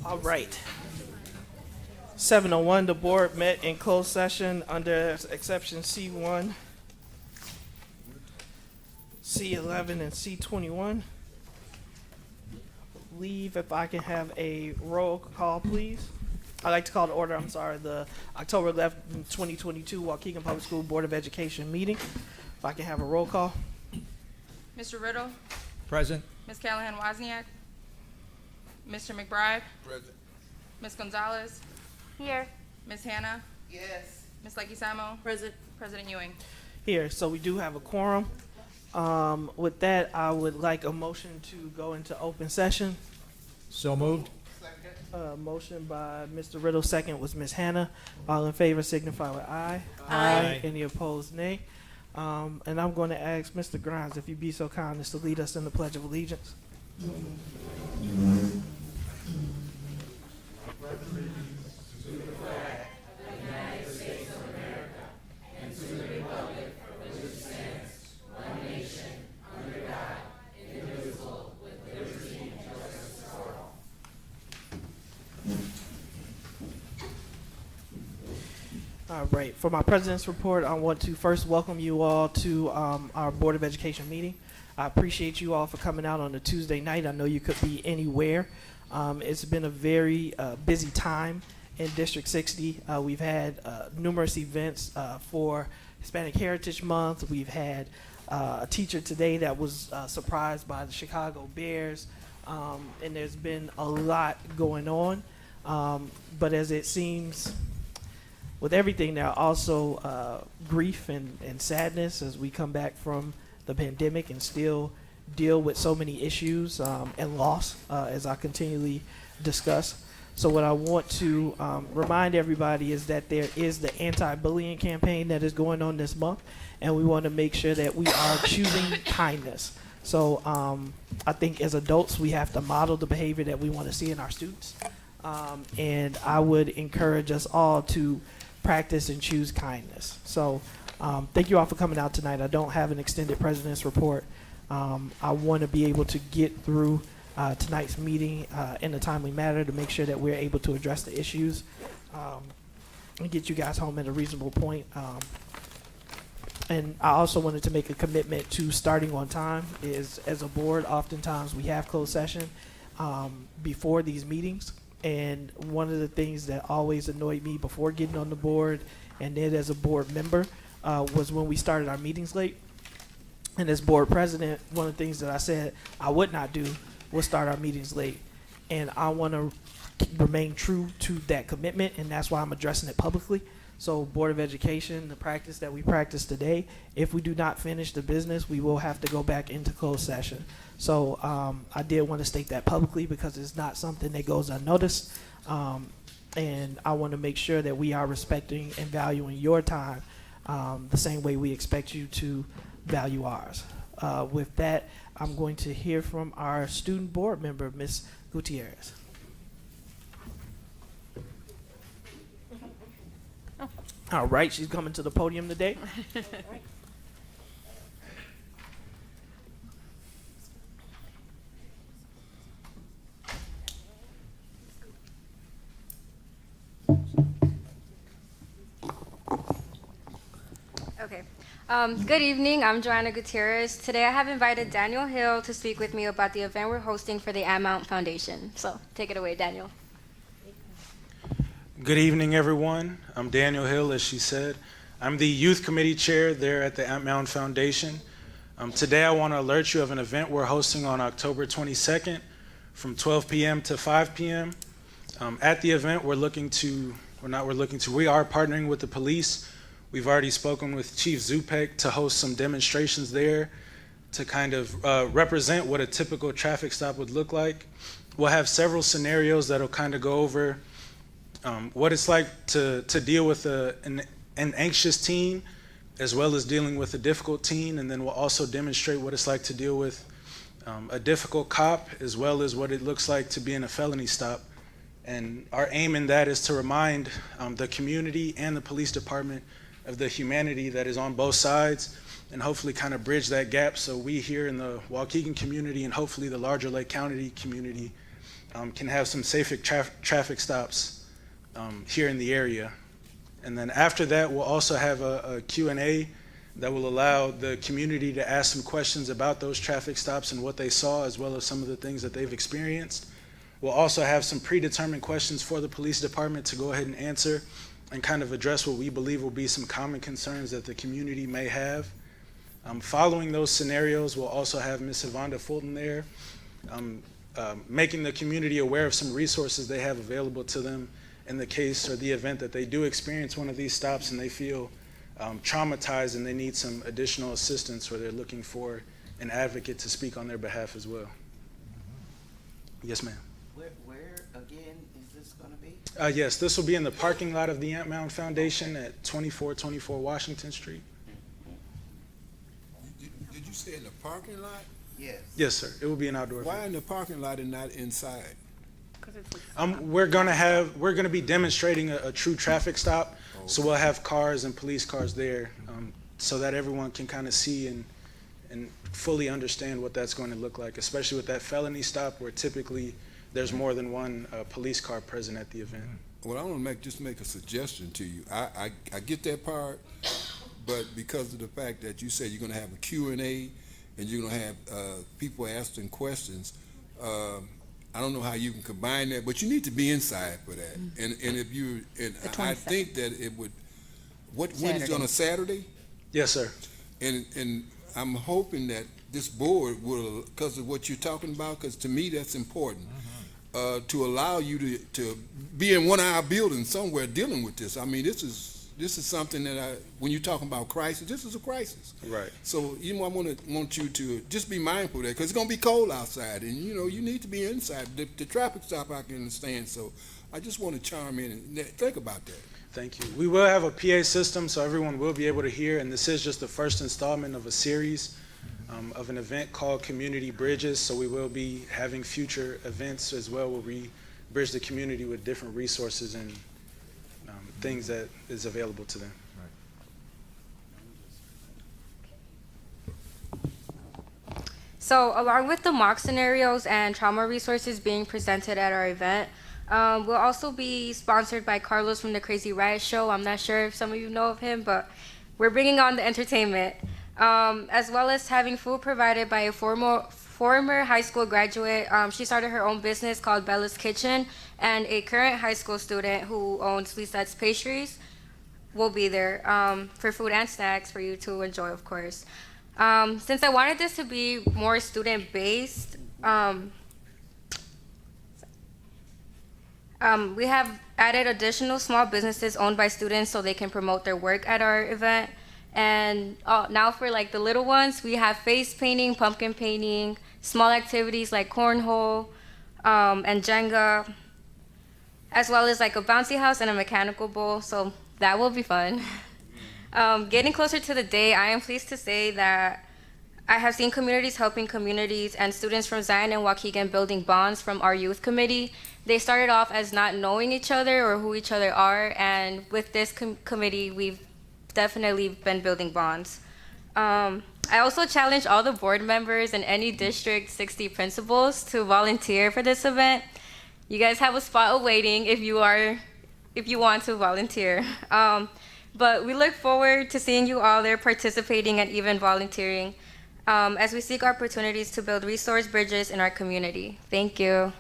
All right. 7:01, the board met in closed session under exception C1, C11, and C21. Leave if I can have a roll call, please. I'd like to call to order, the October 11th, 2022 Waukegan Public School Board of Education meeting. If I can have a roll call. Mr. Riddle, Present. Ms. Callahan Wozniak, Mr. McBride, Present. Ms. Gonzalez, Here. Ms. Hannah, Yes. Ms. Leguizamo, Present. President Ewing. Here, so we do have a quorum. With that, I would like a motion to go into open session. So moved. Motion by Mr. Riddle, second was Ms. Hannah. All in favor signify with aye. Aye. Any opposed, nay. And I'm going to ask Mr. Grimes if you'd be so kind as to lead us in the Pledge of Allegiance. All right. For my president's report, I want to first welcome you all to our Board of Education meeting. I appreciate you all for coming out on a Tuesday night. I know you could be anywhere. It's been a very busy time in District 60. We've had numerous events for Hispanic Heritage Month. We've had a teacher today that was surprised by the Chicago Bears. And there's been a lot going on. But as it seems, with everything, there are also grief and sadness as we come back from the pandemic and still deal with so many issues and loss as I continually discuss. So what I want to remind everybody is that there is the anti-bullying campaign that is going on this month, and we want to make sure that we are choosing kindness. So I think as adults, we have to model the behavior that we want to see in our students. And I would encourage us all to practice and choose kindness. So thank you all for coming out tonight. I don't have an extended president's report. I want to be able to get through tonight's meeting in a timely manner to make sure that we're able to address the issues and get you guys home at a reasonable point. And I also wanted to make a commitment to starting on time. As a board, oftentimes we have closed session before these meetings. And one of the things that always annoyed me before getting on the board and then as a board member was when we started our meetings late. And as board president, one of the things that I said I would not do was start our meetings late. And I want to remain true to that commitment, and that's why I'm addressing it publicly. So Board of Education, the practice that we practice today, if we do not finish the business, we will have to go back into closed session. So I did want to state that publicly because it's not something that goes unnoticed. And I want to make sure that we are respecting and valuing your time the same way we expect you to value ours. With that, I'm going to hear from our student board member, Ms. Gutierrez. All right, she's coming to the podium today. Okay. Good evening. I'm Joanna Gutierrez. Today I have invited Daniel Hill to speak with me about the event we're hosting for the Amount Foundation. So take it away, Daniel. Good evening, everyone. I'm Daniel Hill, as she said. I'm the youth committee chair there at the Mountain Foundation. Today I want to alert you of an event we're hosting on October 22nd from 12 p.m. to 5 p.m. At the event, we are partnering with the police. We've already spoken with Chief Zupek to host some demonstrations there to kind of represent what a typical traffic stop would look like. We'll have several scenarios that'll kind of go over what it's like to deal with an anxious teen, as well as dealing with a difficult teen, and then we'll also demonstrate what it's like to deal with a difficult cop, as well as what it looks like to be in a felony stop. And our aim in that is to remind the community and the police department of the humanity that is on both sides, and hopefully kind of bridge that gap so we here in the Waukegan community and hopefully the larger Lake County community can have some safer traffic stops here in the area. And then after that, we'll also have a Q&A that will allow the community to ask some questions about those traffic stops and what they saw, as well as some of the things that they've experienced. We'll also have some predetermined questions for the police department to go ahead and answer and kind of address what we believe will be some common concerns that the community may have. Following those scenarios, we'll also have Ms. Yvonne Fulton there, making the community aware of some resources they have available to them in the case or the event that they do experience one of these stops and they feel traumatized and they need some additional assistance, or they're looking for an advocate to speak on their behalf as well. Yes, ma'am. Where again is this gonna be? Yes, this will be in the parking lot of the Ant Mountain Foundation at 2424 Washington Street. Did you say in the parking lot? Yes. Yes, sir. It will be an outdoor event. Why in the parking lot and not inside? We're gonna be demonstrating a true traffic stop, so we'll have cars and police cars there, so that everyone can kind of see and fully understand what that's going to look like, especially with that felony stop where typically there's more than one police car present at the event. Well, I want to just make a suggestion to you. I get that part, but because of the fact that you said you're going to have a Q&A and you're going to have people asking questions, I don't know how you can combine that, but you need to be inside for that. And if you, and I think that it would, when is it on a Saturday? Yes, sir. And I'm hoping that this board will, because of what you're talking about, because to me that's important, to allow you to be in one of our buildings somewhere dealing with this. I mean, this is something that when you're talking about crisis, this is a crisis. Right. So I want you to just be mindful of that, because it's going to be cold outside, and you need to be inside. The traffic stop I can understand, so I just want to chime in and think about that. Thank you. We will have a PA system, so everyone will be able to hear, and this is just the first installment of a series of an event called Community Bridges, so we will be having future events as well where we bridge the community with different resources and things that is available to them. So along with the mock scenarios and trauma resources being presented at our event, we'll also be sponsored by Carlos from the Crazy Riot Show. I'm not sure if some of you know of him, but we're bringing on the entertainment, as well as having food provided by a former high school graduate. She started her own business called Bella's Kitchen, and a current high school student who owns Lisette's Pastries will be there for food and snacks for you to enjoy, of course. Since I wanted this to be more student-based, we have added additional small businesses owned by students so they can promote their work at our event. And now for like the little ones, we have face painting, pumpkin painting, small activities like cornhole and Jenga, as well as like a bouncy house and a mechanical bull. So that will be fun. Getting closer to the day, I am pleased to say that I have seen communities helping communities and students from Zion and Waukegan building bonds from our youth committee. They started off as not knowing each other or who each other are, and with this committee, we've definitely been building bonds. I also challenge all the board members and any District 60 principals to volunteer for this event. You guys have a spot awaiting if you want to volunteer. But we look forward to seeing you all there participating and even volunteering as we seek opportunities to build resource bridges in our community. Thank you.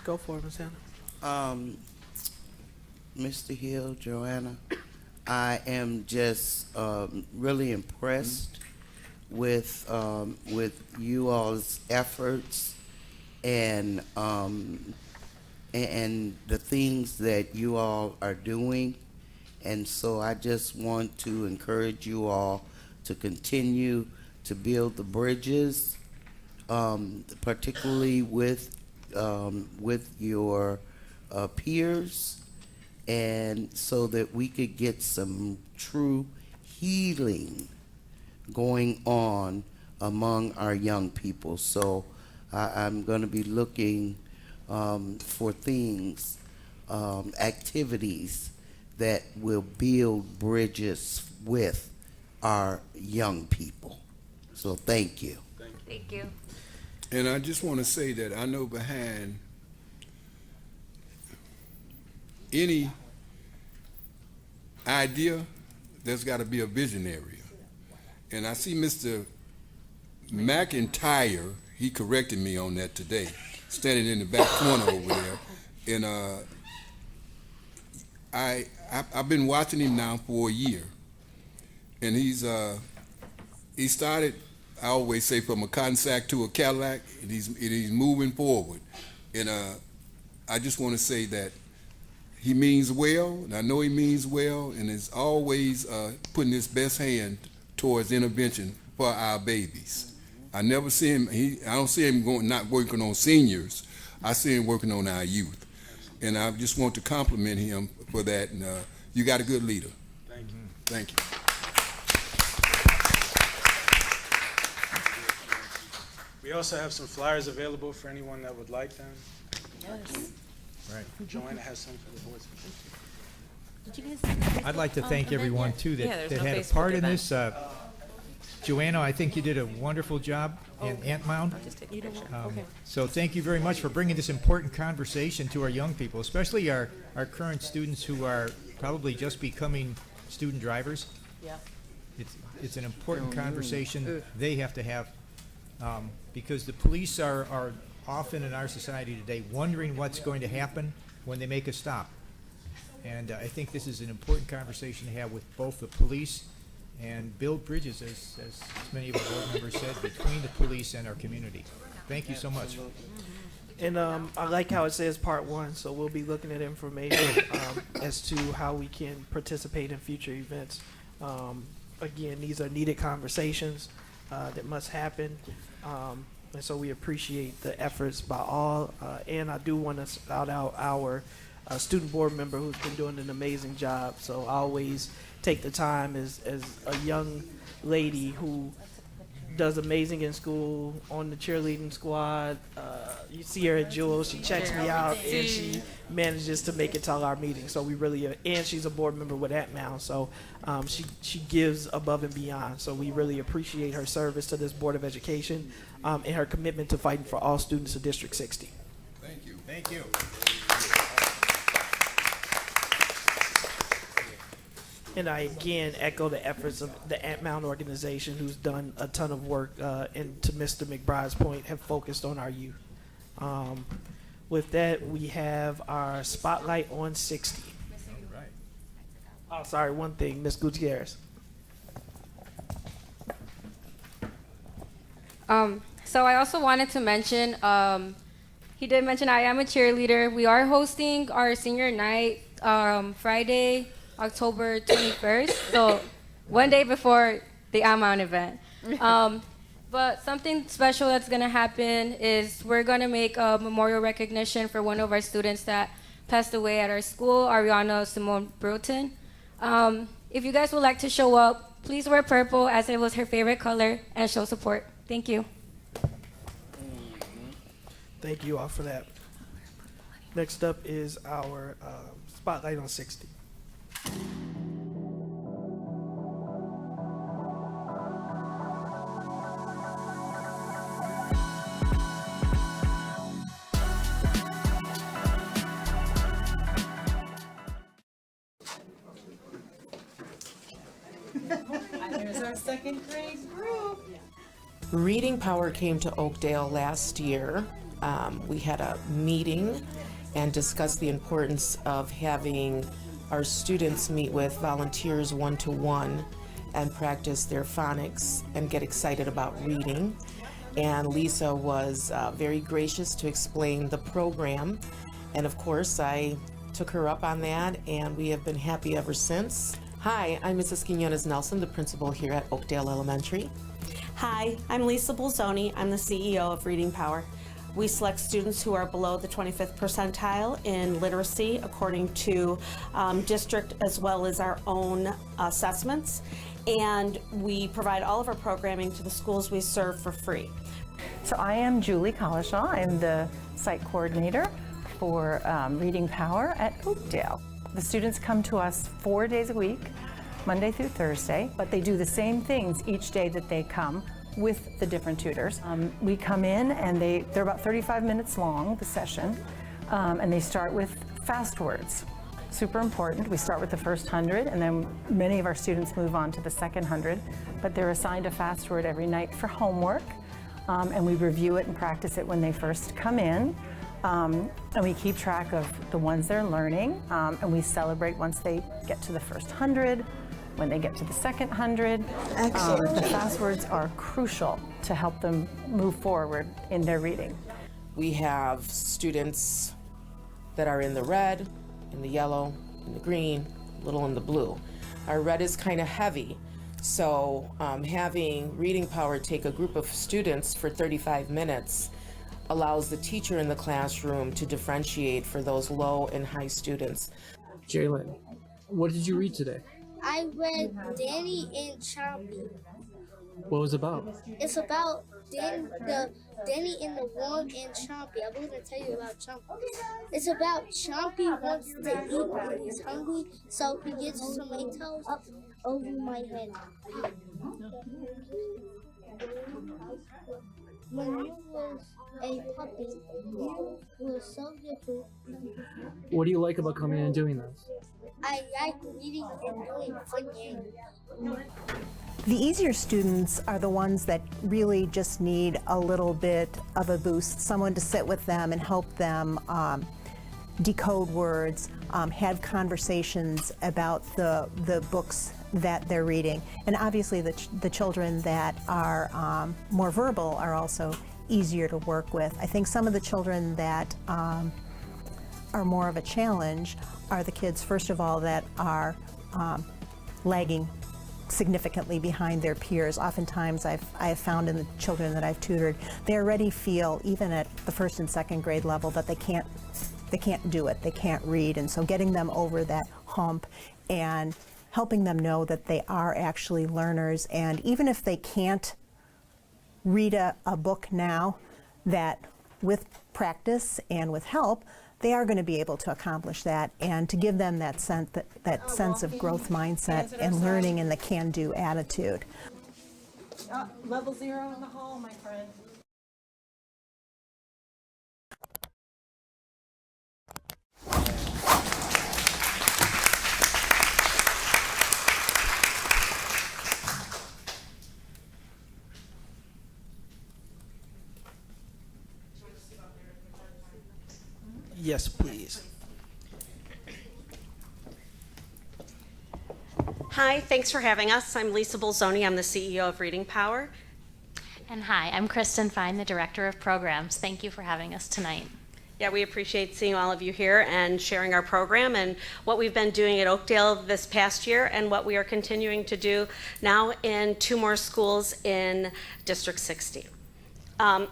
Go for it, Ms. Hannah. Mr. Hill, Joanna, I am just really impressed with you all's efforts and the things that you all are doing. And so I just want to encourage you all to continue to build the bridges, particularly with your peers, and so that we could get some true healing going on among our young people. So I'm going to be looking for things, activities that will build bridges with our young people. So thank you. Thank you. And I just want to say that I know behind any idea, there's got to be a visionary. And I see Mr. McIntyre, he corrected me on that today, standing in the back corner over there. And I've been watching him now for a year. And he started, I always say, from a cotton sack to a Cadillac, and he's moving forward. And I just want to say that he means well, and I know he means well, and is always putting his best hand towards intervention for our babies. I never see him. I don't see him not working on seniors. I see him working on our youth, and I just want to compliment him for that. And you got a good leader. Thank you. Thank you. We also have some flyers available for anyone that would like them. Yes. Right. Joanna has some for the boards. Did you guys? I'd like to thank everyone too Yeah, that, there's that no had a Facebook part in event. this. Joanna, I think you did a wonderful job in Ant Mound. I'll just take a picture. Okay. So thank you very much for bringing this important conversation to our young people, especially our current students who are probably just becoming student drivers. Yeah. It's an important conversation they have to have, because the police are often in our society today wondering what's going to happen when they make a stop. And I think this is an important conversation to have with both the police and build bridges, as many of our board members said, between the police and our community. Thank you so much. And I like how it says part one, so we'll be looking at information as to how we can participate in future events. Again, these are needed conversations that must happen, and so we appreciate the efforts by all. And I do want to shout out our student board member who's been doing an amazing job. So I always take the time as a young lady who does amazing in school, on the cheerleading squad. You see her at Jules, she checks me out, and she manages to make it to all our meetings. So we really, and she's a board member with Ant Mound, so she gives above and beyond. So we really appreciate her service to this Board of Education and her commitment to fighting for all students of District 60. Thank you. Thank you. And I again echo the efforts of the Ant Mound organization, who's done a ton of work, and to Mr. McBride's point, have focused on our youth. With that, we have our spotlight on 60. All right. Oh, sorry, one thing, Ms. Gutierrez. So I also wanted to mention, he did mention I am a cheerleader. We are hosting our senior night Friday, October 21st, so one day before the Amount event. But something special that's going to happen is we're going to make a memorial recognition for one of our students that passed away at our school, Ariana Simone Bruton. If you guys would like to show up, please wear purple, as it was her favorite color, and show support. Thank you. Thank you all for that. Next up is our spotlight on 60. There's our second grade group. Reading Power came to Oakdale last year. We had a meeting and discussed the importance of having our students meet with volunteers one-to-one and practice their phonics and get excited about reading. And Lisa was very gracious to explain the program. And of course, I took her up on that, and we have been happy ever since. Hi, I'm Mrs. Quinones Nelson, the principal here at Oakdale Elementary. Hi, I'm Lisa Bolzoni. I'm the CEO of Reading Power. We select students who are below the 25th percentile in literacy according to district as well as our own assessments. And we provide all of our programming to the schools we serve for free. So I am Julie Collishaw. I'm the site coordinator for Reading Power at Oakdale. The students come to us 4 days a week Monday through Thursday, but they do the same things each day that they come with the different tutors. We come in and they're about 35 minutes long, the session, and they start with fast words. Super important. We start with the first 100, and then many of our students move on to the second 100, but they're assigned a fast word every night for homework, and we review it and practice it when they first come in, and we keep track of the ones they're learning, and we celebrate once they get to the first 100, when they get to the second 100. The fast words are crucial to help them move forward in their reading. We have students that are in the red, in the yellow, in the green, a little in the blue. Our red is kind of heavy, so having Reading Power take a group of students for 35 minutes allows the teacher in the classroom to differentiate for those low and high students. Jalen, what did you read today? I read Danny and Chompy. What was it about? It's about Danny in the Worm and Chompy. I'm going to tell you about Chompy. It's about Chompy wants to eat when he's hungry, so he gets tomatoes up over my head. When you was a puppy, you were so different. What do you like about coming in and doing this? I like reading and doing fun games. The easier students are the ones that really just need a little bit of a boost, someone to sit with them and help them decode words, have conversations about the books that they're reading. And obviously the children that are more verbal are also easier to work with. I think some of the children that are more of a challenge are the kids, first of all, that are lagging significantly behind their peers. Oftentimes I have found in the children that I've tutored, they already feel, even at the first and second grade level, that they can't do it, they can't read. And so getting them over that hump and helping them know that they are actually learners, and even if they can't read a book now, that with practice and with help, they are going to be able to accomplish that, and to give them that sense of growth mindset and learning and the can-do attitude. Level 0 in the hall, my friend. Yes, please. Hi, thanks for having us. I'm Lisa Bolzoni. I'm the CEO of Reading Power. And hi, I'm Kristen Fine, the Director of Programs. Thank you for having us tonight. Yeah, we appreciate seeing all of you here and sharing our program and what we've been doing at Oakdale this past year and what we are continuing to do now in 2 more schools in District 60.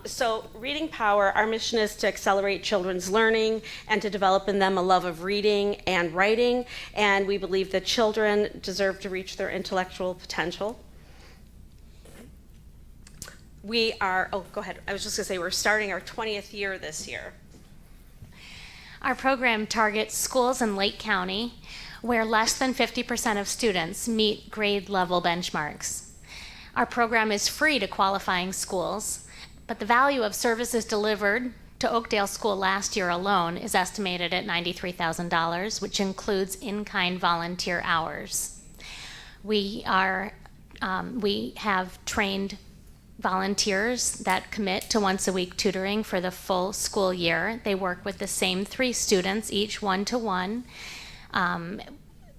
So Reading Power, our mission is to accelerate children's learning and to develop in them a love of reading and writing, and we believe that children deserve to reach their intellectual potential. We are, oh, go ahead. I was just gonna say we're starting our 20th year this year. Our program targets schools in Lake County where less than 50% of students meet grade level benchmarks. Our program is free to qualifying schools, but the value of services delivered to Oakdale School last year alone is estimated at $93,000, which includes in-kind volunteer hours. We have trained volunteers that commit to once-a-week tutoring for the full school year. They work with the same 3 students, each one-to-one.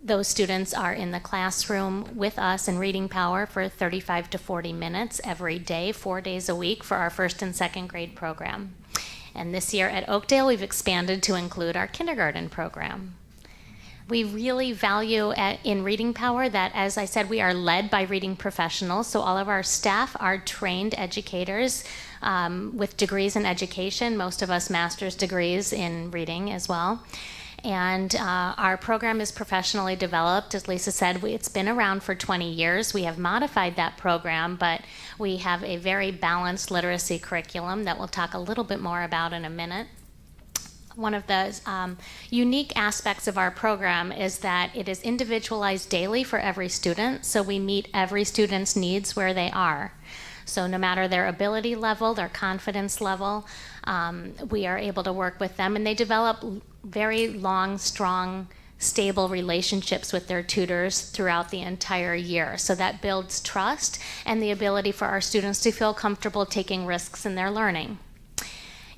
Those students are in the classroom with us in Reading Power for 35 to 40 minutes every day, 4 days a week for our first and second grade program. And this year at Oakdale, we've expanded to include our kindergarten program. We really value in Reading Power that, as I said, we are led by reading professionals. So all of our staff are trained educators with degrees in education, most of us master's degrees in reading as well. And our program is professionally developed. As Lisa said, it's been around for 20 years. We have modified that program, but we have a very balanced literacy curriculum that we'll talk a little bit more about in a minute. one of the unique aspects of our program is that it is individualized daily for every student, so we meet every student's needs where they are. So no matter their ability level, their confidence level, we are able to work with them, and they develop very long, strong, stable relationships with their tutors throughout the entire year. So that builds trust and the ability for our students to feel comfortable taking risks in their learning.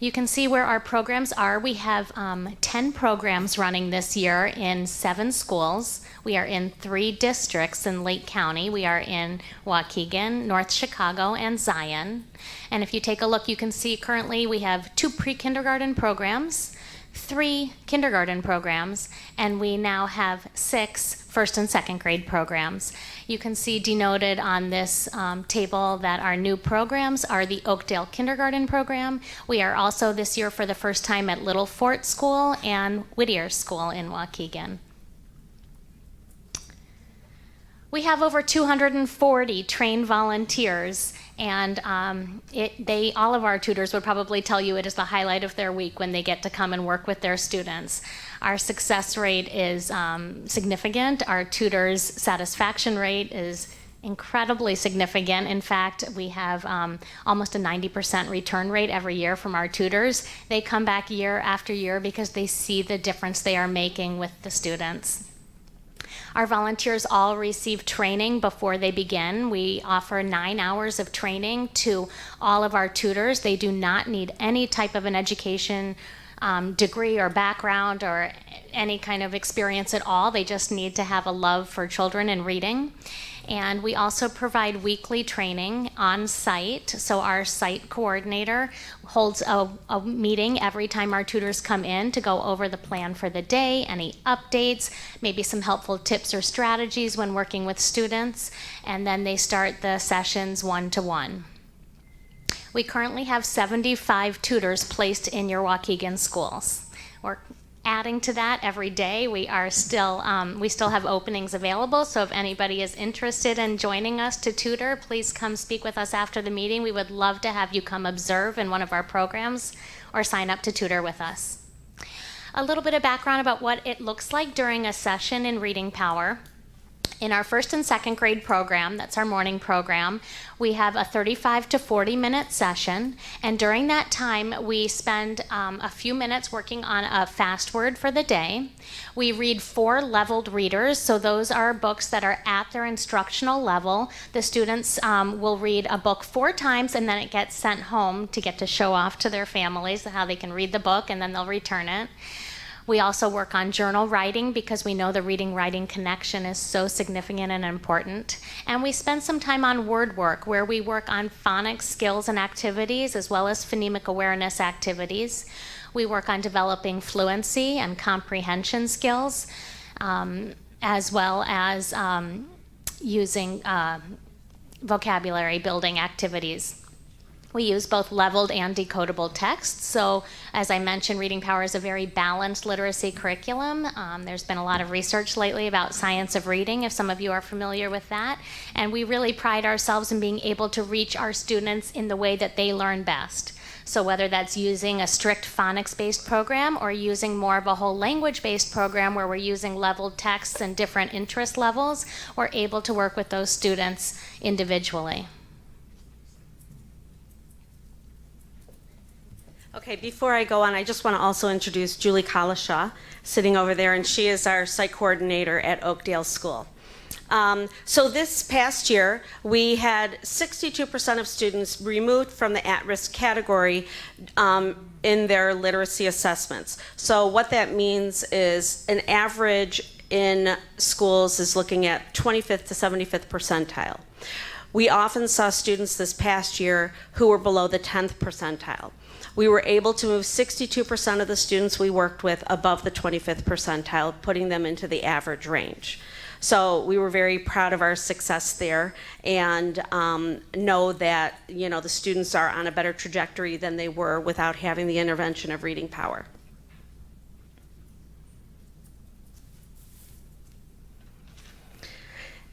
You can see where our programs are. We have 10 programs running this year in 7 schools. We are in 3 districts in Lake County. We are in Waukegan, North Chicago, and Zion. And if you take a look, you can see currently we have 2 pre-kindergarten programs, 3 kindergarten programs, and we now have 6 first and second grade programs. You can see denoted on this table that our new programs are the Oakdale Kindergarten Program. We are also this year for the first time at Little Fort School and Whittier School in Waukegan. We have over 240 trained volunteers, and all of our tutors would probably tell you it is the highlight of their week when they get to come and work with their students. Our success rate is significant. Our tutors' satisfaction rate is incredibly significant. In fact, we have almost a 90% return rate every year from our tutors. They come back year after year because they see the difference they are making with the students. Our volunteers all receive training before they begin. We offer 9 hours of training to all of our tutors. They do not need any type of an education degree or background or any kind of experience at all. They just need to have a love for children and reading. And we also provide weekly training on site. So our site coordinator holds a meeting every time our tutors come in to go over the plan for the day, any updates, maybe some helpful tips or strategies when working with students, and then they start the sessions one-to-one. We currently have 75 tutors placed in your Waukegan schools. We're adding to that every day. We still have openings available, so if anybody is interested in joining us to tutor, please come speak with us after the meeting. We would love to have you come observe in one of our programs or sign up to tutor with us. A little bit of background about what it looks like during a session in Reading Power. In our first and second grade program, that's our morning program, we have a 35 to 40 minute session, and during that time we spend a few minutes working on a fast word for the day. We read 4 leveled readers, so those are books that are at their instructional level. The students will read a book 4 times, and then it gets sent home to get to show off to their families how they can read the book, and then they'll return it. We also work on journal writing because we know the reading-writing connection is so significant and important. And we spend some time on word work, where we work on phonics skills and activities as well as phonemic awareness activities. We work on developing fluency and comprehension skills, as well as using vocabulary building activities. We use both leveled and decodable texts. So as I mentioned, Reading Power is a very balanced literacy curriculum. There's been a lot of research lately about science of reading, if some of you are familiar with that. And we really pride ourselves in being able to reach our students in the way that they learn best. So whether that's using a strict phonics-based program or using more of a whole language-based program where we're using leveled texts and different interest levels, we're able to work with those students individually. Okay, before I go on, I just want to also introduce Julie Collishaw, sitting over there, and she is our site coordinator at Oakdale School. So this past year, we had 62% of students removed from the at-risk category in their literacy assessments. So what that means is an average in schools is looking at 25th to 75th percentile. We often saw students this past year who were below the 10th percentile. We were able to move 62% of the students we worked with above the 25th percentile, putting them into the average range. So we were very proud of our success there, and know that the students are on a better trajectory than they were without having the intervention of Reading Power.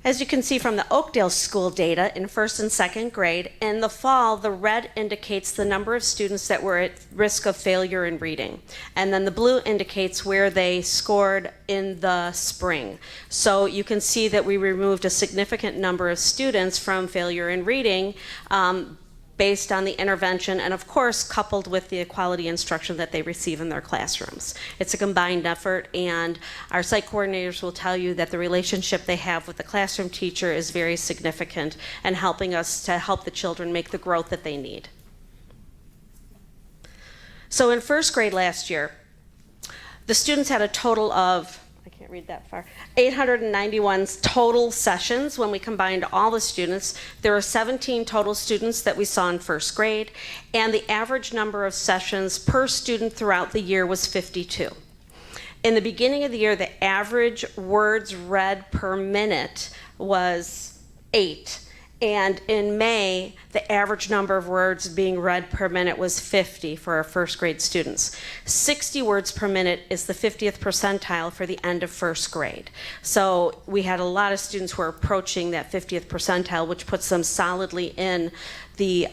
As you can see from the Oakdale school data in first and second grade, in the fall, the red indicates the number of students that were at risk of failure in reading. And then the blue indicates where they scored in the spring. So you can see that we removed a significant number of students from failure in reading based on the intervention and, of course, coupled with the quality instruction that they receive in their classrooms. It's a combined effort, and our site coordinators will tell you that the relationship they have with the classroom teacher is very significant and helping us to help the children make the growth that they need. So in first grade last year, the students had a total of, I can't read that far, 891 total sessions when we combined all the students. There were 17 total students that we saw in first grade, and the average number of sessions per student throughout the year was 52. In the beginning of the year, the average words read per minute was 8. And in May, the average number of words being read per minute was 50 for our first grade students. 60 words per minute is the 50th percentile for the end of first grade. So we had a lot of students who are approaching that 50th percentile, which puts them solidly in the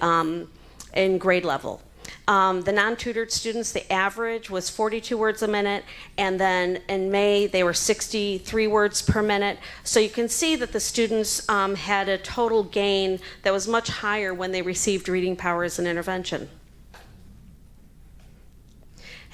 in grade level. The non-tutored students, the average was 42 words a minute, and then in May they were 63 words per minute. So you can see that the students had a total gain that was much higher when they received Reading Power as an intervention.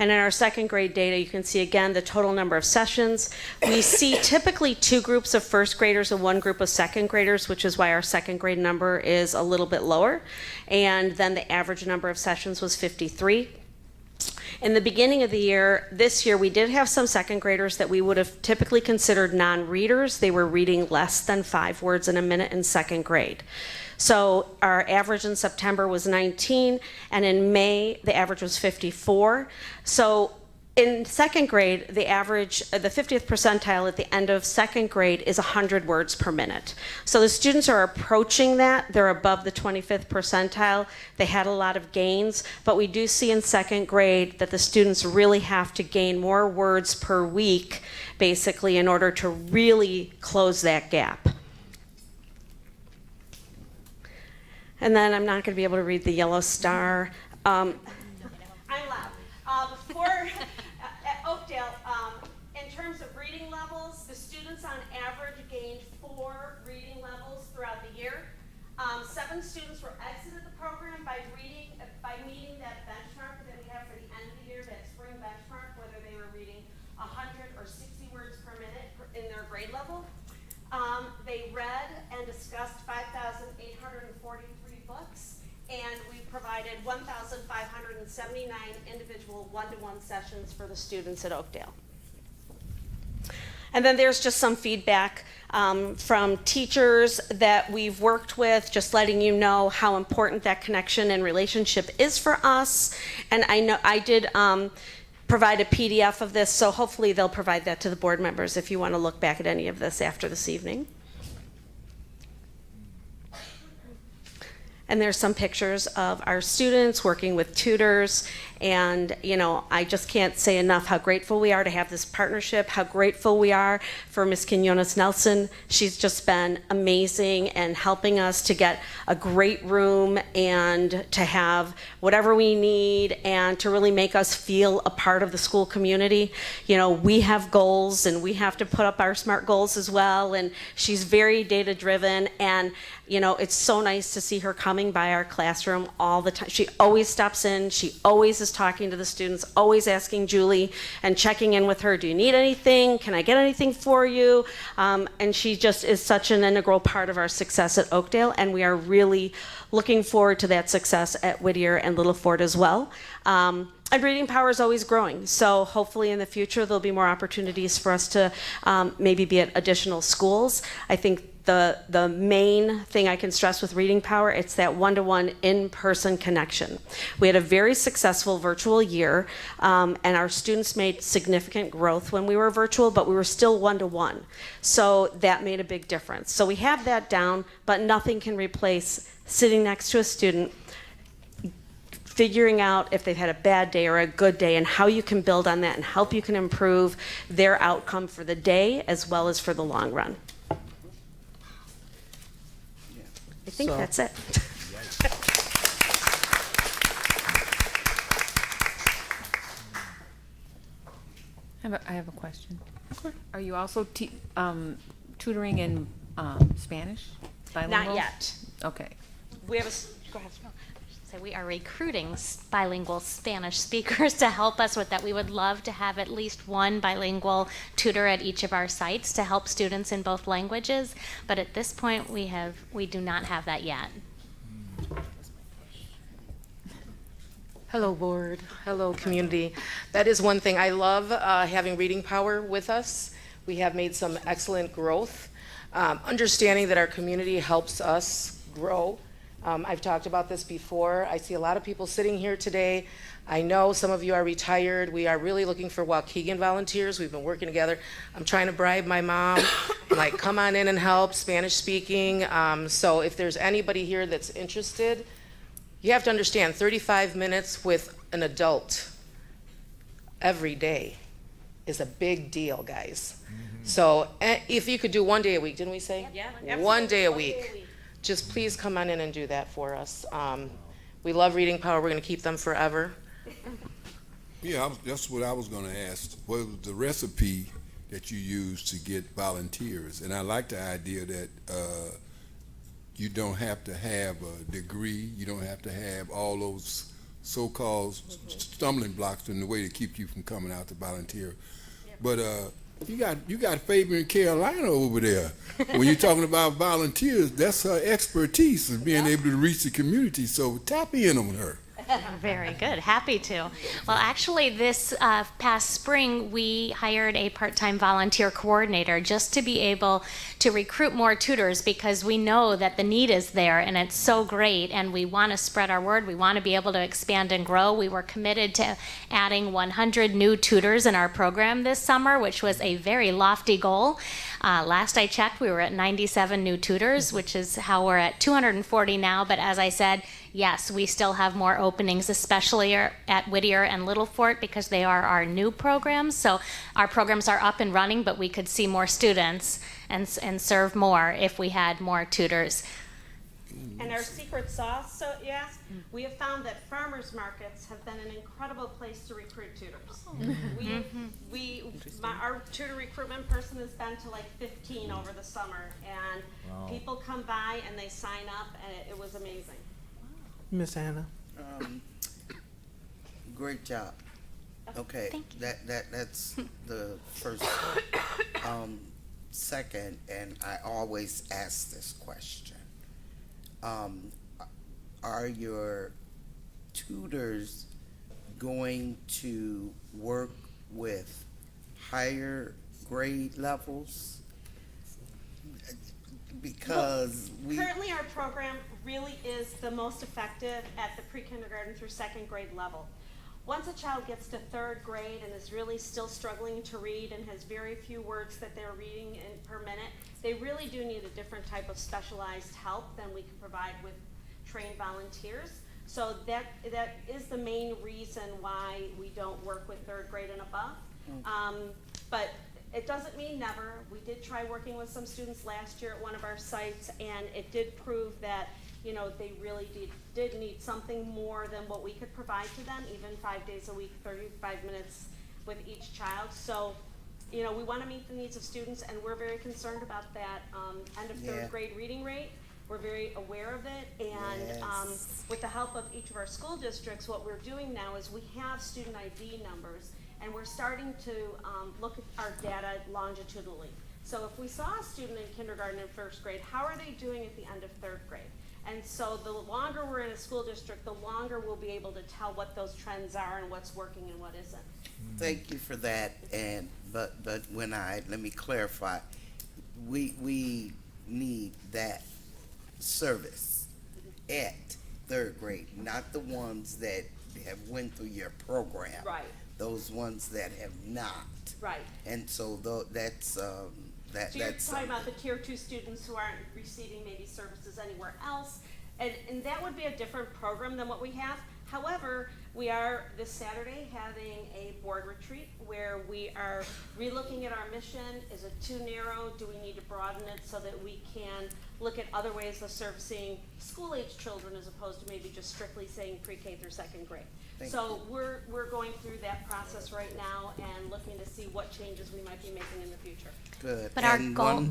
And in our second grade data, you can see again the total number of sessions. We see typically 2 groups of first graders and 1 group of second graders, which is why our second grade number is a little bit lower. And then the average number of sessions was 53. In the beginning of the year, this year, we did have some second graders that we would have typically considered non-readers. They were reading less than 5 words in a minute in second grade. So our average in September was 19, and in May, the average was 54. So in second grade, the average, the 50th percentile at the end of second grade is 100 words per minute. So the students are approaching that. They're above the 25th percentile. They had a lot of gains, but we do see in second grade that the students really have to gain more words per week, basically, in order to really close that gap. And then I'm not going to be able to read the yellow star. I'm loud. At Oakdale, in terms of reading levels, the students on average gained 4 reading levels throughout the year. 7 students were exited the program by meeting that benchmark that we have for the end of the year, that spring benchmark, whether they were reading 100 or 60 words per minute in their grade level. They read and discussed 5,843 books, and we provided 1,579 individual one-to-one sessions for the students at Oakdale. And then there's just some feedback from teachers that we've worked with, just letting you know how important that connection and relationship is for us. And I know I did provide a PDF of this, so hopefully they'll provide that to the board members if you want to look back at any of this after this evening. And there's some pictures of our students working with tutors. And, you know, I just can't say enough how grateful we are to have this partnership, how grateful we are for Ms. Quinones Nelson. She's just been amazing and helping us to get a great room and to have whatever we need and to really make us feel a part of the school community. You know, we have goals and we have to put up our SMART goals as well. And she's very data driven, and you know, it's so nice to see her coming by our classroom all the time. She always stops in. She always is talking to the students, always asking Julie and checking in with her. Do you need anything? Can I get anything for you? And she just is such an integral part of our success at Oakdale, and we are really looking forward to that success at Whittier and Little Ford as well. And Reading Power is always growing, so hopefully in the future there'll be more opportunities for us to maybe be at additional schools. I think the main thing I can stress with Reading Power, it's that one-to-one in-person connection. We had a very successful virtual year, and our students made significant growth when we were virtual, but we were still one-to-one. So that made a big difference. So we have that down, but nothing can replace sitting next to a student, figuring out if they've had a bad day or a good day and how you can build on that and help you can improve their outcome for the day as well as for the long run. think So- that's it. I have a question. Are you also tutoring in Spanish? Bilingual? Not yet. Okay. We have go ahead. So we are recruiting bilingual Spanish speakers to help us with that. We would love to have at least one bilingual tutor at each of our sites to help students in both languages. But at this point, we do not have that yet. Hello, board. Hello, community. That is one thing. I love having Reading Power with us. We have made some excellent growth. Understanding that our community helps us grow. I've talked about this before. I see a lot of people sitting here today. I know some of you are retired. We are really looking for Waukegan volunteers. We've been working together. I'm trying to bribe my mom, like, come on in and help, Spanish speaking. So if there's anybody here that's interested, you have to understand, 35 minutes with an adult every day is a big deal, guys. So if you could do 1 day a week, didn't we say? Yeah, 1 day a week. Just please come on in and do that for us. We love Reading Power. We're going to keep them forever. Yeah, that's what I was going to ask. What was the recipe that you used to get volunteers? And I like the idea that you don't have to have a degree. You don't have to have all those so-called stumbling blocks in the way to keep you from coming out to volunteer. But you got Fabian Carolina over there. When you're talking about volunteers, that's her expertise is being able to reach the community. So tap in on her. Very good. Happy to. Well, actually, this past spring, we hired a part-time volunteer coordinator just to be able to recruit more tutors because we know that the need is there and it's so great and we want to spread our word. We want to be able to expand and grow. We were committed to adding 100 new tutors in our program this summer, which was a very lofty goal. Last I checked, we were at 97 new tutors, which is how we're at 240 now. But as I said, yes, we still have more openings, especially at Whittier and Little Fort because they are our new programs. So our programs are up and running, but we could see more students and serve more if we had more tutors. And our secret sauce, so yes, we have found that farmers markets have been an incredible place to recruit tutors. Our tutor recruitment person has been to like 15 over the summer, and people come by and they sign up, and it was amazing. Miss Anna. Great job. Okay, that's the first. Second, and I always ask this question. Are your tutors going to work with higher grade levels? Because currently our program really is the most effective at the pre-kindergarten through second grade level. Once a child gets to third grade and is really still struggling to read and has very few words that they're reading per minute, they really do need a different type of specialized help than we can provide with trained volunteers. So that is the main reason why we don't work with third grade and above. But it doesn't mean never. We did try working with some students last year at one of our sites, and it did prove that they really did need something more than what we could provide to them, even 5 days a week, 35 minutes with each child. So, we want to meet the needs of students, and we're very concerned about that end of third grade reading rate. We're very aware of it, and with the help of each of our school districts, what we're doing now is we have student ID numbers, and we're starting to look at our data longitudinally. So if we saw a student in kindergarten and first grade, how are they doing at the end of third grade? And so the longer we're in a school district, the longer we'll be able to tell what those trends are and what's working and what isn't. Thank you for that. But let me clarify. We need that service at third grade, not the ones that have went through your program. Right. Those ones that have not. Right. And so that's So you're talking about the tier 2 students who aren't receiving maybe services anywhere else, and that would be a different program than what we have. However, we are this Saturday having a board retreat where we are relooking at our mission. Is it too narrow? Do we need to broaden it so that we can look at other ways of servicing school-age children as opposed to maybe just strictly saying pre-K through second grade? So we're going through that process right now and looking to see what changes we might be making in the future. Good. But our And goal,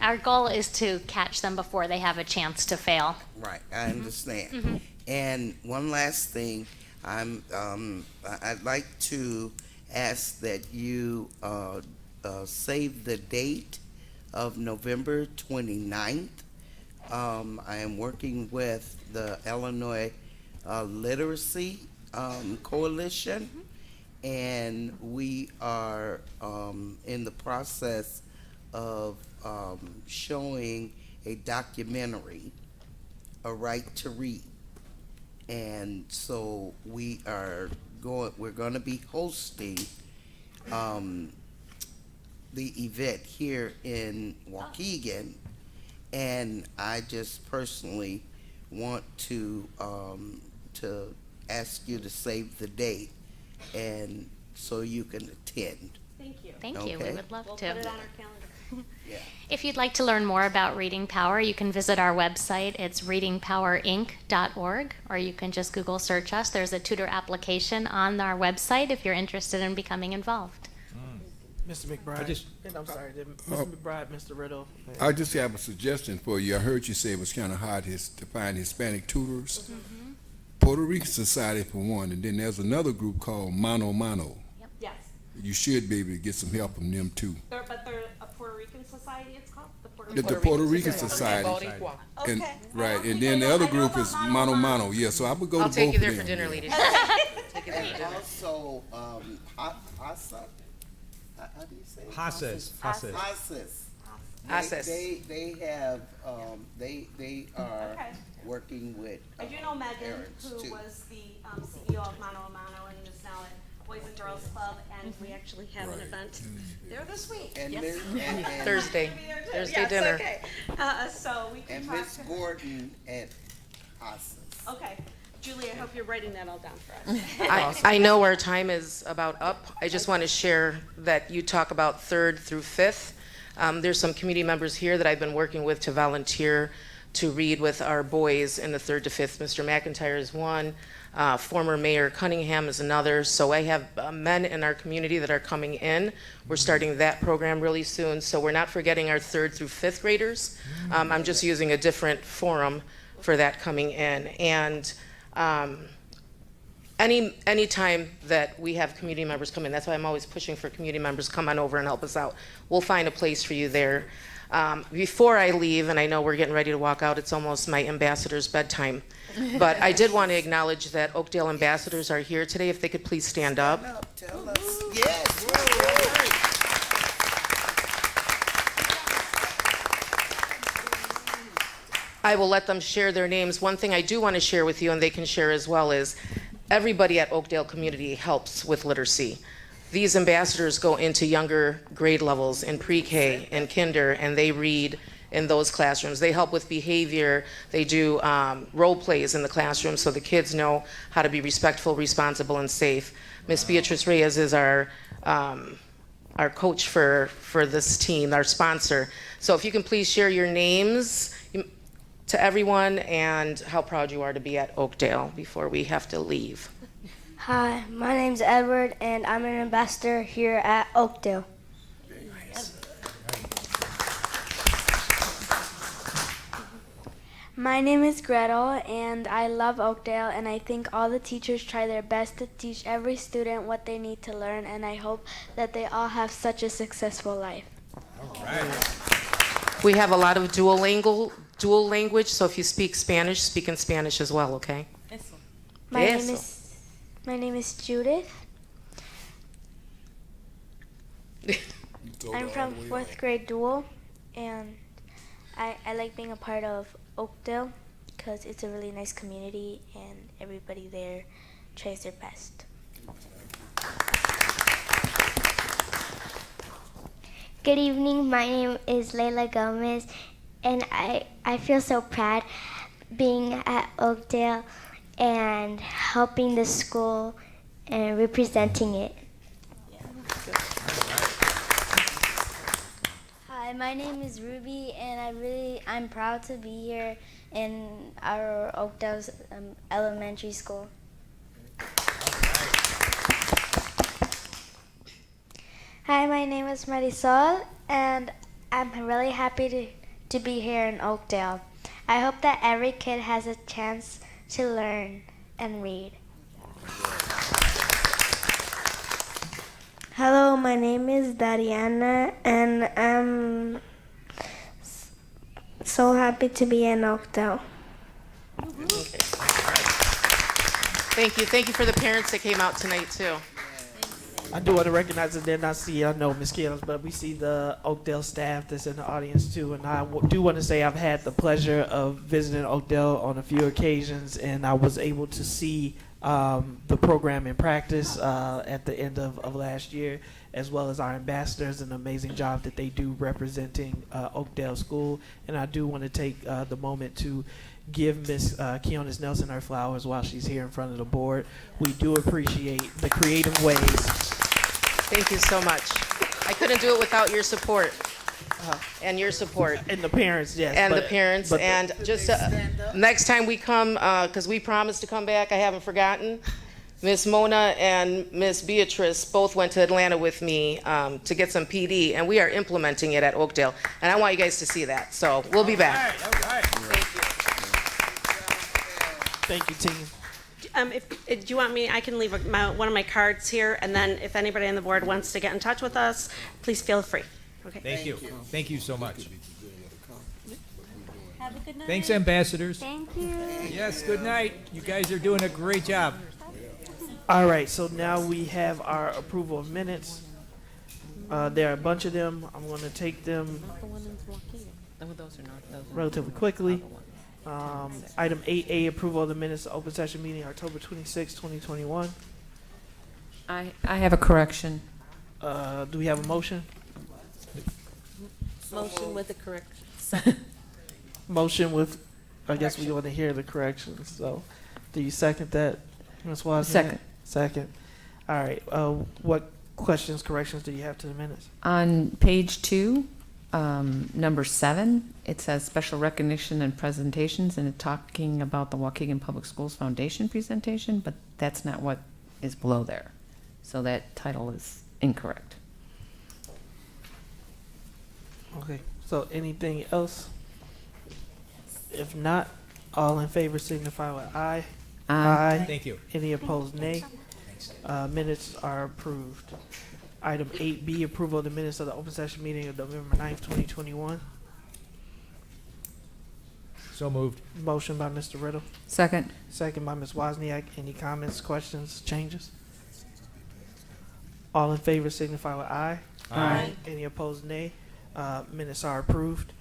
our goal is to catch them before they have a chance to fail. Right, I understand. And one last thing, I'd like to ask that you save the date of November 29th. I am working with the Illinois Literacy Coalition, and we are in the process of showing a documentary, A Right to Read. And so we're going to be hosting the event here in Waukegan, and I just personally want to ask you to save the date, and so you can attend. Thank you. Thank you. We would love We'll to. put it on our calendar. Yeah. If you'd like to learn more about Reading Power, you can visit our website. It's readingpowerinc.org, or you can just Google search us. There's a tutor application on our website if you're interested in becoming involved. Mr. McBride. I'm sorry, Mr. McBride, Mr. Riddle. I just have a suggestion for you. I heard you say it was kind of hard to find Hispanic tutors. Puerto Rican Society for one, and then there's another group called Mano Mano. Yes. You should be able to get some help from them too. But they're a Puerto Rican society, it's called? The Puerto Rican Society. And, right, and then the other group is Mano Mano. Yeah, so I would go to both of them. I'll take you there for dinner, ladies. And also, HASA, how do you say it? HASAS. HASAS. They have, they are working with I do know Megan, parents who too. was the CEO of Mano a Mano and is now at Boys and Girls Club, and we actually have an event there this week. And Yes. Miss- Thursday. Thursday Yes, dinner. okay. So we can And talk Miss to her. Gordon at HASAS. Okay. Julie, I hope you're writing that all down for us. I know our time is about up. I just want to share that you talk about 3rd through 5th. There's some community members here that I've been working with to volunteer to read with our boys in the 3rd to 5th. Mr. McIntyre is one. Former Mayor Cunningham is another. So I have men in our community that are coming in. We're starting that program really soon. So we're not forgetting our 3rd through 5th graders. I'm just using a different forum for that coming in. And any time that we have community members come in, that's why I'm always pushing for community members, come on over and help us out. We'll find a place for you there. Before I leave, and I know we're getting ready to walk out, it's almost my ambassador's bedtime. But I did want to acknowledge that Oakdale ambassadors are here today. If they could please stand up. Tell us. Yes. I will let them share their names. One thing I do want to share with you, and they can share as well, is everybody at Oakdale Community helps with literacy. These ambassadors go into younger grade levels in pre-K and kinder, and they read in those classrooms. They help with behavior. They do role plays in the classroom so the kids know how to be respectful, responsible, and safe. Miss Beatrice Reyes is our coach for this team, our sponsor. So if you can please share your names to everyone and how proud you are to be at Oakdale before we have to leave. Hi, my name's Edward, and I'm an ambassador here at Oakdale. My name is Gretel, and I love Oakdale, and I think all the teachers try their best to teach every student what they need to learn, and I hope that they all have such a successful life. All right. We have a lot of dual language, so if you speak Spanish, speak in Spanish as well, okay? My name is Judith. I'm from 4th grade dual, and I like being a part of Oakdale because it's a really nice community and everybody there tries their best. Good evening, my name is Layla Gomez, and I feel so proud being at Oakdale, and helping the school and representing it. Hi, my name is Ruby, and I'm proud to be here in our Oakdale Elementary School. Hi, my name is Marisol, and I'm really happy to be here in Oakdale. I hope that every kid has a chance to learn and read. Hello, my name is Dariana, and I'm so happy to be in Oakdale. Thank you. Thank you for the parents that came out tonight, too. I do want to recognize that they're not see. I know Ms. Keelis, but we see the Oakdale staff that's in the audience too. And I do want to say I've had the pleasure of visiting Oakdale on a few occasions, and I was able to see the program in practice at the end of last year, as well as our ambassadors, an amazing job that they do representing Oakdale School. And I do want to take the moment to give Ms. Keonis Nelson her flowers while she's here in front of the board. We do appreciate the creative ways. Thank you so much. I couldn't do it without your support. And your support. And the parents, yes. And the parents. And just next time we come, because we promised to come back, I haven't forgotten. Miss Mona and Miss Beatrice both went to Atlanta with me to get some PD, and we are implementing it at Oakdale. And I want you guys to see that. So we'll be back. All right. Thank you. Thank you, team. If do you want me, I can leave one of my cards here, and then if anybody on the board wants to get in touch with us, please feel free. Okay. Thank you. Thank you so much. Have a good night. Thanks, ambassadors. Thank you. Yes, good night. You guys are doing a great job. All right, so now we have our approval of minutes. There are a bunch of them. I'm going to take them relatively quickly. Item 8A, approval of the minutes of open session meeting October 26, 2021. I have a correction. Do we have a motion? Motion with the correction. Motion with, I guess we want to hear the corrections. So, do you second that, Ms. Wozniak? Second. Second. All right. What questions, corrections do you have to the minutes? On page 2, number 7, it says special recognition and presentations, and it's talking about the Waukegan Public Schools Foundation presentation, but that's not what is below there. So that title is incorrect. Okay. So, anything else? If not, all in favor signify with aye. Aye. Thank you. Any opposed, nay. Minutes are approved. Item 8B, approval of the minutes of the open session meeting of November 9th, 2021. So moved. Motion by Mr. Riddle. Second. Second by Ms. Wozniak. Any comments, questions, changes? All in favor signify with aye. Aye. Any opposed, nay. Minutes are approved.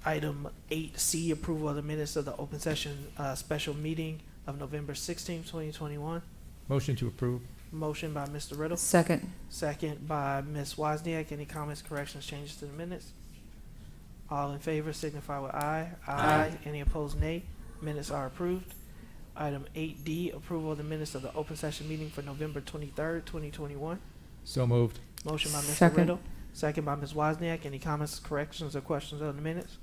Item 8C, approval of the minutes of the open session special meeting of November 16th, 2021. Motion to approve. Motion by Mr. Riddle. Second. Second by Ms. Wozniak. Any comments, corrections, changes to the minutes? All in favor signify with aye. Aye. Any opposed, nay. Minutes are approved. Item 8D, approval of the minutes of the open session meeting for November 23rd, 2021. So moved. Motion by Mr. Second. Riddle. Second by Ms. Wozniak. Any comments, corrections, or questions on the minutes?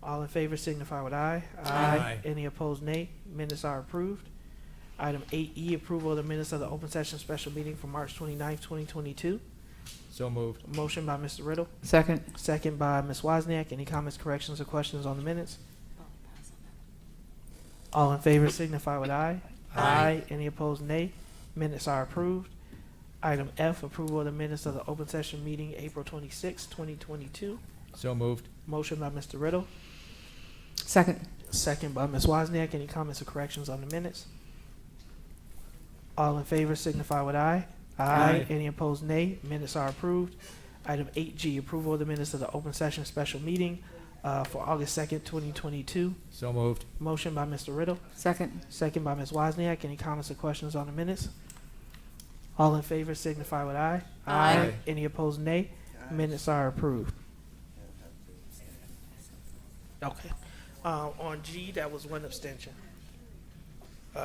All in favor signify with aye. Aye. Any opposed, nay. Minutes are approved. Item 8E, approval of the minutes of the open session special meeting for March 29th, 2022. So moved. Motion by Mr. Riddle. Second. Second by Ms. Wozniak. Any comments, corrections, or questions on the minutes? All in favor signify with aye. Aye. Any opposed, nay. Minutes are approved. Item F, approval of the minutes of the open session meeting April 26, 2022. So moved. Motion by Mr. Riddle. Second. Second by Ms. Wozniak. Any comments or corrections on the minutes? All in favor signify with aye. Aye. Any opposed, nay. Minutes are approved. Item 8G, approval of the minutes of the open session special meeting for August 2nd, 2022. So moved. Motion by Mr. Riddle. Second. Second by Ms. Wozniak. Any comments or questions on the minutes? All in favor signify with aye. Aye. Any opposed, nay. Minutes are approved. Okay. On G, that was one abstention.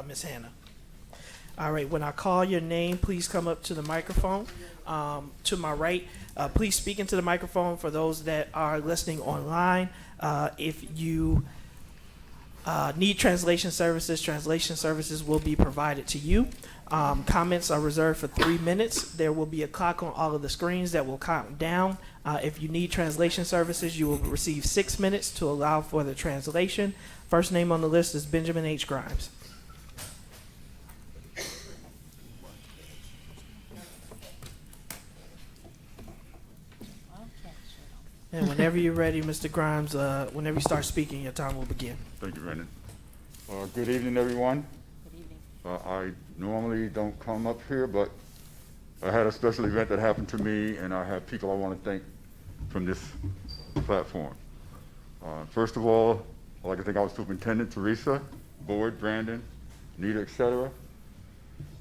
Ms. Hannah. All right, when I call your name, please come up to the microphone. To my right, please speak into the microphone for those that are listening online. If you need translation services will be provided to you. Comments are reserved for 3 minutes. There will be a clock on all of the screens that will count down. If you need translation services, you will receive 6 minutes to allow for the translation. First name on the list is Benjamin H. Grimes. And whenever you're ready, Mr. Grimes, whenever you start speaking, your time will begin. Thank you, Brandon. Good evening, everyone. Good evening. I normally don't come up here, but I had a special event that happened to me, and I have people I want to thank from this platform. First of all, I'd like to thank our superintendent, Teresa, board, Brandon, Nita, etc.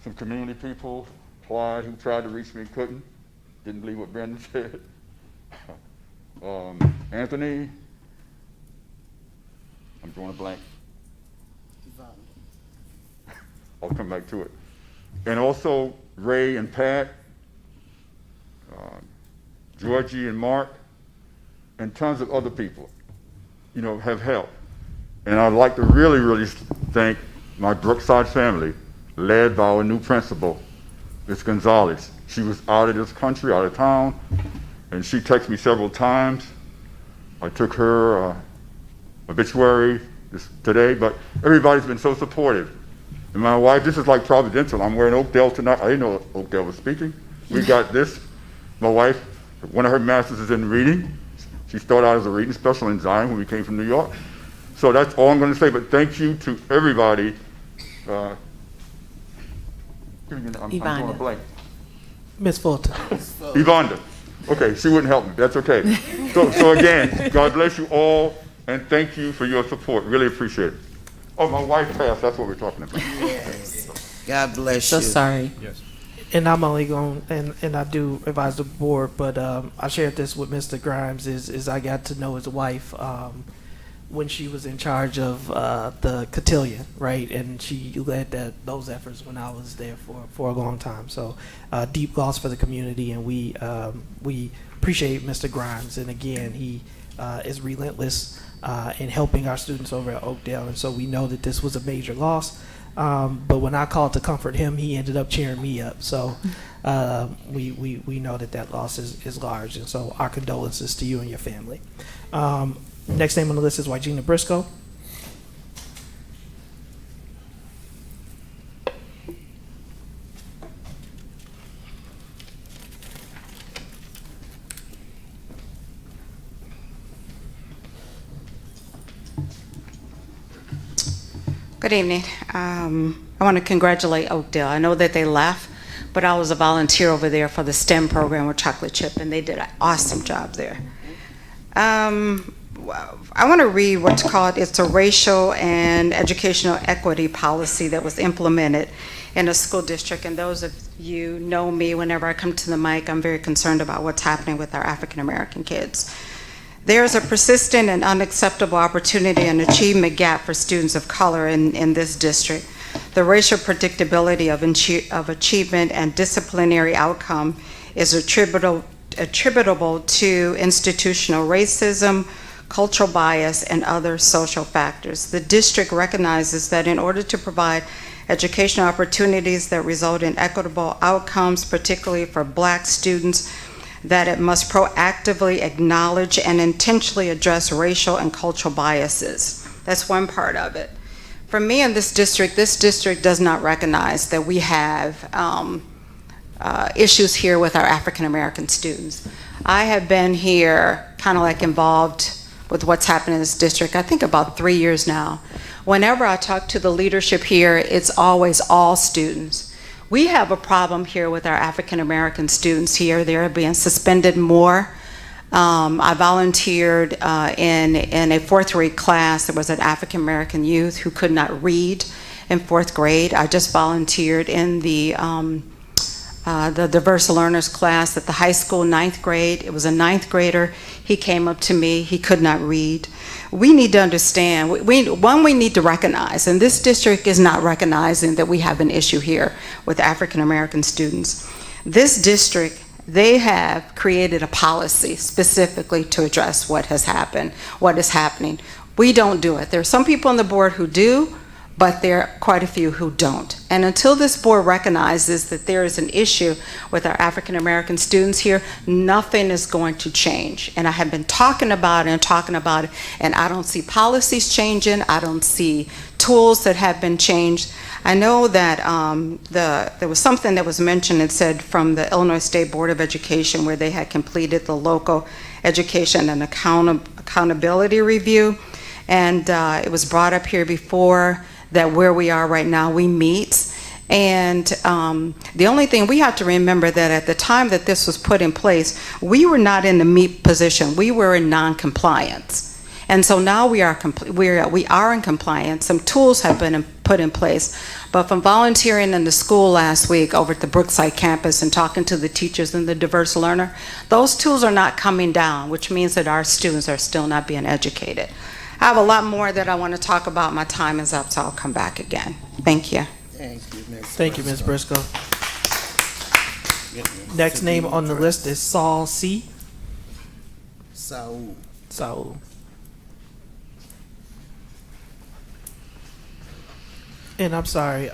Some community people, Clyde, who tried to reach me and couldn't. Didn't believe what Brandon said. Anthony, I'm drawing a blank. I'll come back to it. And also Ray and Pat, Georgie and Mark, and tons of other people, have helped. And I'd like to really, really thank my Brookside family, led by our new principal, Ms. Gonzalez. She was out of this country, out of town, and she texted me several times. I took her obituary today, but everybody's been so supportive. And my wife, this is like providential. I'm wearing Oakdale tonight. I didn't know Oakdale was speaking. We got this. My wife, one of her masters is in reading. She started out as a reading special in Zion when we came from New York. So that's all I'm going to say, but thank you to everybody. I'm drawing a blank. Ms. Fulton. Yvonne. Okay, she wouldn't help me. That's okay. So again, God bless you all, and thank you for your support. Really appreciate it. Oh, my wife passed. That's what we're talking about. Yes. God bless So you. sorry. Yes. And I'm only going, and I do advise the board, but I shared this with Mr. Grimes, is I got to know his wife when she was in charge of the cotillion, right? And she led those efforts when I was there for a long time. So deep loss for the community, and we appreciate Mr. Grimes. And again, he is relentless in helping our students over at Oakdale. And so we know that this was a major loss. But when I called to comfort him, he ended up cheering me up. So we know that loss is large. And so our condolences to you and your family. Next name on the list is Wygina Briscoe. Good evening. I want to congratulate Oakdale. I know that they left, but I was a volunteer over there for the STEM program with Chocolate Chip, and they did an awesome job there. I want to read what's called, it's a racial and educational equity policy that was implemented in a school district. And those of you know me, whenever I come to the mic, I'm very concerned about what's happening with our African American kids. There is a persistent and unacceptable opportunity and achievement gap for students of color in this district. The racial predictability of achievement and disciplinary outcome is attributable to institutional racism, cultural bias, and other social factors. The district recognizes that in order to provide educational opportunities that result in equitable outcomes, particularly for Black students, that it must proactively acknowledge and intentionally address racial and cultural biases. That's one part of it. For me in this district does not recognize that we have issues here with our African American students. I have been here kind of like involved with what's happening in this district, I think about 3 years now. Whenever I talk to the leadership here, it's always all students. We have a problem here with our African American students here. They're being suspended more. I volunteered in a fourth grade class. There was an African American youth who could not read in fourth grade. I just volunteered in the the diverse learners class at the high school, 9th grade. It was a 9th grader. He came up to me. He could not read. We need to understand, we need to recognize, and this district is not recognizing that we have an issue here with African American students. This district, they have created a policy specifically to address what has happened, what is happening. We don't do it. There are some people on the board who do, but there are quite a few who don't. And until this board recognizes that there is an issue with our African American students here, nothing is going to change. And I have been talking about it, and I don't see policies changing. I don't see tools that have been changed. I know that there was something that was mentioned, it said from the Illinois State Board of Education, where they had completed the local education and accountability review. And it was brought up here before that where we are right now, we meet. And the only thing we have to remember that at the time that this was put in place, we were not in the meet position. We were in non-compliance. And so now we are in compliance. Some tools have been put in place. But from volunteering in the school last week over at the Brookside campus and talking to the teachers and the diverse learner, those tools are not coming down, which means that our students are still not being educated. I have a lot more that I want to talk about. My time is up, so I'll come back again. Thank you. Thank you, Ms. Briscoe. Next name on the list is Saul C. Saul. And I'm sorry,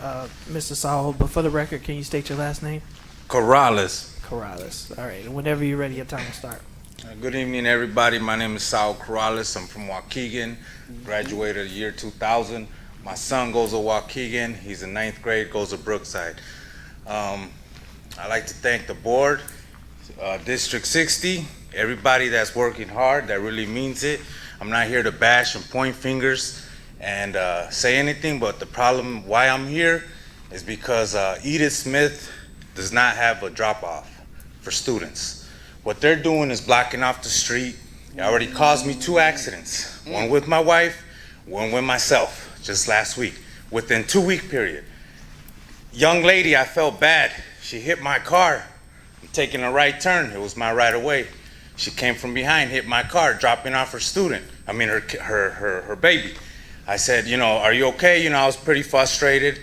Mr. Saul, but for the record, can you state your last name? Corrales. Corrales. All right. And whenever you're ready, your time will start. Good evening, everybody. My name is Saul Corrales. I'm from Waukegan. Graduated the year 2000. My son goes to Waukegan. He's in 9th grade, goes to Brookside. I'd like to thank the board, District 60, everybody that's working hard, that really means it. I'm not here to bash and point fingers and say anything, but the problem why I'm here is because Edith Smith does not have a drop-off for students. What they're doing is blocking off the street. It already caused me 2 accidents, one with my wife, one with myself, just last week, within 2-week period. Young lady, I felt bad. She hit my car. I'm taking a right turn. It was my right of way. She came from behind, hit my car, dropping off her baby. I said, are you okay? I was pretty frustrated.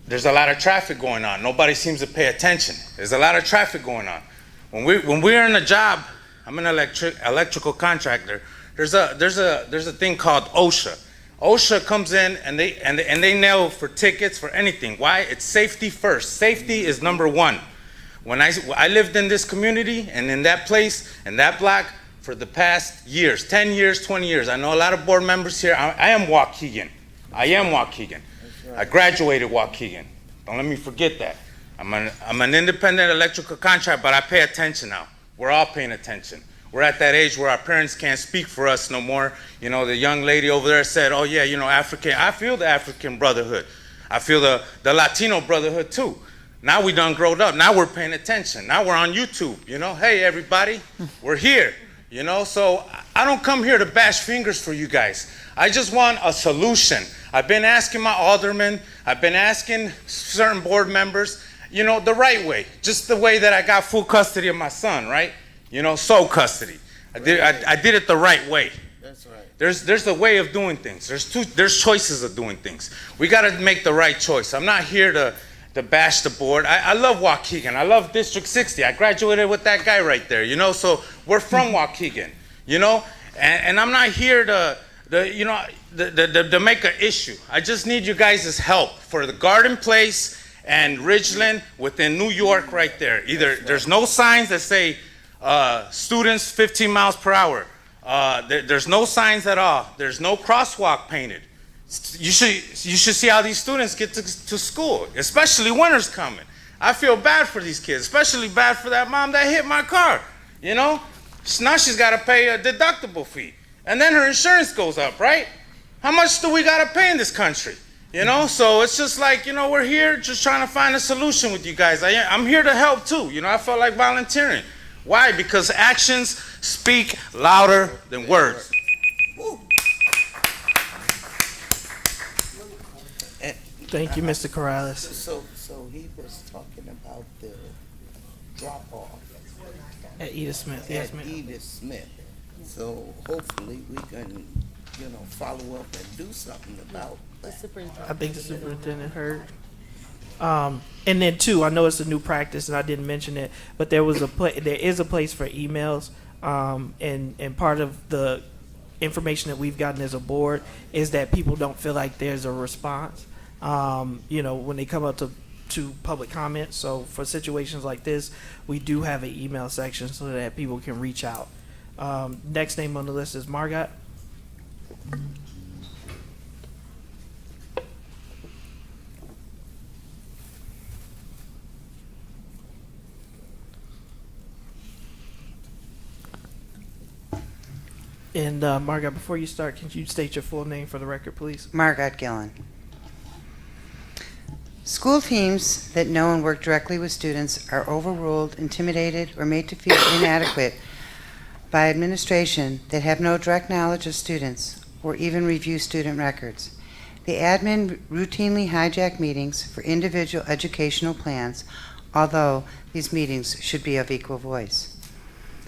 There's a lot of traffic going on. Nobody seems to pay attention. There's a lot of traffic going on. When we're in a job, I'm an electrical contractor. There's a thing called OSHA. OSHA comes in and they nail for tickets for anything. Why? It's safety first. Safety is number 1. When I lived in this community and in that place, in that block, for the past years, 10 years, 20 years. I know a lot of board members here. I am Waukegan. I graduated Waukegan. Don't let me forget that. I'm an independent electrical contractor, but I pay attention now. We're all paying attention. We're at that age where our parents can't speak for us no more. The young lady over there said, oh yeah, African. I feel the African brotherhood. I feel the Latino brotherhood too. Now we done growed up. Now we're paying attention. Now we're on YouTube. Hey everybody, we're here. So I don't come here to bash fingers for you guys. I just want a solution. I've been asking my aldermen, I've been asking certain board members, the right way, just the way that I got full custody of my son, right? Sole custody. I did it the right way. That's right. There's a way of doing things. There's choices of doing things. We got to make the right choice. I'm not here to bash the board. I love Waukegan. I love District 60. I graduated with that guy right there, so we're from Waukegan, and I'm not here to make an issue. I just need you guys' help for the Garden Place and Ridgeland within New York right there. Either there's no signs that say students 15 miles per hour. There's no signs at all. There's no crosswalk painted. You should see how these students get to school, especially winter's coming. I feel bad for these kids, especially bad for that mom that hit my car. Now she's got to pay a deductible fee, and then her insurance goes up, right? How much do we got to pay in this country? So it's just like, we're here just trying to find a solution with you guys. I'm here to help too. I felt like volunteering. Why? Because actions speak louder than words. Thank you, Mr. Corrales. So he was talking about the drop-off At Edith Smith, yes, at ma'am. Edith Smith. So hopefully we can, follow up and do something about that. I think the superintendent heard. And then too, I know it's a new practice, and I didn't mention it, but there is a place for emails, and part of the information that we've gotten as a board is that people don't feel like there's a response, when they come up to public comment. So for situations like this, we do have an email section so that people can reach out. Next name on the list is Margot. And Margot, before you start, can you state your full name for the record, please? Margot Gillen. School teams that know and work directly with students are overruled, intimidated, or made to feel inadequate by administration that have no direct knowledge of students or even review student records. The admin routinely hijack meetings for individual educational plans, although these meetings should be of equal voice.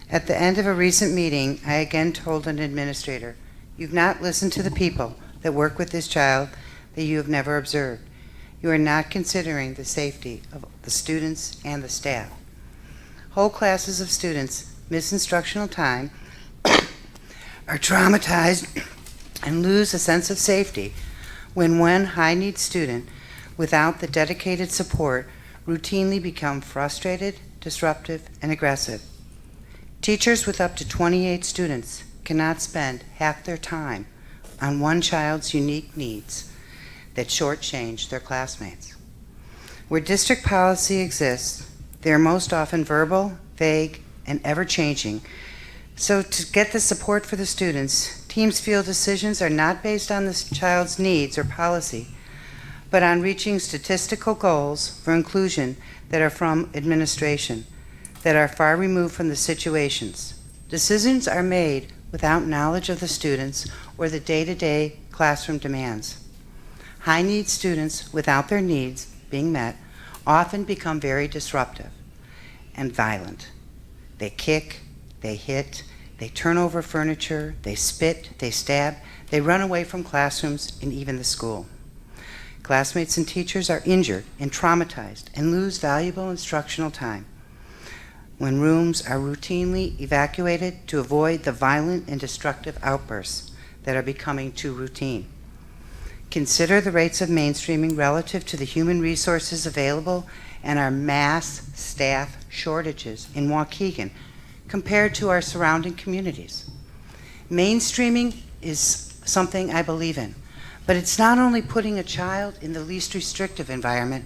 At the end of a recent meeting, I again told an administrator, "You've not listened to the people that work with this child that you have never observed. You are not considering the safety of the students and the staff." Whole classes of students miss instructional time, are traumatized, and lose a sense of safety when one high-need student without the dedicated support routinely become frustrated, disruptive, and aggressive. Teachers with up to 28 students cannot spend half their time on one child's unique needs that shortchange their classmates. Where district policy exists, they are most often verbal, vague, and ever-changing. So to get the support for the students, teams feel decisions are not based on the child's needs or policy, but on reaching statistical goals for inclusion that are from administration, that are far removed from the situations. Decisions are made without knowledge of the students or the day-to-day classroom demands. High-need students, without their needs being met, often become very disruptive and violent. They kick, they hit, they turn over furniture, they spit, they stab, they run away from classrooms and even the school. Classmates and teachers are injured and traumatized and lose valuable instructional time. When rooms are routinely evacuated to avoid the violent and destructive outbursts that are becoming too routine. Consider the rates of mainstreaming relative to the human resources available and our mass staff shortages in Waukegan compared to our surrounding communities. Mainstreaming is something I believe in, but it's not only putting a child in the least restrictive environment,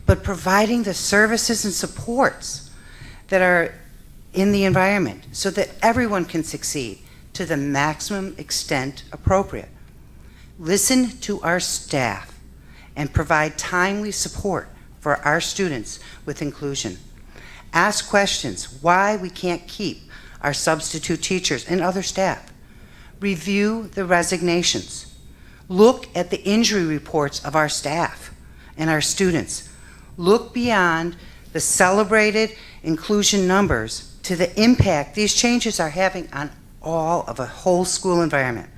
but providing the services and supports that are in the environment so that everyone can succeed to the maximum extent appropriate. Listen to our staff and provide timely support for our students with inclusion. Ask questions why we can't keep our substitute teachers and other staff. Review the resignations. Look at the injury reports of our staff and our students. Look beyond the celebrated inclusion numbers to the impact these changes are having on all of a whole school environment.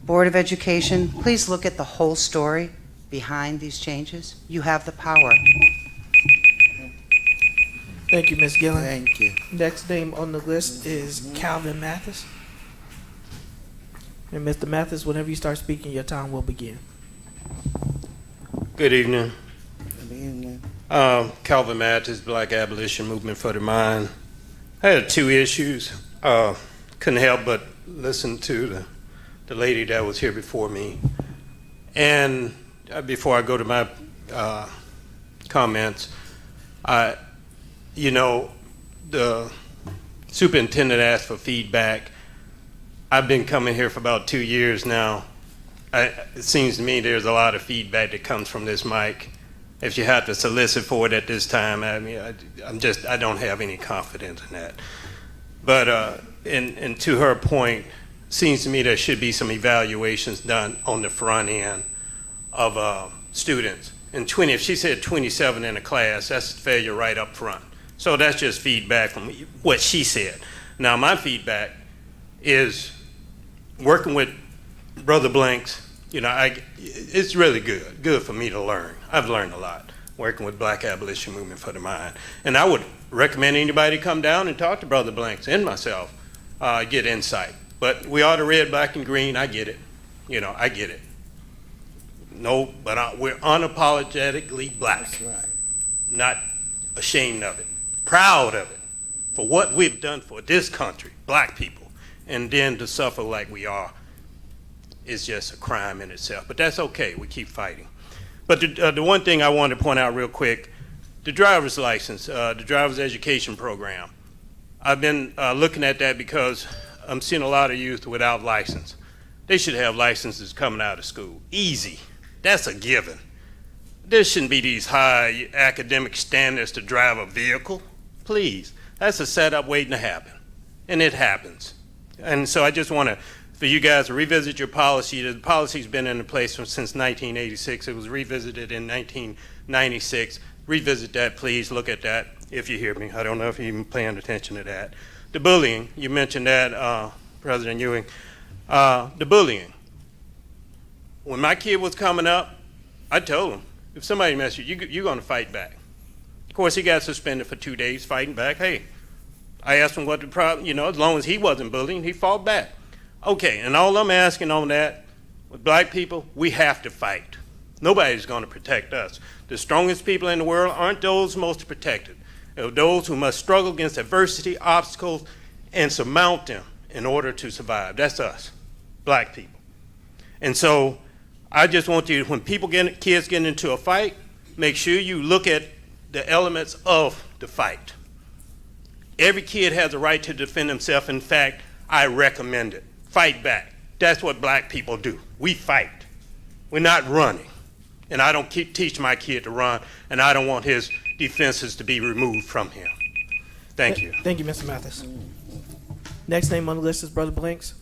Board of Education, please look at the whole story behind these changes. You have the power. Thank you, Ms. Gillen. Thank you. Next name on the list is Calvin Mathis. And Mr. Mathis, whenever you start speaking, your time will begin. Good evening. Good evening. Calvin Mathis, Black Abolition Movement for the Mind. I had two issues. Couldn't help but listen to the lady that was here before me. And before I go to my comments, the superintendent asked for feedback. I've been coming here for about 2 years now. It seems to me there's a lot of feedback that comes from this mic. If you have to solicit for it at this time, I mean, I don't have any confidence in that. But and to her point, seems to me there should be some evaluations done on the front end of students. And if she said 27 in a class, that's failure right up front. So that's just feedback from what she said. Now my feedback is working with Brother Blanks. You know, it's really good for me to learn. I've learned a lot working with Black Abolition Movement for the Mind. And I would recommend anybody come down and talk to Brother Blanks and myself, get insight. But we are the red, black, and green. I get it. You know, I get it. No, but we're unapologetically black. That's right. Not ashamed of it. Proud of it. For what we've done for this country, black people. And then to suffer like we are is just a crime in itself. But that's okay. We keep fighting. But the one thing I want to point out real quick, the driver's license, the driver's education program. I've been looking at that because I'm seeing a lot of youth without license. They should have licenses coming out of school. Easy. That's a given. There shouldn't be these high academic standards to drive a vehicle. Please. That's a setup waiting to happen. And it happens. And so I just want to, for you guys to revisit your policy. The policy's been in place since 1986. It was revisited in 1996. Revisit that, please. Look at that, if you hear me. I don't know if you're even paying attention to that. The bullying, you mentioned that, President Ewing. The bullying. When my kid was coming up, I told him, if somebody messes you, you're going to fight back. Of course, he got suspended for 2 days fighting back. Hey, I asked him what the problem, you know, as long as he wasn't bullying, he fought back. Okay, and all I'm asking on that, with black people, we have to fight. Nobody's going to protect us. The strongest people in the world aren't those most protected. They're those who must struggle against adversity, obstacles, and surmount them in order to survive. That's us, black people. And so I just want you, when kids get into a fight, make sure you look at the elements of the fight. Every kid has a right to defend himself. In fact, I recommend it. Fight back. That's what black people do. We fight. We're not running. And I don't teach my kid to run, and I don't want his defenses to be removed from him. Thank you. Thank you, Mr. Mathis. Next name on the list is Brother Blanks.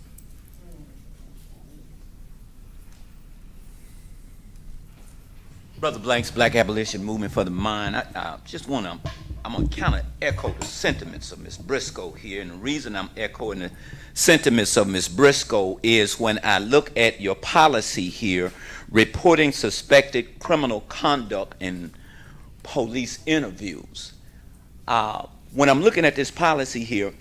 Brother Blanks, Black Abolition Movement for the Mind. I just want to, I'm going to kind of echo the sentiments of Ms. Briscoe here. And the reason I'm echoing the sentiments of Ms. Briscoe is when I look at your policy here, reporting suspected criminal conduct in police interviews. When I'm looking at this policy here,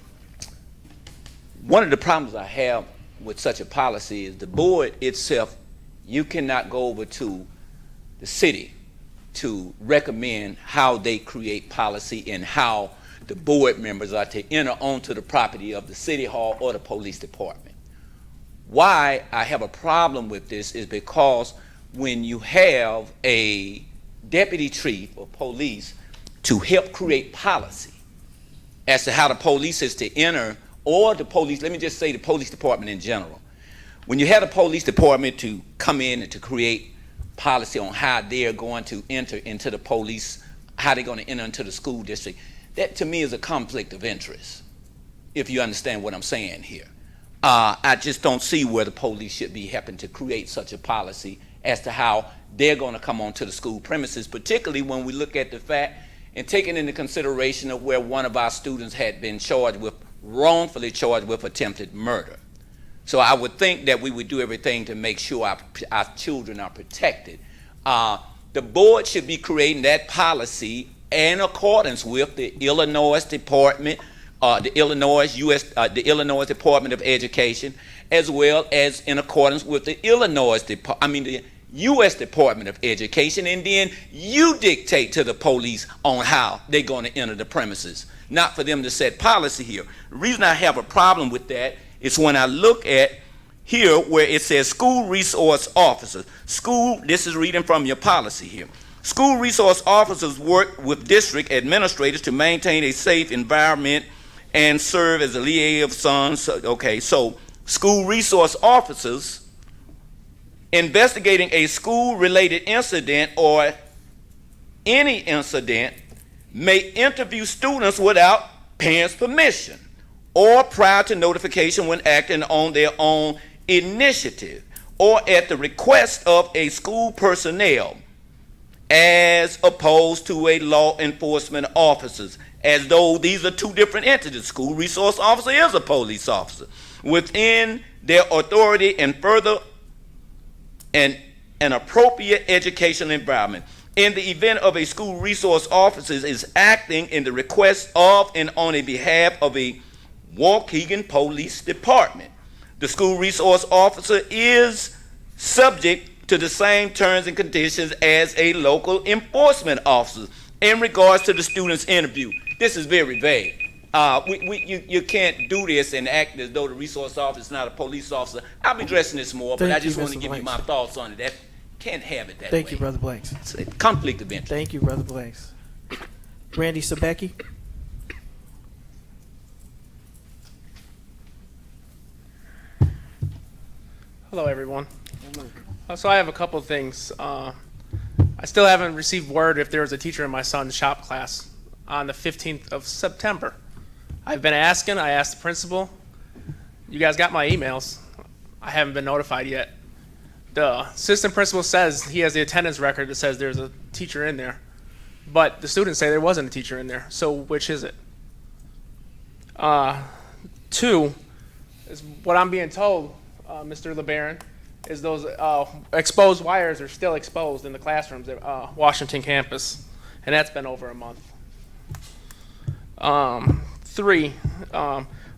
one of the problems I have with such a policy is the board itself, you cannot go over to the city to recommend how they create policy and how the board members are to enter onto the property of the city hall or the police department. Why I have a problem with this is because when you have a deputy chief of police to help create policy as to how the police is to enter, or the police, let me just say the police department in general. When you have the police department to come in and to create policy on how they're going to enter into the police, how they're going to enter into the school district, that to me is a conflict of interest, if you understand what I'm saying here. I just don't see where the police should be helping to create such a policy as to how they're going to come onto the school premises, particularly when we look at the fact and taking into consideration of where one of our students had been charged with, wrongfully charged with attempted murder. So I would think that we would do everything to make sure our children are protected. The board should be creating that policy in accordance with the Illinois Department, the Illinois Department of Education, as well as in accordance with the the U.S. Department of Education, and then you dictate to the police on how they're going to enter the premises, not for them to set policy here. The reason I have a problem with that is when I look at here where it says school resource officers. This is reading from your policy here. School resource officers work with district administrators to maintain a safe environment and serve as a liaison. Okay, so school resource officers investigating a school-related incident or any incident may interview students without parents' permission or prior to notification when acting on their own initiative or at the request of a school personnel, as opposed to a law enforcement officers, as though these are two different entities. School resource officer is a police officer within their authority and further an appropriate educational environment. In the event of a school resource officer is acting in the request of and on a behalf of a Waukegan Police Department, the school resource officer is subject to the same terms and conditions as a local enforcement officer in regards to the student's interview. This is very vague. You can't do this and act as though the resource officer is not a police officer. I'll be addressing this more, but I just want to give you my thoughts on it. That can't have it that way. Thank you, Brother Blanks. It's a conflict of interest. Thank you, Brother Blanks. Randy Sabecki. Hello, everyone. So I have a couple of things. I still haven't received word if there was a teacher in my son's shop class on the 15th of September. I've been asking. I asked the principal. You guys got my emails. I haven't been notified yet. The assistant principal says he has the attendance record that says there's a teacher in there, but the students say there wasn't a teacher in there. So which is it? Two is what I'm being told, Mr. LeBaron, is those exposed wires are still exposed in the classrooms at Washington campus, and that's been over a month. Three,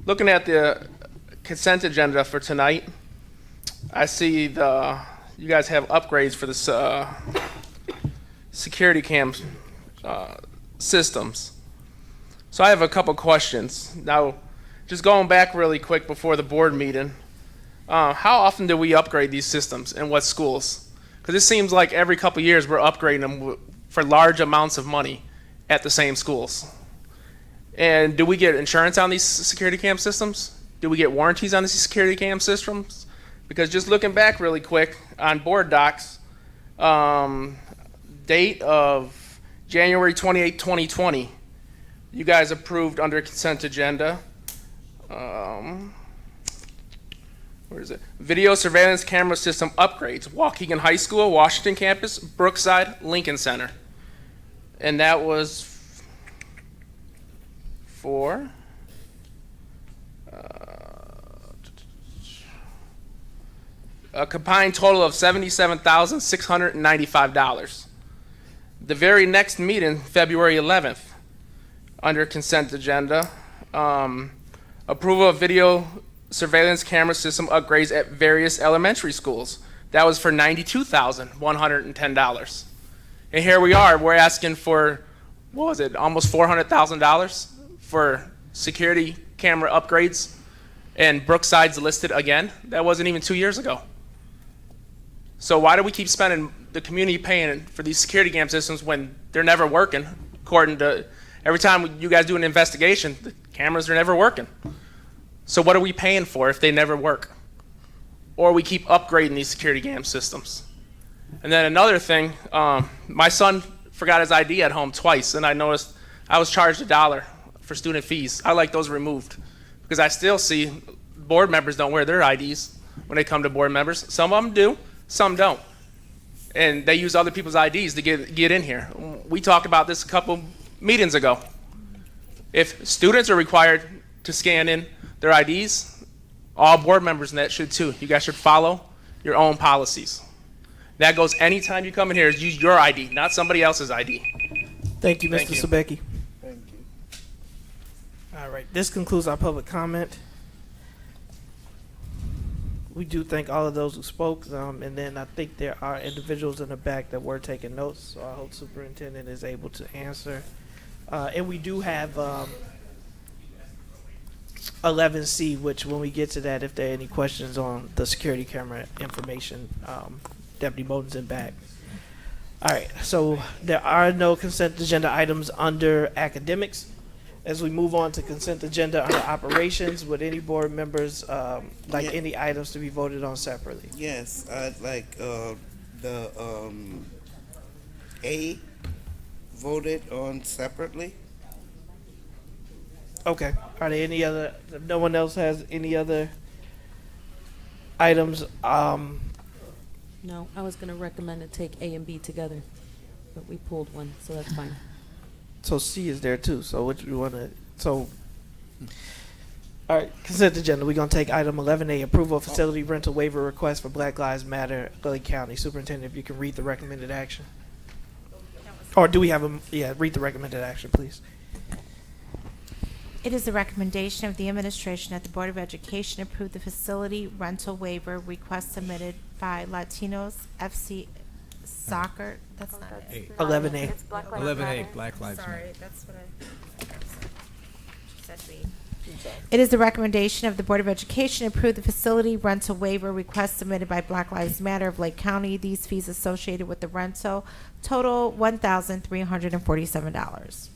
looking at the consent agenda for tonight, I see you guys have upgrades for the security cam systems. So I have a couple questions. Now, just going back really quick before the board meeting, how often do we upgrade these systems and what schools? Because it seems like every couple years we're upgrading them for large amounts of money at the same schools. And do we get insurance on these security cam systems? Do we get warranties on these security cam systems? Because just looking back really quick on board docs, date of January 28, 2020, you guys approved under consent agenda. Where is it? Video surveillance camera system upgrades. Waukegan High School, Washington campus, Brookside, Lincoln Center. And that was for a combined total of $77,695. The very next meeting, February 11th, under consent agenda, approval of video surveillance camera system upgrades at various elementary schools. That was for $92,110. And here we are, we're asking for, what was it, almost $400,000 for security camera upgrades, and Brookside's listed again. That wasn't even 2 years ago. So why do we keep spending the community paying for these security cam systems when they're never working? According to every time you guys do an investigation, the cameras are never working. So what are we paying for if they never work? Or we keep upgrading these security cam systems. And then another thing, my son forgot his ID at home twice, and I noticed I was charged $1 for student fees. I like those removed because I still see board members don't wear their IDs when they come to board members. Some of them do, some don't. And they use other people's IDs to get in here. We talked about this a couple meetings ago. If students are required to scan in their IDs, all board members in that should too. You guys should follow your own policies. That goes anytime you come in here, use your ID, not somebody else's ID. Thank you, Mr. Thank you. Sabecki. Thank you. All right, this concludes our public comment. We do thank all of those who spoke, and then I think there are individuals in the back that were taking notes, so I hope superintendent is able to answer. And we do have 11C, which when we get to that, if there are any questions on the security camera information, Deputy Moten's in back. All right, so there are no consent agenda items under academics. As we move on to consent agenda under operations, would any board members like any items to be voted on separately? Yes, I'd like the A voted on separately. Okay. Are there any other? If no one else has any other items? No, I was going to recommend to take A and B together, but we pulled one, so that's fine. So C is there too. So what you want to? So, all right. Consent agenda. We're gonna take item 11A, approval of facility rental waiver request for Black Lives Matter, Lake County. Superintendent, if you can read the recommended action. Or do we have a? Yeah, read the recommended action, please. It is the recommendation of the administration that the Board of Education approve the facility rental waiver request submitted by Latinos FC Soccer. That's not it. 11A. It's Black Lives 11A, Matter. Black Lives Sorry, Matter. that's what she said to me. It is the recommendation of the Board of Education approve the facility rental waiver request submitted by Black Lives Matter of Lake County. These fees associated with the rental total $1,347.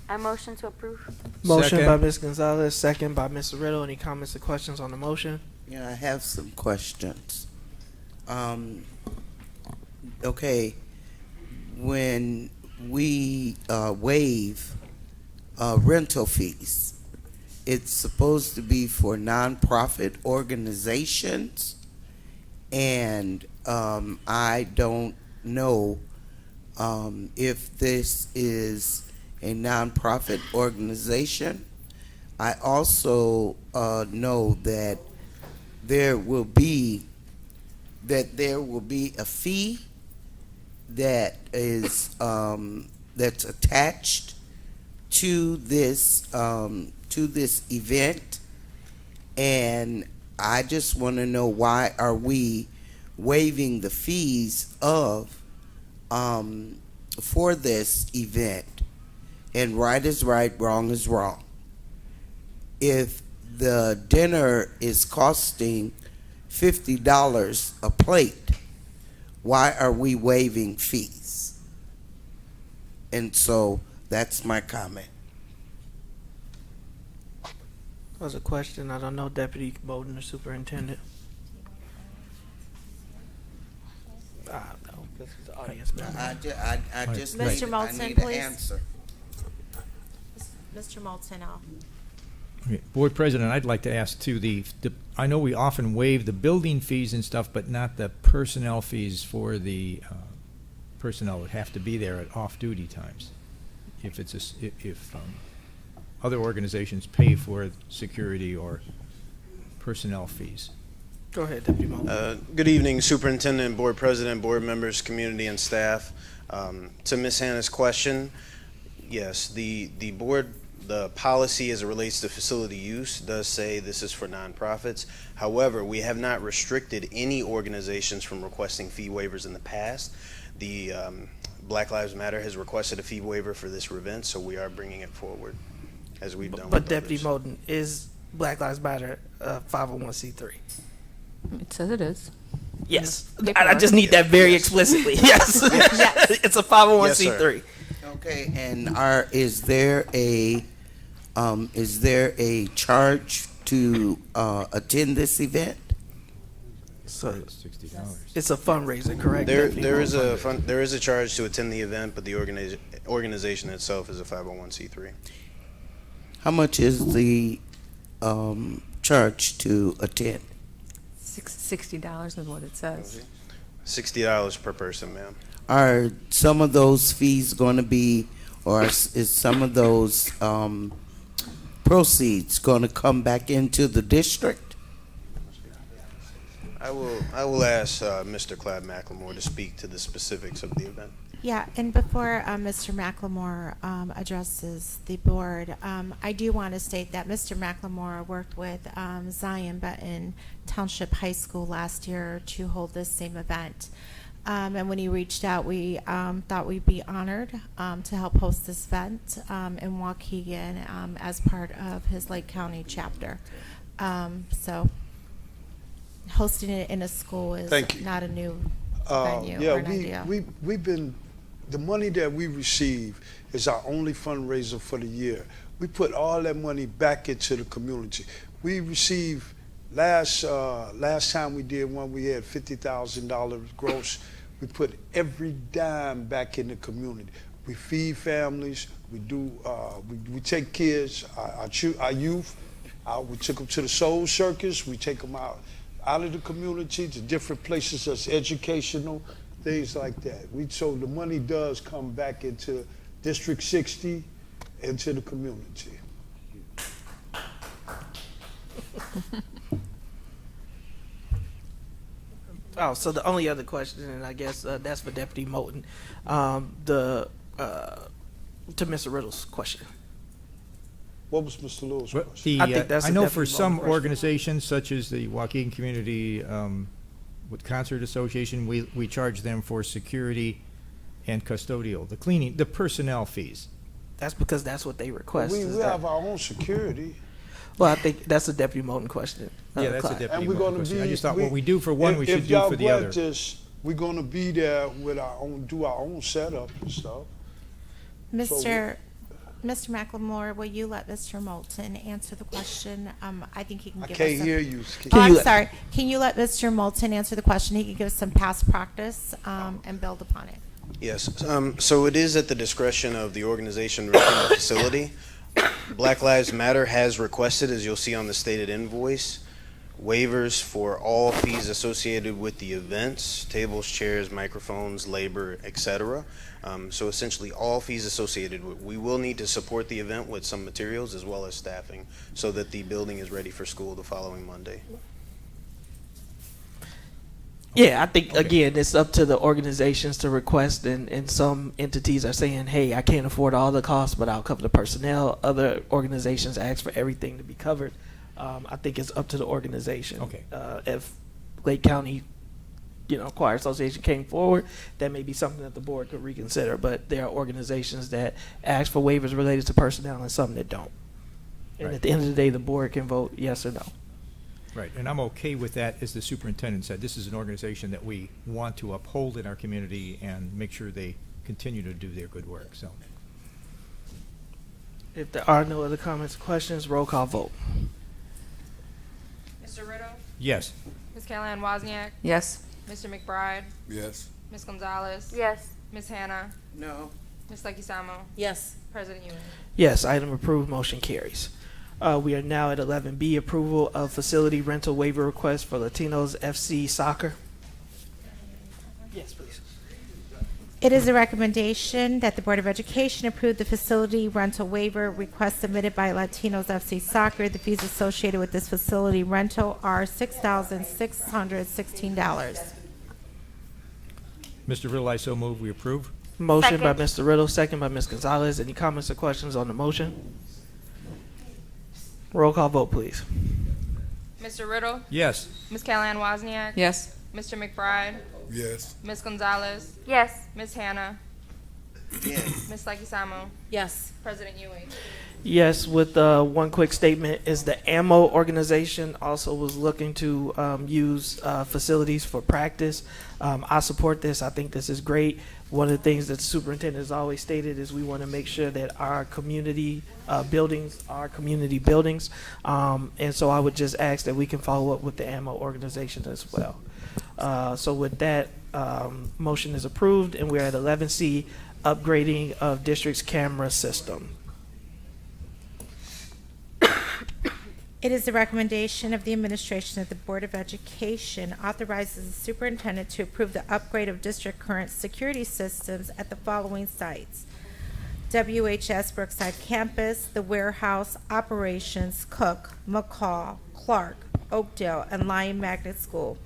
I motion to approve. Motion Second. by Ms. Gonzalez, second by Mr. Riddle. Any comments or questions on the motion? Yeah, I have some questions. Okay, when we waive rental fees, it's supposed to be for nonprofit organizations, and I don't know if this is a nonprofit organization. I also know that there will be a fee that is that's attached to this event, and I just want to know, why are we waiving the fees of for this event? And right is right, wrong is wrong. If the dinner is costing $50 a plate, why are we waiving fees? And so that's my comment. That was a question. I don't know, Deputy Bowden or Superintendent. I don't know. This is the audience member. I just Mr. need, Moulton, I need an please. answer. Mr. Moulton, Okay, Board President, I'd like to ask too, I know we often waive the building fees and stuff, but not the personnel fees for the personnel that have to be there at off-duty times. If other organizations pay for security or personnel fees. Go ahead, Deputy Moulton. Good evening, Superintendent, Board President, Board members, community, and staff. To Ms. Hannah's question, yes, the board, the policy as it relates to facility use does say this is for nonprofits. However, we have not restricted any organizations from requesting fee waivers in the past. The Black Lives Matter has requested a fee waiver for this event, so we are bringing it forward as we've done But with Deputy others. Moulton, is Black Lives Matter 501c3? It says it is. Yes. I just need that very explicitly. Yes. It's a 501c3. Okay, and is there a charge to attend this event? So $60. it's a fundraiser, correct? There Deputy? there is a charge to attend the event, but the organization itself is a 501c3. How much is the charge to attend? $60 is what it says. $60 per person, ma'am. Are some of those fees going to be, or is some of those proceeds going to come back into the district? I will ask Mr. Clad McLemore to speak to the specifics of the event. Yeah, and before Mr. McLemore addresses the board, I do want to state that Mr. McLemore worked with Zion Benton Township High School last year to hold this same event. And when he reached out, we thought we'd be honored to help host this event in Waukegan as part of his Lake County chapter. So hosting it in a school is not a new venue or an idea. We've been, the money that we receive is our only fundraiser for the year. We put all that money back into the community. We received, last time we did one, we had $50,000 gross. We put every dime back in the community. We feed families. We do. We take kids, our youth. We took them to the Soul Circus. We take them out of the community to different places that's educational, things like that. So the money does come back into District 60 into the community. Oh, so the only other question, and I guess that's for Deputy Moulton, to Mr. Riddle's question. What was Mr. Lewis' Well, question? I think that's I a know definitely for some long question. organizations, such as the Waukegan Community with Concert Association, we charge them for security and custodial, the cleaning, the personnel fees. That's because that's what they request. We is that- have our own security. Well, I think that's a Deputy Moulton question. Yeah, that's a Clyde. deputy And we're Moulton gonna question. be. I just thought what we do for one, we should do for the other. If y'all grant this, we're gonna be there with our own, do our own setup and stuff. Mr. Macklemore, will you let Mr. Moulton answer the question? I think he can I give us can't some. hear you. Oh, I'm sorry. Can you let Mr. Moulton answer the question? He can give us some past practice and build upon it. Yes, so it is at the discretion of the organization renting the facility. Black Lives Matter has requested, as you'll see on the stated invoice, waivers for all fees associated with the events, tables, chairs, microphones, labor, etc. So essentially all fees associated with, we will need to support the event with some materials as well as staffing so that the building is ready for school the following Monday. Yeah, I think again, it's up to the organizations to request, and some entities are saying, "Hey, I can't afford all the costs, but I'll cover the personnel." Other organizations ask for everything to be covered. I think it's up to the organization. Okay. If Lake County, Choir Association came forward, that may be something that the board could reconsider. But there are organizations that ask for waivers related to personnel, and some that don't. And Right. at the end of the day, the board can vote yes or no. Right, and I'm okay with that, as the superintendent said. This is an organization that we want to uphold in our community and make sure they continue to do their good work, so. If there are no other comments or questions, roll call vote. Mr. Riddle? Yes. Ms. Callahan Wozniak? Yes. Mr. McBride? Yes. Ms. Gonzalez? Yes. Ms. Hannah? No. Ms. Lekisamo? Yes. President Ewing? Yes, item approved, motion carries. We are now at 11B, approval of facility rental waiver request for Latinos FC Soccer. Yes, please. It is a recommendation that the Board of Education approve the facility rental waiver request submitted by Latinos FC Soccer. The fees associated with this facility rental are $6,616. Mr. Riddle, I so move, we approve. Motion by Mr. Riddle, second by Ms. Gonzalez. Any comments or questions on the motion? Roll call vote, please. Mr. Riddle? Yes. Ms. Callahan Wozniak? Yes. Mr. McBride? Yes. Ms. Gonzalez? Yes. Ms. Hannah? Yes. Ms. Lekisamo? Yes. President Ewing? Yes, with one quick statement, is the AMMO organization also was looking to use facilities for practice. I support this. I think this is great. One of the things that the superintendent has always stated is we want to make sure that our community buildings are community buildings. And so I would just ask that we can follow up with the AMMO organization as well. So with that, motion is approved, and we're at 11C, upgrading of district's camera system. It is the recommendation of the administration that the Board of Education authorizes the superintendent to approve the upgrade of district current security systems at the following sites: WHS Brookside Campus, the Warehouse, Operations, Cook, McCall, Clark, Oakdale, and Lyon Magnet School.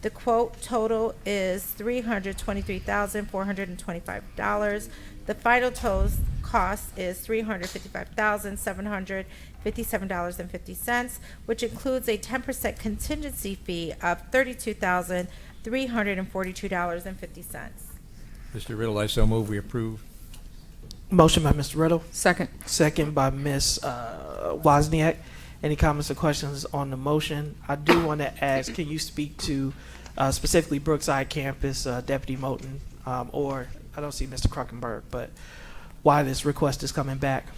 The quote total is $323,425. The final cost is $355,757.50, which includes a 10% contingency fee of $32,342.50. Mr. Riddle, I so move, we approve. Motion by Mr. Riddle. Second. Second by Ms. Wozniak. Any comments or questions on the motion? I do want to ask, can you speak to specifically Brookside Campus, Deputy Moulton, or I don't see Mr. Kruckenberg, but why this request is coming back?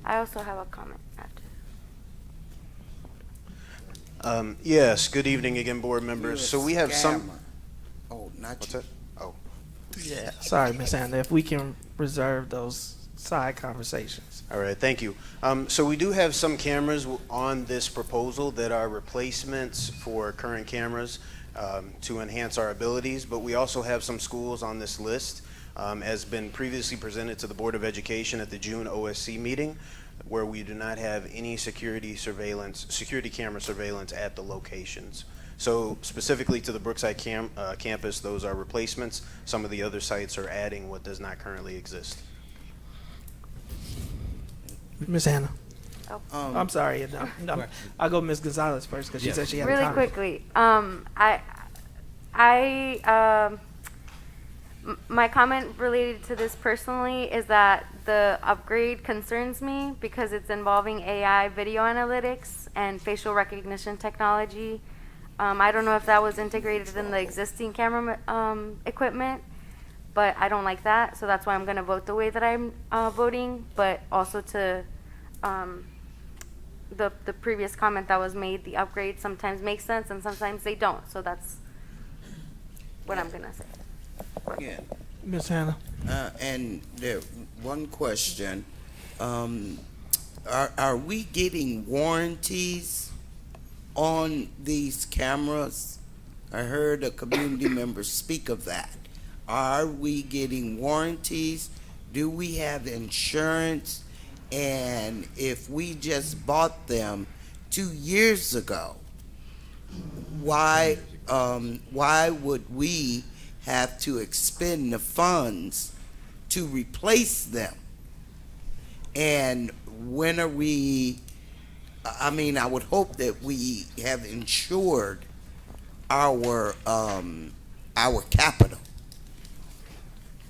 I also have a comment after. Yes, good evening again, board members. So we have some. Scammer. Oh, not What's you. that? Oh. Yeah. Sorry, Ms. Anna, if we can reserve those side conversations. All right, thank you. So we do have some cameras on this proposal that are replacements for current cameras to enhance our abilities, but we also have some schools on this list As been previously presented to the Board of Education at the June OSC meeting, where we do not have any security camera surveillance at the locations. So specifically to the Brookside campus, those are replacements. Some of the other sites are adding what does not currently exist. Ms. Hannah. Oh. I'm sorry. No, I'll go Ms. Gonzalez first because she said she had a Really comment. quickly, my comment related to this personally is that the upgrade concerns me because it's involving AI video analytics and facial recognition technology. I don't know if that was integrated in the existing camera equipment, but I don't like that, so that's why I'm going to vote the way that I'm voting. But also to the previous comment that was made, the upgrades sometimes make sense and sometimes they don't, so that's what I'm going to say. Yeah. Ms. Hannah. And there, one question, are we getting warranties on these cameras? I heard a community member speak of that. Are we getting warranties? Do we have insurance? And if we just bought them 2 years ago, why would we have to expend the funds to replace them? And when are we, I mean, I would hope that we have insured our capital.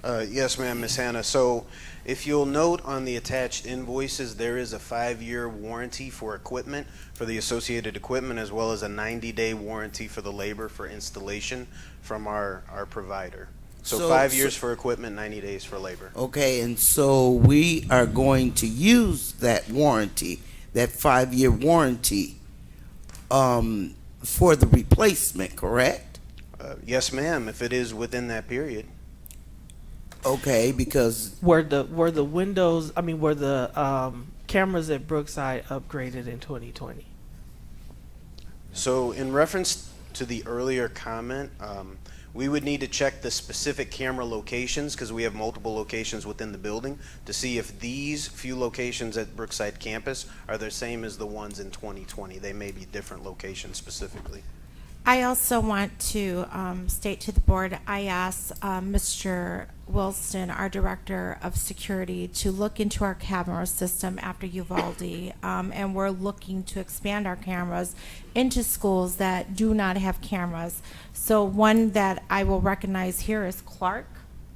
Yes, ma'am, Ms. Hannah. So if you'll note on the attached invoices, there is a 5-year warranty for equipment, for the associated equipment, as well as a 90-day warranty for the labor for installation from our provider. So 5 years for equipment, 90 days for labor. Okay, and so we are going to use that warranty, that 5-year warranty, for the replacement, correct? Yes, ma'am, if it is within that period. Okay, because were the windows, I mean, were the cameras at Brookside upgraded in 2020? So in reference to the earlier comment, we would need to check the specific camera locations because we have multiple locations within the building to see if these few locations at Brookside campus are the same as the ones in 2020. They may be different locations specifically. I also want to state to the board, I asked Mr. Wilson, our Director of Security, to look into our camera system after Uvalde, and we're looking to expand our cameras into schools that do not have cameras. So one that I will recognize here is Clark,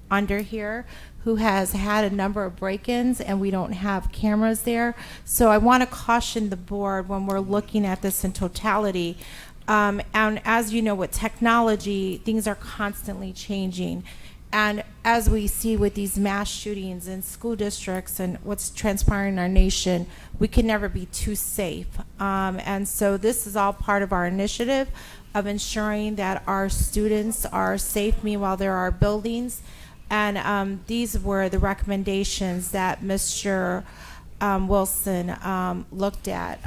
under here, who has had a number of break-ins, and we don't have cameras there. So I want to caution the board when we're looking at this in totality. And as you know, with technology, things are constantly changing. And as we see with these mass shootings in school districts and what's transpiring in our nation, we can never be too safe. And so this is all part of our initiative of ensuring that our students are safe. Meanwhile, there are buildings. And these were the recommendations that Mr. Wilson looked at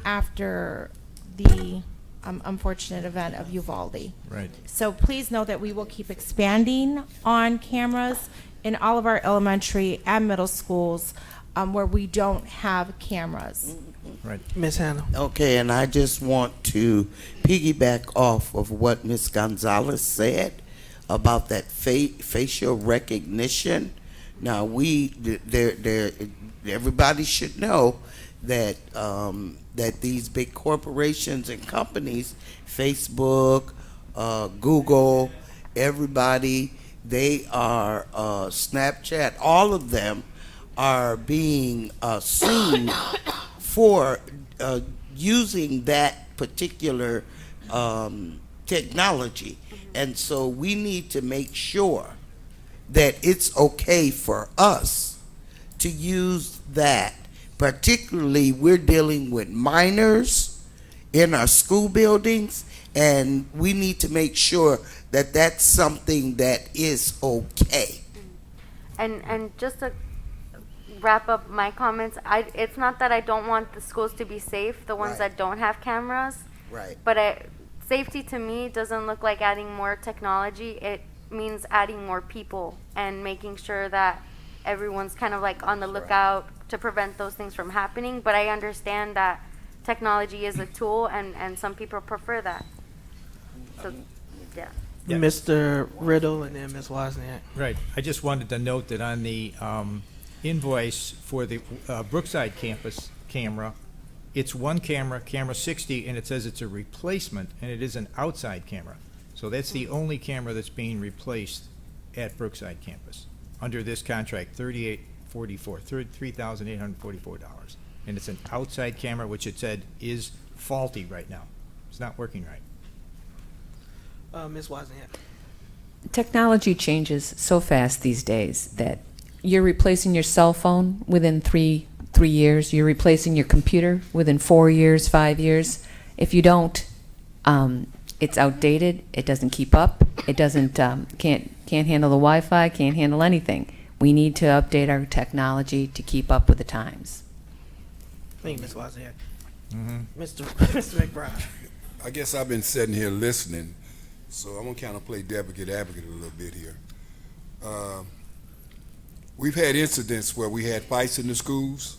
after the unfortunate event of Uvalde. Right. So please know that we will keep expanding on cameras in all of our elementary and middle schools where we don't have cameras. Right. Ms. Hannah. Okay, and I just want to piggyback off of what Ms. Gonzalez said about that facial recognition. Now, everybody should know that that these big corporations and companies, Facebook, Google, everybody, they are Snapchat, all of them are being sued for using that particular technology. And so we need to make sure that it's okay for us to use that. Particularly, we're dealing with minors in our school buildings, and we need to make sure that that's something that is okay. And just to wrap up my comments, it's not that I don't want the schools to be safe, the ones that don't have cameras. Right. But safety to me doesn't look like adding more technology. means adding more people and making sure that everyone's kind of like on the lookout to prevent those things from happening. But I understand that technology is a tool, and some people prefer that. So, yeah. Mr. Riddle and then Ms. Wozniak. Right. I just wanted to note that on the invoice for the Brookside campus camera, it's one camera, camera 60, and it says it's a replacement, and it is an outside camera. So that's the only camera that's being replaced at Brookside campus under this contract, $3,844. And it's an outside camera, which it said is faulty right now. It's not working right. Ms. Wozniak. Technology changes so fast these days that you're replacing your cell phone within three years. You're replacing your computer within 4 years, 5 years. If you don't, it's outdated. It doesn't keep up. It doesn't can't handle the Wi-Fi. Can't handle anything. We need to update our technology to keep up with the times. Thank you, Ms. Wozniak. Mm-hmm. Mr. McBride. I guess I've been sitting here listening, so I'm gonna kind of play advocate a little bit here. We've had incidents where we had fights in the schools,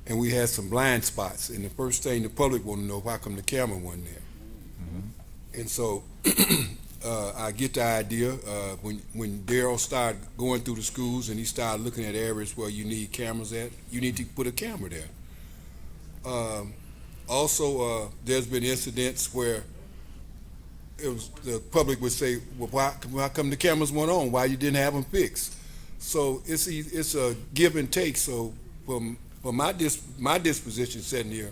and we had some blind spots. And the first thing the public want to know, how come the camera wasn't there? And so I get the idea. When Daryl started going through the schools and he started looking at areas where you need cameras at, you need to put a camera there. Also, there's been incidents where the public would say, well, why come the cameras weren't on? Why you didn't have them fixed? So it's a give and take. So from my disposition sitting here,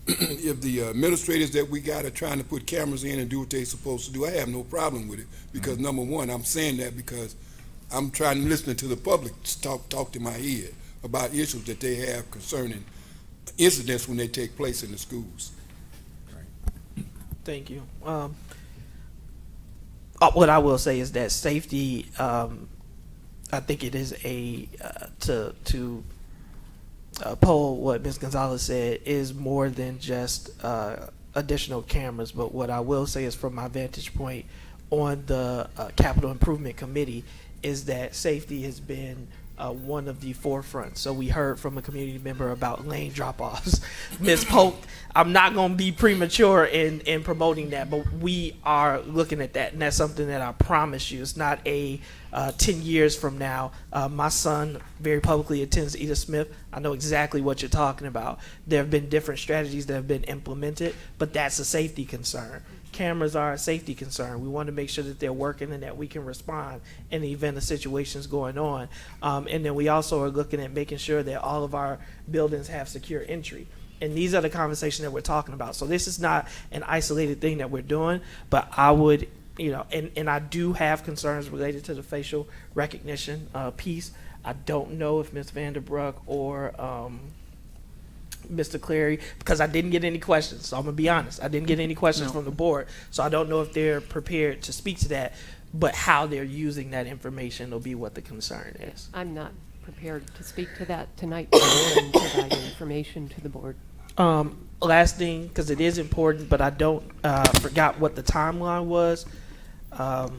if the administrators that we got are trying to put cameras in and do what they're supposed to do, I have no problem with it. Because number one, I'm saying that because I'm trying to listen to the public talk to my head about issues that they have concerning incidents when they take place in the schools. Thank you. What I will say is that safety, I think it is to poll what Ms. Gonzalez said, is more than just additional cameras. But what I will say is, from my vantage point on the Capital Improvement Committee, is that safety has been one of the forefronts. So we heard from a community member about lane drop-offs. Ms. Polk, I'm not going to be premature in promoting that, but we are looking at that, and that's something that I promise you, it's not a 10 years from now. My son very publicly attends Edith Smith. I know exactly what you're talking about. There have been different strategies that have been implemented, but that's a safety concern. Cameras are a safety concern. We want to make sure that they're working and that we can respond in the event of situations going on. And then we also are looking at making sure that all of our buildings have secure entry. And these are the conversations that we're talking about. So this is not an isolated thing that we're doing, but I would, and I do have concerns related to the facial recognition piece. I don't know if Ms. Vanderbrook or Mr. Clary, because I didn't get any questions, so I'm gonna be honest, I didn't get any questions from the board, so I don't know if they're prepared to speak to that, but how they're using that information will be what the concern is. I'm not prepared to speak to that tonight and provide information to the board. Last thing, because it is important, but I don't forgot what the timeline was. I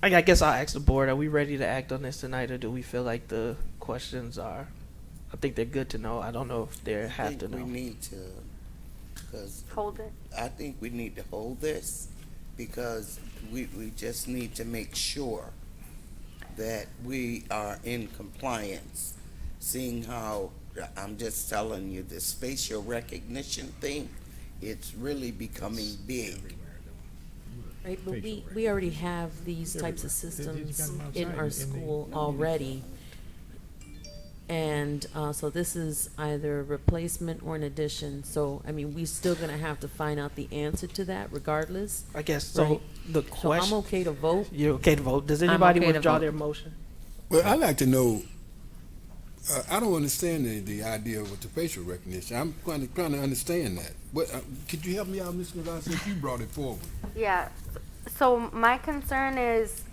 guess I'll ask the board, are we ready to act on this tonight, or do we feel like the questions are, I think they're good to know. I don't know if they have to know. We need to, because Hold it. I think we need to hold this, because we just need to make sure that we are in compliance. Seeing how, I'm just telling you, this facial recognition thing, it's really becoming big. Right, but we already have these types of systems in our school already. And so this is either a replacement or an addition. So, I mean, we're still going to have to find out the answer to that regardless. I guess so. Right? The question. So I'm okay to vote. You're okay to vote. Does anybody okay to withdraw vote. their motion? Well, I'd like to know, I don't understand the idea with the facial recognition. I'm trying to understand that. What, could you help me out, Ms. Gonzalez, since you brought it forward? Yeah. So my concern is,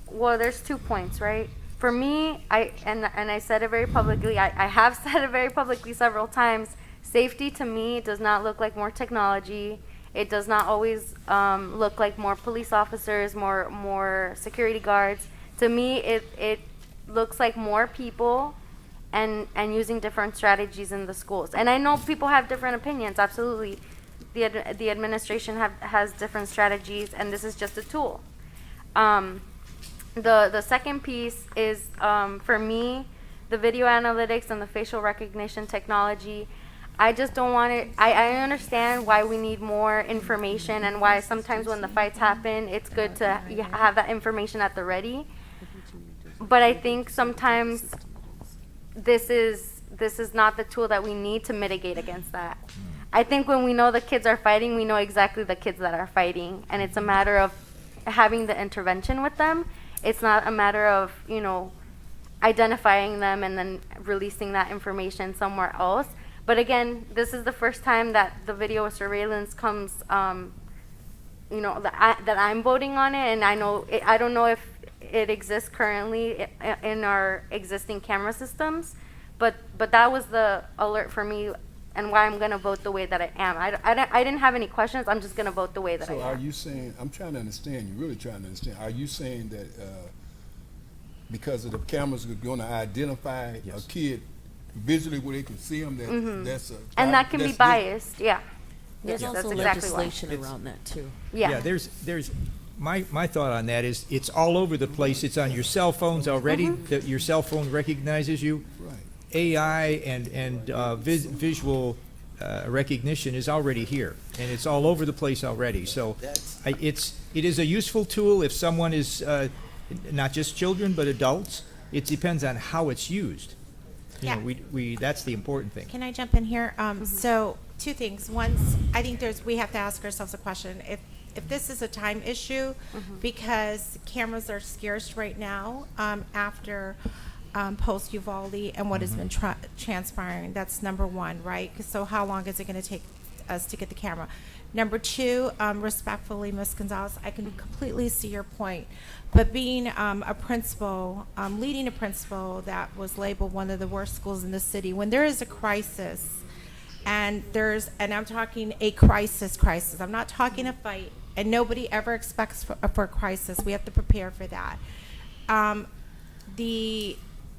well, there's 2 points, right? For me, and I said it very publicly, I have said it very publicly several times, safety to me does not look like more technology. It does not always look like more police officers, more security guards. To me, it looks like more people and using different strategies in the schools. And I know people have different opinions, absolutely. The administration has different strategies, and this is just a tool. The second piece is, for me, the video analytics and the facial recognition technology. I just don't want it. I understand why we need more information and why sometimes when the fights happen, it's good to have that information at the ready. But I think sometimes this is not the tool that we need to mitigate against that. I think when we know the kids are fighting, we know exactly the kids that are fighting, and it's a matter of having the intervention with them. It's not a matter of, identifying them and then releasing that information somewhere else. But again, this is the first time that the video surveillance comes, that I'm voting on it, and I don't know if it exists currently in our existing camera systems, but that was the alert for me and why I'm going to vote the way that I am. I didn't have any questions. I'm just going to vote the way that I am. So are you saying, I'm trying to understand, you're really trying to understand, are you saying that because of the cameras are going to identify a kid visually where they can see them, that's a... And that can be biased, yeah. There's Yes, also that's exactly why. legislation around that too. Yeah. There's my thought on that is it's all over the place. It's on your cell phones already. That your cell phone recognizes you. Right. AI and visual recognition is already here, and it's all over the place already. So it is a useful tool if someone is not just children but adults. It depends on how it's used. Yeah. That's the important thing. Can I jump in here? So two things. One, I think we have to ask ourselves a question. If this is a time issue, because cameras are scarce right now after post Uvalde and what has been transpiring, that's number one, right? So how long is it going to take us to get the camera? Number two, respectfully, Ms. Gonzalez, I can completely see your point. But being a principal, leading a principal that was labeled one of the worst schools in the city, when there is a crisis, and I'm talking a crisis, I'm not talking a fight, and nobody ever expects for a crisis. We have to prepare for that.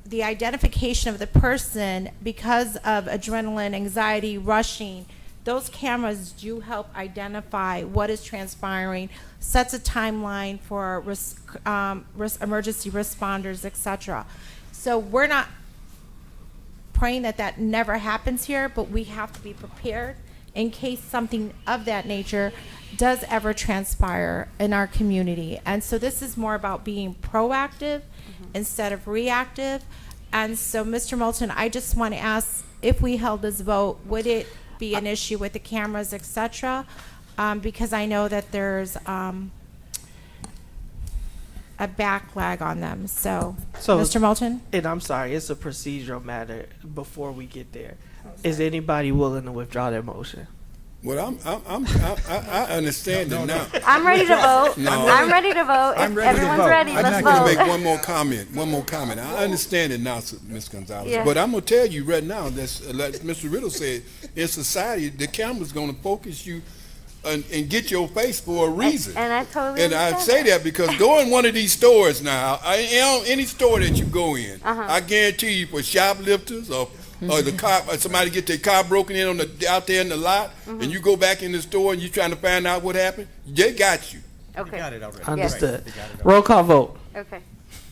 The identification of the person, because of adrenaline, anxiety, rushing, those cameras do help identify what is transpiring, sets a timeline for emergency responders, etc. So we're not praying that never happens here, but we have to be prepared in case something of that nature does ever transpire in our community. And so this is more about being proactive instead of reactive. And so, Mr. Moulton, I just want to ask, if we held this vote, would it be an issue with the cameras, etc.? Because I know that there's a backlag on them. So Mr. Moulton? And I'm sorry, it's a procedural matter before we get there. Is anybody willing to withdraw their motion? Well, I understand it now. I'm ready to vote. No. I'm ready to vote. I'm If ready to everyone's vote. ready, I'm let's not vote. Let me make one more comment. I understand it now, Ms. Gonzalez. Yeah. But I'm going to tell you right now, that's, like Mr. Riddle said, in society, the camera's going to focus you and get your face for a reason. And I totally And I understand say that because go in one of these stores now, any store that you go in, I guarantee you for shoplifters or the car, or somebody get their car broken in out there in the lot, and you go back in the store and you're trying to find out what happened, they got you. Okay. Got it already. Understood. Right. Roll call vote. Okay.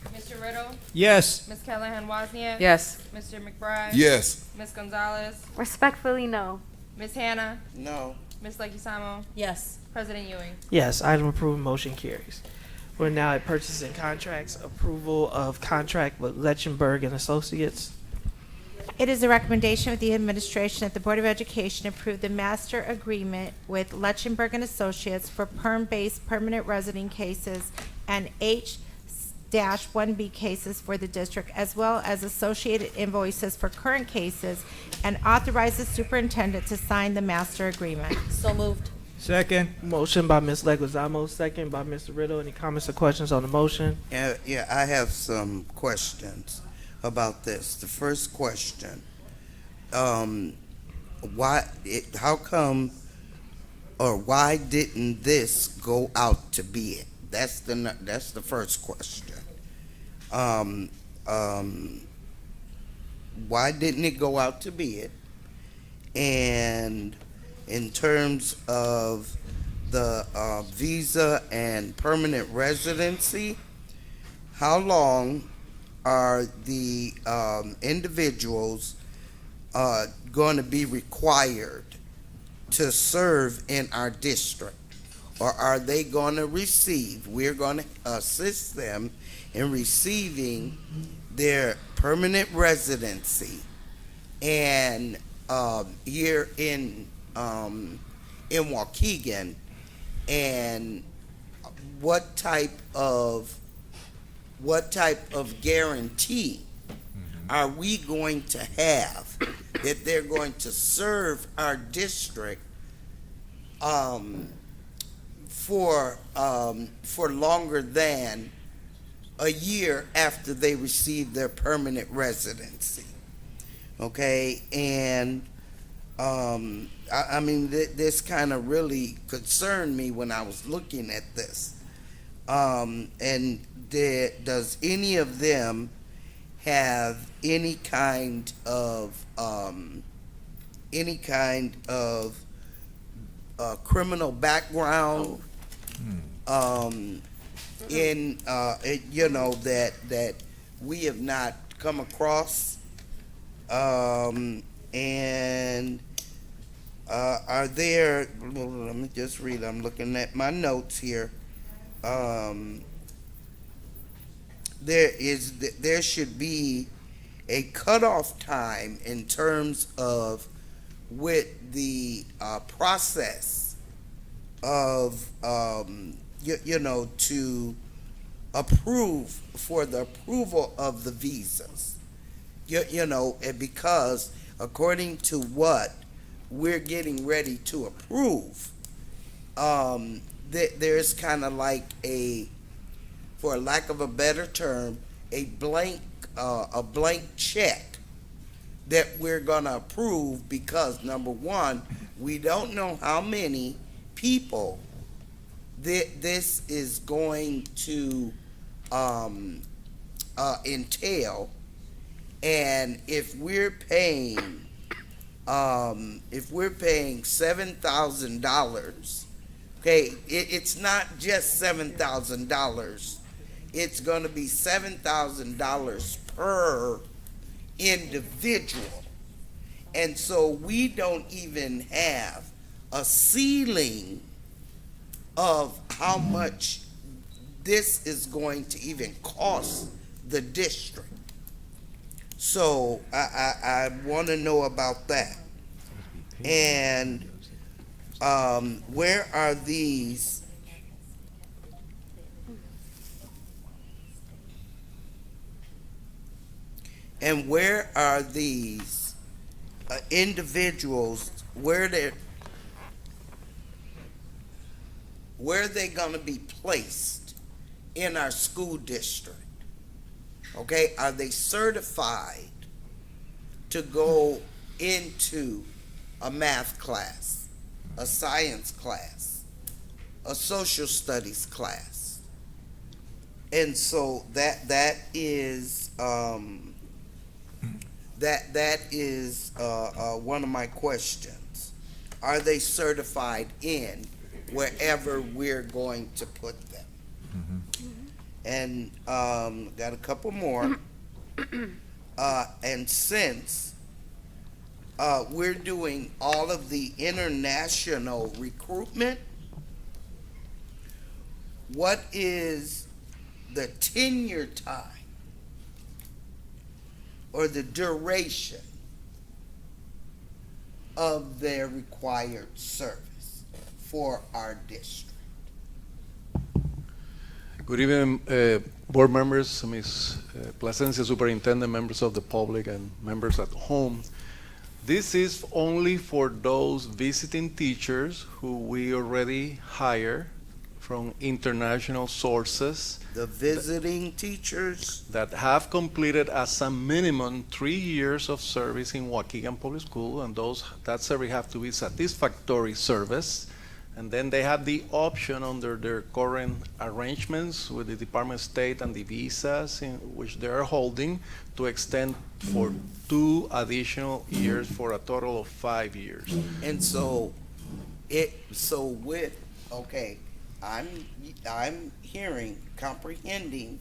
Mr. Riddle? Yes. Ms. Callahan Wozniak? Yes. Mr. McBride? Yes. Ms. Gonzalez? Respectfully, no. Ms. Hannah? No. Ms. Leguizamo? Yes. President Ewing? Yes, item approved, motion carries. We're now at purchasing contracts, approval of contract with Lechenberg and Associates. It is a recommendation of the administration that the Board of Education approve the master agreement with Lechenberg and Associates for perm-based permanent resident cases and H-1B cases for the district, as well as associated invoices for current cases, and authorize the superintendent to sign the master agreement. So moved. Second. Motion by Ms. Leguizamo, second by Mr. Riddle. Any comments or questions on the motion? Yeah, I have some questions about this. The first question, how come or why didn't this go out to bid? That's the first question. Why didn't it go out to bid? And in terms of the visa and permanent residency, how long are the individuals going to be required to serve in our district? Or are they going to receive, we're going to assist them in receiving their permanent residency and here in Waukegan, and what type of guarantee are we going to have that they're going to serve our district for longer than a year after they receive their permanent residency? Okay, and I mean, this kind of really concerned me when I was looking at this. And does any of them have any kind of criminal background? That we have not come across, and are there? Let me just read. I'm looking at my notes here. There should be a cutoff time in terms of with the process of to approve for the approval of the visas. Because according to what we're getting ready to approve, there's kind of like for lack of a better term, a blank check that we're gonna approve, because number one, we don't know how many people this is going to entail, and if we're paying $7,000, okay, it's not just $7,000. It's going to be $7,000 per individual, and so we don't even have a ceiling of how much this is going to even cost the district. So I want to know about that. And where are these? And where are these individuals? Where are they going to be placed in our school district? Okay, are they certified to go into a math class, a science class, a social studies class? And so that is one of my questions. Are they certified in wherever we're going to put them? And got a couple more. And since we're doing all of the international recruitment, what is the tenure time or the duration of their required service for our district? Good evening, board members, Ms. Plasencia, Superintendent, members of the public, and members at home. This is only for those visiting teachers who we already hire from international sources. The visiting teachers? That have completed as a minimum 3 years of service in Waukegan Public School, and that service have to be satisfactory service. And then they have the option under their current arrangements with the Department of State and the visas in which they are holding to extend for 2 additional years for a total of 5 years. And so okay, I'm hearing, comprehending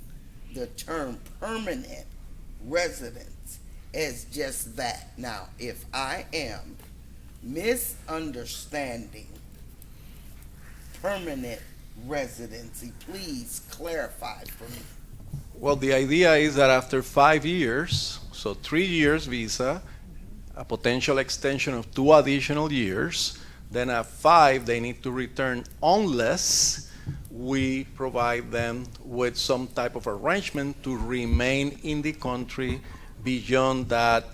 the term permanent residence as just that. Now, if I am misunderstanding permanent residency, please clarify for me. Well, the idea is that after 5 years, so 3 years visa, a potential extension of 2 additional years, then at 5 they need to return unless we provide them with some type of arrangement to remain in the country beyond that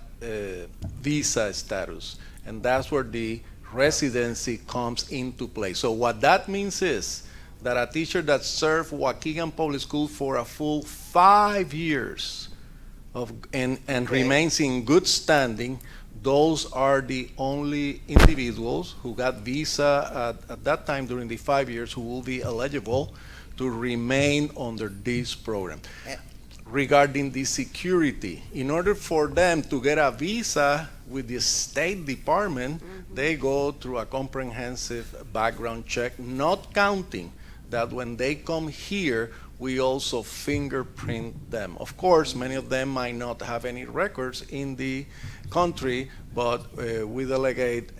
visa status. And that's where the residency comes into play. So what that means is that a teacher that served Waukegan Public School for a full 5 years and remains in good standing, those are the only individuals who got visa at that time during the 5 years who will be eligible to remain under this program. Regarding the security, in order for them to get a visa with the State Department, they go through a comprehensive background check, not counting that when they come here, we also fingerprint them. Of course, many of them might not have any records in the country, but we delegate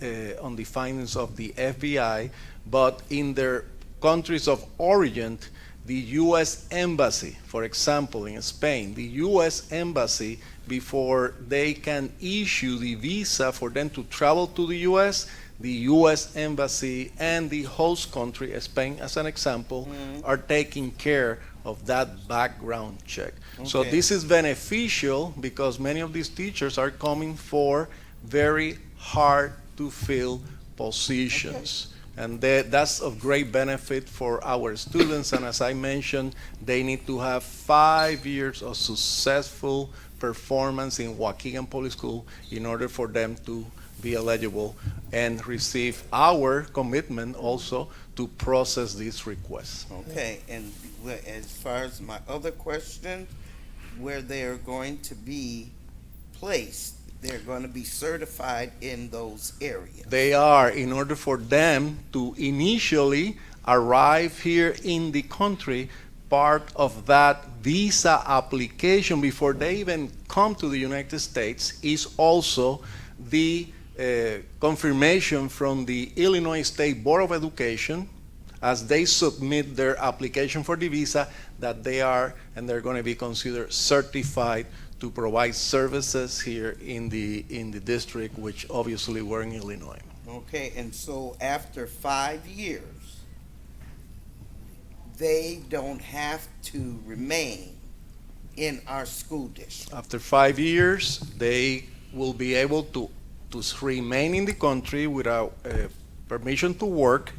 on the findings of the FBI. But in their countries of origin, the U.S. Embassy, for example, in Spain, the U.S. Embassy, before they can issue the visa for them to travel to the U.S., the U.S. Embassy and the host country, Spain as an example, are taking care of that background check. So Okay. this is beneficial because many of these teachers are coming for very hard to fill positions. And that's of great benefit for our students. And as I mentioned, they need to have 5 years of successful performance in Waukegan Public School in order for them to be eligible and receive our commitment also to process these requests. Okay, and as far as my other question, where they're going to be placed, they're going to be certified in those areas. They are, in order for them to initially arrive here in the country, part of that visa application before they even come to the United States is also the confirmation from the Illinois State Board of Education as they submit their application for the visa that they are and they're going to be considered certified to provide services here in the district, which obviously we're in Illinois. Okay, and so after 5 years, they don't have to remain in our school district. After 5 years, they will be able to remain in the country without permission to work.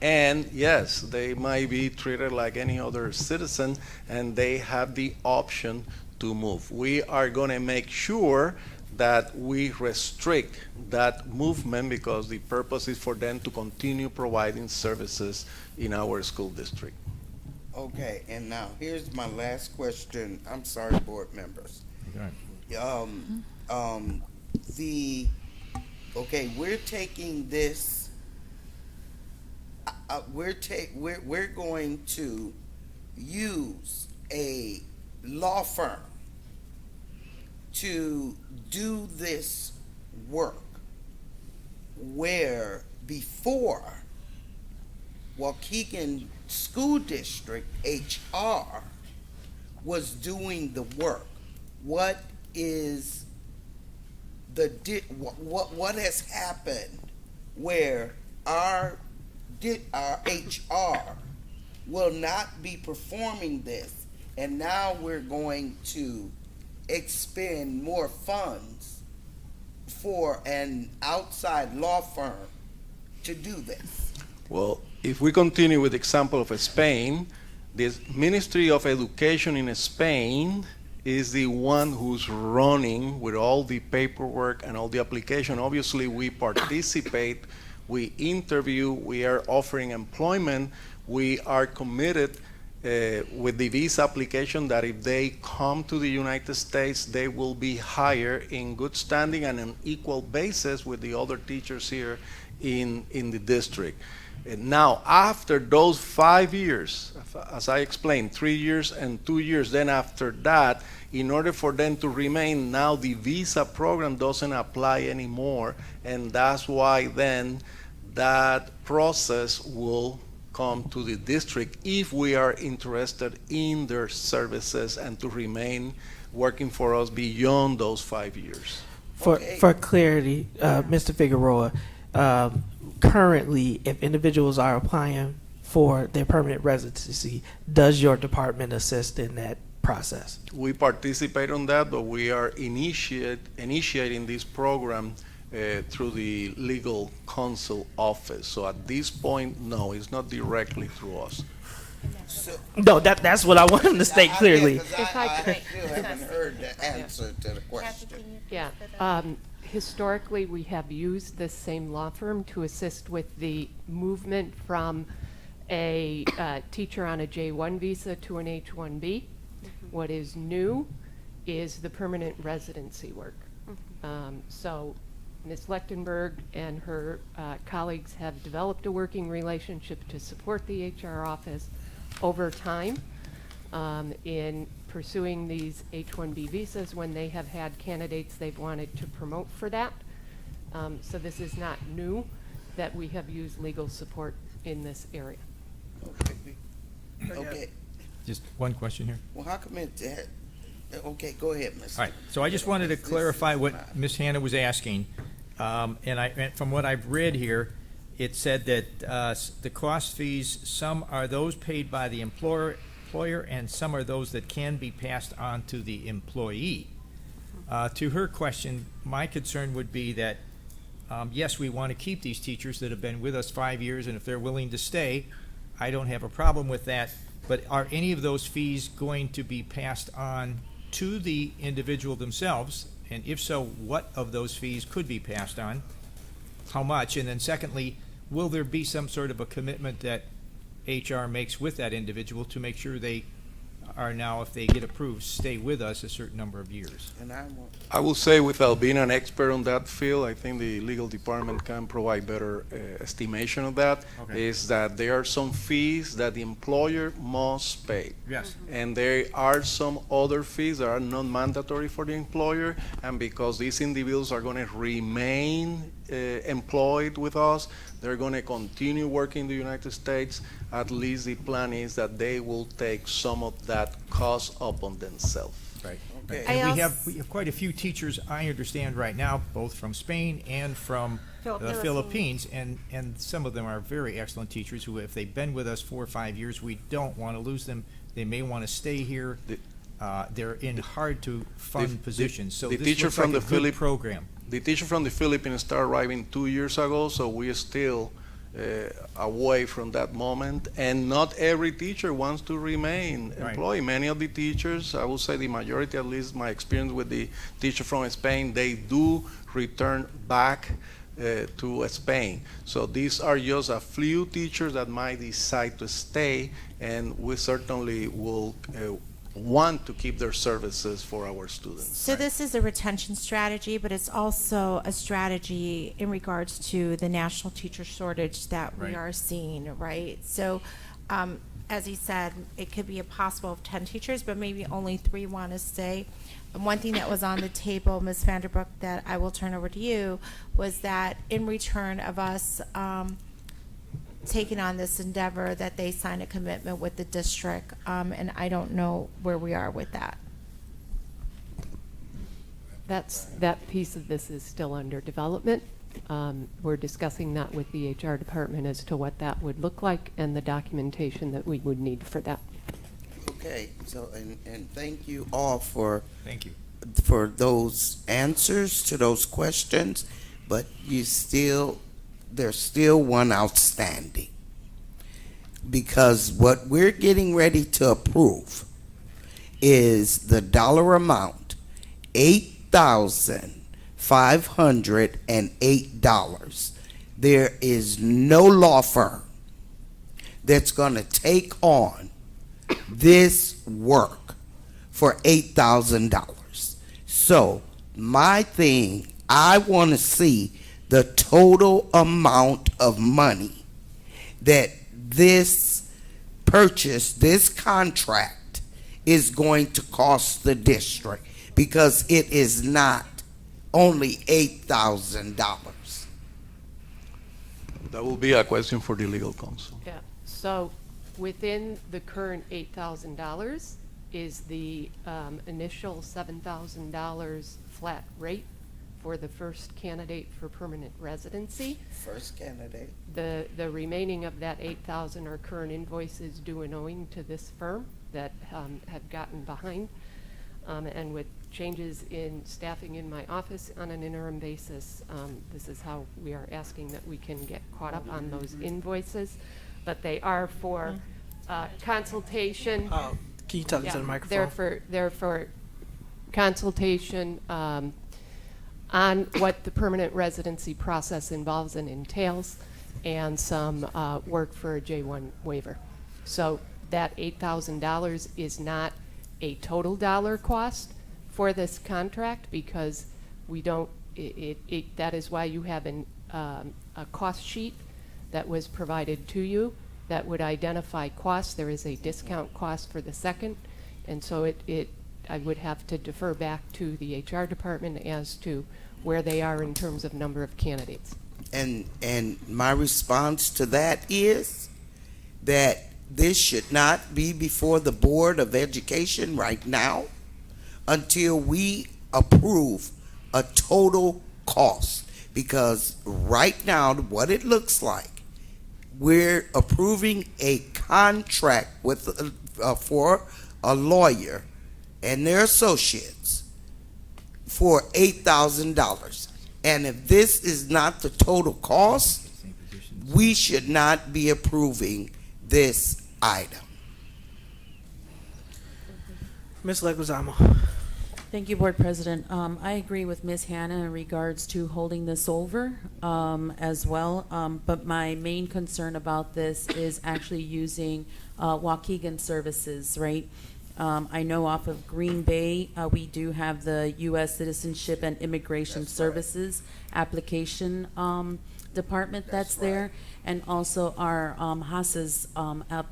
And yes, they might be treated like any other citizen, and they have the option to move. We are going to make sure that we restrict that movement because the purpose is for them to continue providing services in our school district. Okay, and now here's my last question. I'm sorry, board members. We're taking this. We're going to use a law firm to do this work, where before Waukegan School District HR was doing the work. What is what has happened where our HR will not be performing this, and now we're going to expend more funds for an outside law firm to do this? Well, if we continue with the example of Spain, the Ministry of Education in Spain is the one who's running with all the paperwork and all the application. Obviously, we participate We interview, we are offering employment, we are committed with the visa application that if they come to the United States, they will be hired in good standing and an equal basis with the other teachers here in the district. Now, after those 5 years, as I explained, 3 years and 2 years, then after that, in order for them to remain, now the visa program doesn't apply anymore, and that's why then that process will come to the district if we are interested in their services and to remain working for us beyond those 5 years. For clarity, Mr. Figueroa, currently, if individuals are applying for their permanent residency, does your department assist in that process? We participate on that, but we are initiating this program through the legal counsel office. So at this point, no, it's not directly through us. No, that's what I want him to state clearly. If I still haven't heard the answer to the question. Yeah. Historically, we have used this same law firm to assist with the movement from a teacher on a J1 visa to an H1B. What is new is the permanent residency work. So Ms. Lechtenberg and her colleagues have developed a working relationship to support the HR office over time in pursuing these H-1B visas when they have had candidates they've wanted to promote for that. So this is not new that we have used legal support in this area. Okay. Just one question here. Well, how come it, okay, go ahead, Mr. All right, so I just wanted to clarify what Ms. Hannah was asking. And from what I've read here, it said that the cost fees, some are those paid by the employer, and some are those that can be passed on to the employee. To her question, my concern would be that, yes, we want to keep these teachers that have been with us 5 years, and if they're willing to stay, I don't have a problem with that. But are any of those fees going to be passed on to the individual themselves? And if so, what of those fees could be passed on? How much? And then secondly, will there be some sort of a commitment that HR makes with that individual to make sure they are now, if they get approved, stay with us a certain number of years? And I will say, without being an expert on that field, I think the legal department can provide better estimation of that. Okay. Is that there are some fees that the employer must pay. Yes. And there are some other fees that are not mandatory for the employer, and because these individuals are going to remain employed with us, they're going to continue working in the United States. At least the plan is that they will take some of that cost upon themselves. Right. Okay. And we have quite a few teachers, I understand right now, both from Spain and from the Philippines, and some of them are very excellent teachers who, if they've been with us 4 or 5 years, we don't want to lose them. They may want to stay here. They're in hard-to-fund positions, so the this teacher looks from like the a good program. The teacher from the Philippines started arriving 2 years ago, so we are still away from that moment. And not every teacher wants to remain employed. Right. Many of the teachers, I would say the majority, at least my experience with the teacher from Spain, they do return back to Spain. So these are just a few teachers that might decide to stay, and we certainly will want to keep their services for our students. So this is a retention strategy, but it's also a strategy in regards to the national teacher shortage that we Right. are seeing, right? So, as he said, it could be a possible of 10 teachers, but maybe only 3 want to stay. And one thing that was on the table, Ms. Vanderbroek, that I will turn over to you, was that in return of us taking on this endeavor, that they sign a commitment with the district, and I don't know where we are with that. That piece of this is still under development. We're discussing that with the HR department as to what that would look like and the documentation that we would need for that. Okay, so, and thank you all for Thank you. for those answers to those questions, but there's still one outstanding. Because what we're getting ready to approve is the dollar amount, $8,508. there is no law firm that's going to take on this work for $8,000. So my thing, I want to see the total amount of money that this purchase, this contract is going to cost the district, because it is not only $8,000. That will be a question for the legal counsel. Yeah, so within the current $8,000 is the initial $7,000 flat rate for the first candidate for permanent residency. First candidate. The remaining of that $8,000 are current invoices due and owing to this firm that have gotten behind. And with changes in staffing in my office on an interim basis, this is how we are asking that we can get caught up on those invoices. But they are for consultation. Can you talk into the microphone? They're for consultation on what the permanent residency process involves and entails, and some work for a J1 waiver. So that $8,000 is not a total dollar cost for this contract, because we don't, that is why you have a cost sheet that was provided to you that would identify costs. There is a discount cost for the second, and so I would have to defer back to the HR department as to where they are in terms of number of candidates. And my response to that is that this should not be before the Board of Education right now until we approve a total cost. Because right now, what it looks like, we're approving a contract with for a lawyer and their associates for $8,000. And if this is not the total cost, we should not be approving this item. Ms. Leguizamo. Thank you, Board President. I agree with Ms. Hannah in regards to holding this over as well. But my main concern about this is actually using Waukegan services, right? I know off of Green Bay, we do have the U.S. Citizenship and Immigration Services application department that's there, and also our HASAS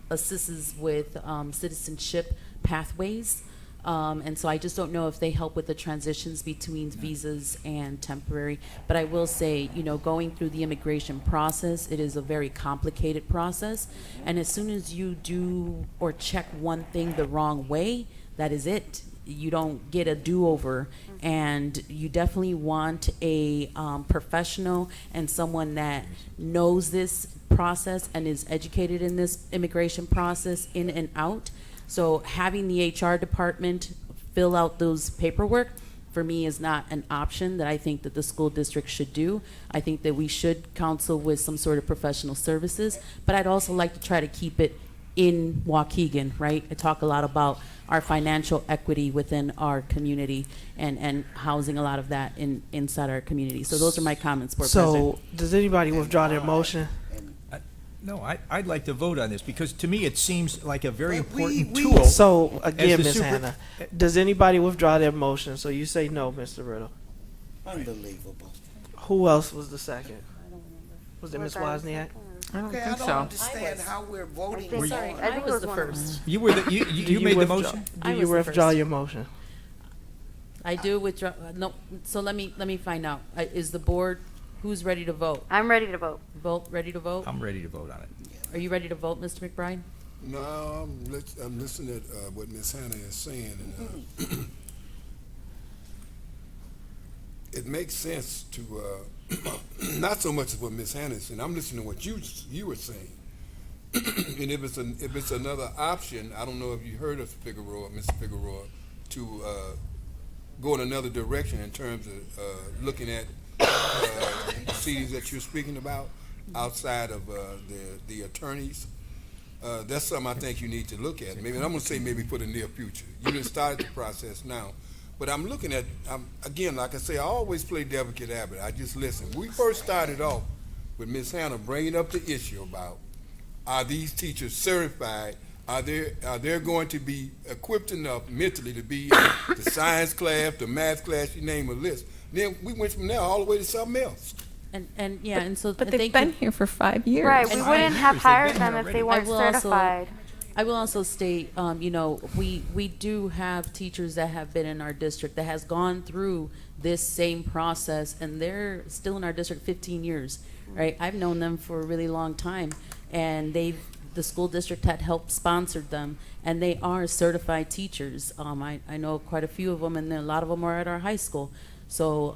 assists with citizenship pathways. And so I just don't know if they help with the transitions between visas and temporary. But I will say, you know, going through the immigration process, it is a very complicated process. And as soon as you do or check one thing the wrong way, that is it. You don't get a do-over. And you definitely want a professional and someone that knows this process and is educated in this immigration process in and out. So having the HR department fill out those paperwork, for me, is not an option that I think that the school district should do. I think that we should counsel with some sort of professional services, but I'd also like to try to keep it in Waukegan, right? I talk a lot about our financial equity within our community and housing a lot of that inside our community. So those are my comments, Board President. So does anybody withdraw their motion? No, I'd like to vote on this, because to me it seems like a very important tool. So again, as the Ms. Hannah, does anybody withdraw their motion? So you say no, Mr. Riddle. Unbelievable. Who else was the second? Was it Ms. Wozniak? I don't Okay, think I don't so. understand how we're voting. I think- on. I think it was the one of them. first. You were the, you made the motion? Do I you was the withdraw first. your motion? I do withdraw. No. So let me find out. Is the board, who's ready to vote? I'm ready to vote. Ready to vote? I'm ready to vote on it. Are you ready to vote, Mr. McBride? No, I'm listening at what Ms. Hannah is saying, and it makes sense to not so much as what Ms. Hannah is saying. I'm listening to what you were saying, and if it's another option, I don't know if you heard of Figueroa, Mr. Figueroa, to go in another direction in terms of looking at proceedings that you're speaking about outside of the attorneys. That's something I think you need to look at. Maybe, and I'm going to say maybe for the near future. You didn't start the process now. But I'm looking at, again, like I say, I always play delicate advocate. I just listen. When we first started off with Ms. Hannah bringing up the issue about, are these teachers certified? Are they going to be equipped enough mentally to be in the science class, the math class, you name a list. Then we went from there all the way to something else. And yeah, and so But and they've thank you. been here for 5 years. Right, we And wouldn't have They've hired been them here if they already. weren't certified. I will also state, you know, we do have teachers that have been in our district that has gone through this same process, and they're still in our district 15 years, right? I've known them for a really long time, and the school district had helped sponsored them, and they are certified teachers. I know quite a few of them, and then a lot of them are at our high school. So,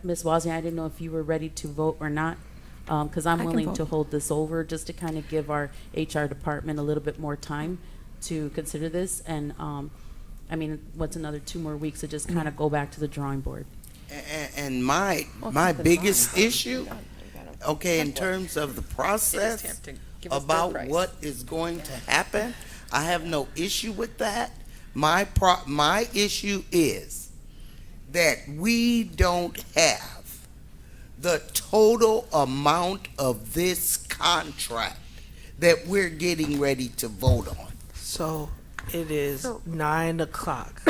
Ms. Wozniak, I didn't know if you were ready to vote or not, because I'm I can willing vote. to hold this over just to kind of give our HR department a little bit more time to consider this. And, I mean, what's another 2 more weeks to just kind of go back to the drawing board? And my biggest issue, okay, in terms of the process about what is going to happen, I have no issue with that. My issue is that we don't have the total amount of this contract that we're getting ready to vote on. So it is 9 o'clock.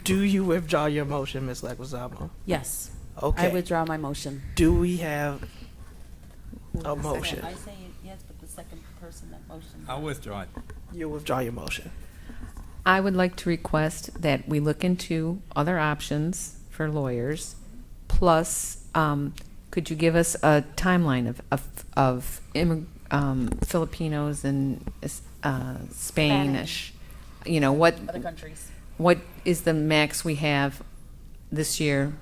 Do you withdraw your motion, Ms. Leguizamo? Yes. Okay. I withdraw my motion. Do we have a motion? I say yes, but the second person that motion. I'll withdraw it. You withdraw your motion. I would like to request that we look into other options for lawyers. Plus, could you give us a timeline of Filipinos and Spanish? You know, Other countries. what is the max we have this year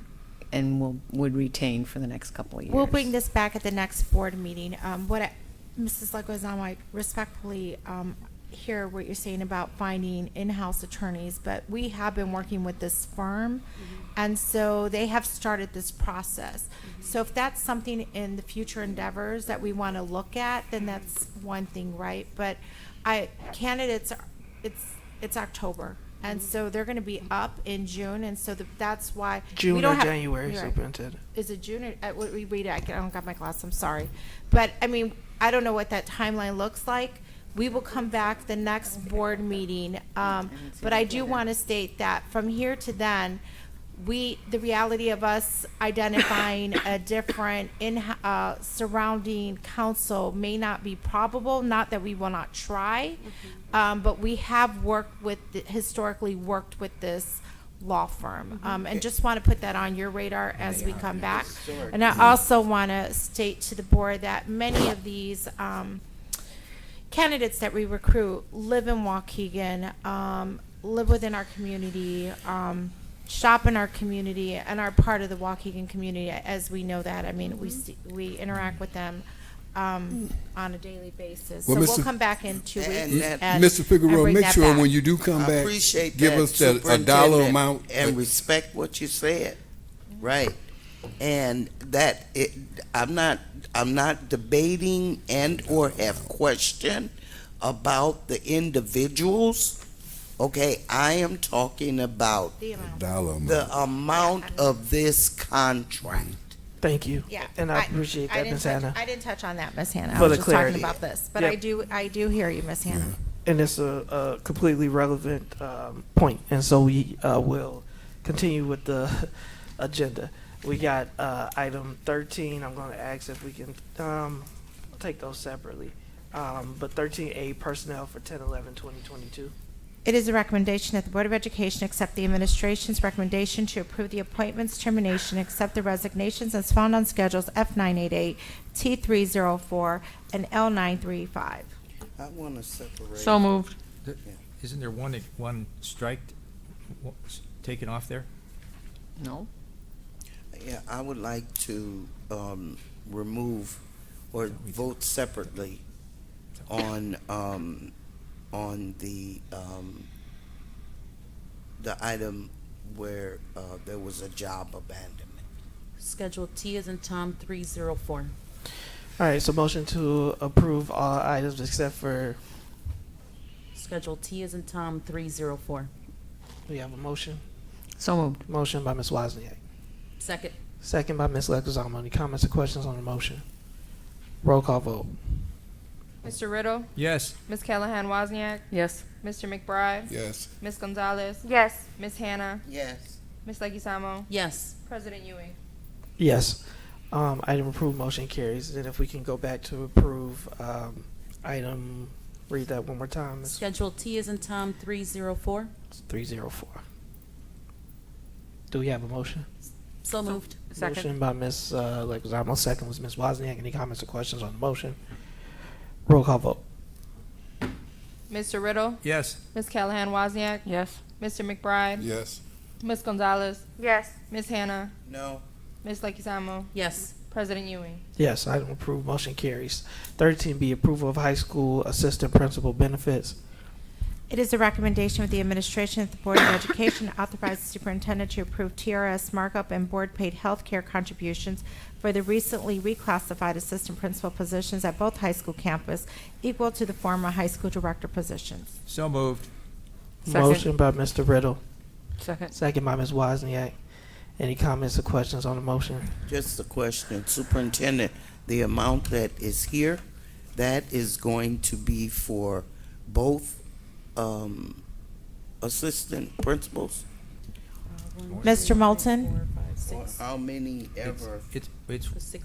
and would retain for the next couple of years? We'll bring this back at the next board meeting. Mrs. Leguizamo, I respectfully hear what you're saying about finding in-house attorneys, but we have been working with this firm, and so they have started this process. So if that's something in the future endeavors that we want to look at, then that's one thing, right? But candidates, it's October. And so they're going to be up in June, and so that's why June we don't or have, January, you're right. Superintendent. Is it June or read it? I don't got my glass. I'm sorry, but I mean, I don't know what that timeline looks like. We will come back the next board meeting, but I do want to state that from here to then, the reality of us identifying a different surrounding council may not be probable. Not that we will not try, but we have historically worked with this law firm, and just want to put that on your radar as we come back. And I also want to state to the board that many of these candidates that we recruit live in Waukegan, live within our community, shop in our community, and are part of the Waukegan community, as we know that. I mean, we interact with them on a daily basis. Well, So Mr. we'll come back in 2 weeks. And Mr. Figueroa, bring make that sure back. when you do come I back, appreciate give that, us a dollar Superintendent, amount. and respect what you said, right? And that I'm not debating and or have question about the individuals. Okay, I am talking about Dollar amount. the amount of this contract. Thank you. Yeah, And I appreciate that, Ms. Hannah. I didn't touch on that, Ms. Hannah. I For was the just clarity. talking about this, but Yep. I do hear you, Ms. Hannah. And it's a completely relevant point, and so we will continue with the agenda. We got item 13. I'm going to ask if we can take those separately. But 13A, personnel for 10/11/2022. It is a recommendation that the Board of Education accept the administration's recommendation to approve the appointments, termination, accept the resignations as found on schedules F988, T304, and L935. I want to separate. So moved. Isn't there one strike taken off there? No. Yeah, I would like to remove or vote separately on the item where there was a job abandonment. Schedule T as in Tom 304. All right, so motion to approve all items except for, Schedule T as in Tom 304. we have a motion. So moved. Motion by Ms. Wozniak. Second. Second by Ms. Leguizamo. Any comments or questions on the motion? Roll call vote. Mr. Riddle, Yes. Ms. Callahan Wozniak, Yes. Mr. McBride, Yes. Ms. Gonzalez, Yes. Ms. Hannah, Yes. Ms. Leguizamo, Yes. President Ewing. Yes. Item approved, motion carries. Then if we can go back to approve, item, read that one more time, Ms. Schedule T is in Tom 304. 304. Do we have a motion? So moved. Motion by Ms. Leguizamo, second was Ms. Wozniak. Any comments or questions on the motion? Roll call vote. Mr. Riddle, Yes. Ms. Callahan Wozniak, Yes. Mr. McBride, Yes. Ms. Gonzalez, Yes. Ms. Hannah, No. Ms. Leguizamo, Yes. President Ewing. Yes, item approved, motion carries. 13B, approval of high school assistant principal benefits. It is a recommendation of the administration that the Board of Education authorize the superintendent to approve TRS markup and board-paid health care contributions for the recently reclassified assistant principal positions at both high school campus, equal to the former high school director positions. So moved. Second. Motion by Mr. Riddle, Second. second by Ms. Wozniak. Any comments or questions on the motion? Just a question, Superintendent, the amount that is here, that is going to be for both, assistant principals? Mr. Moulton? Or how many ever? It's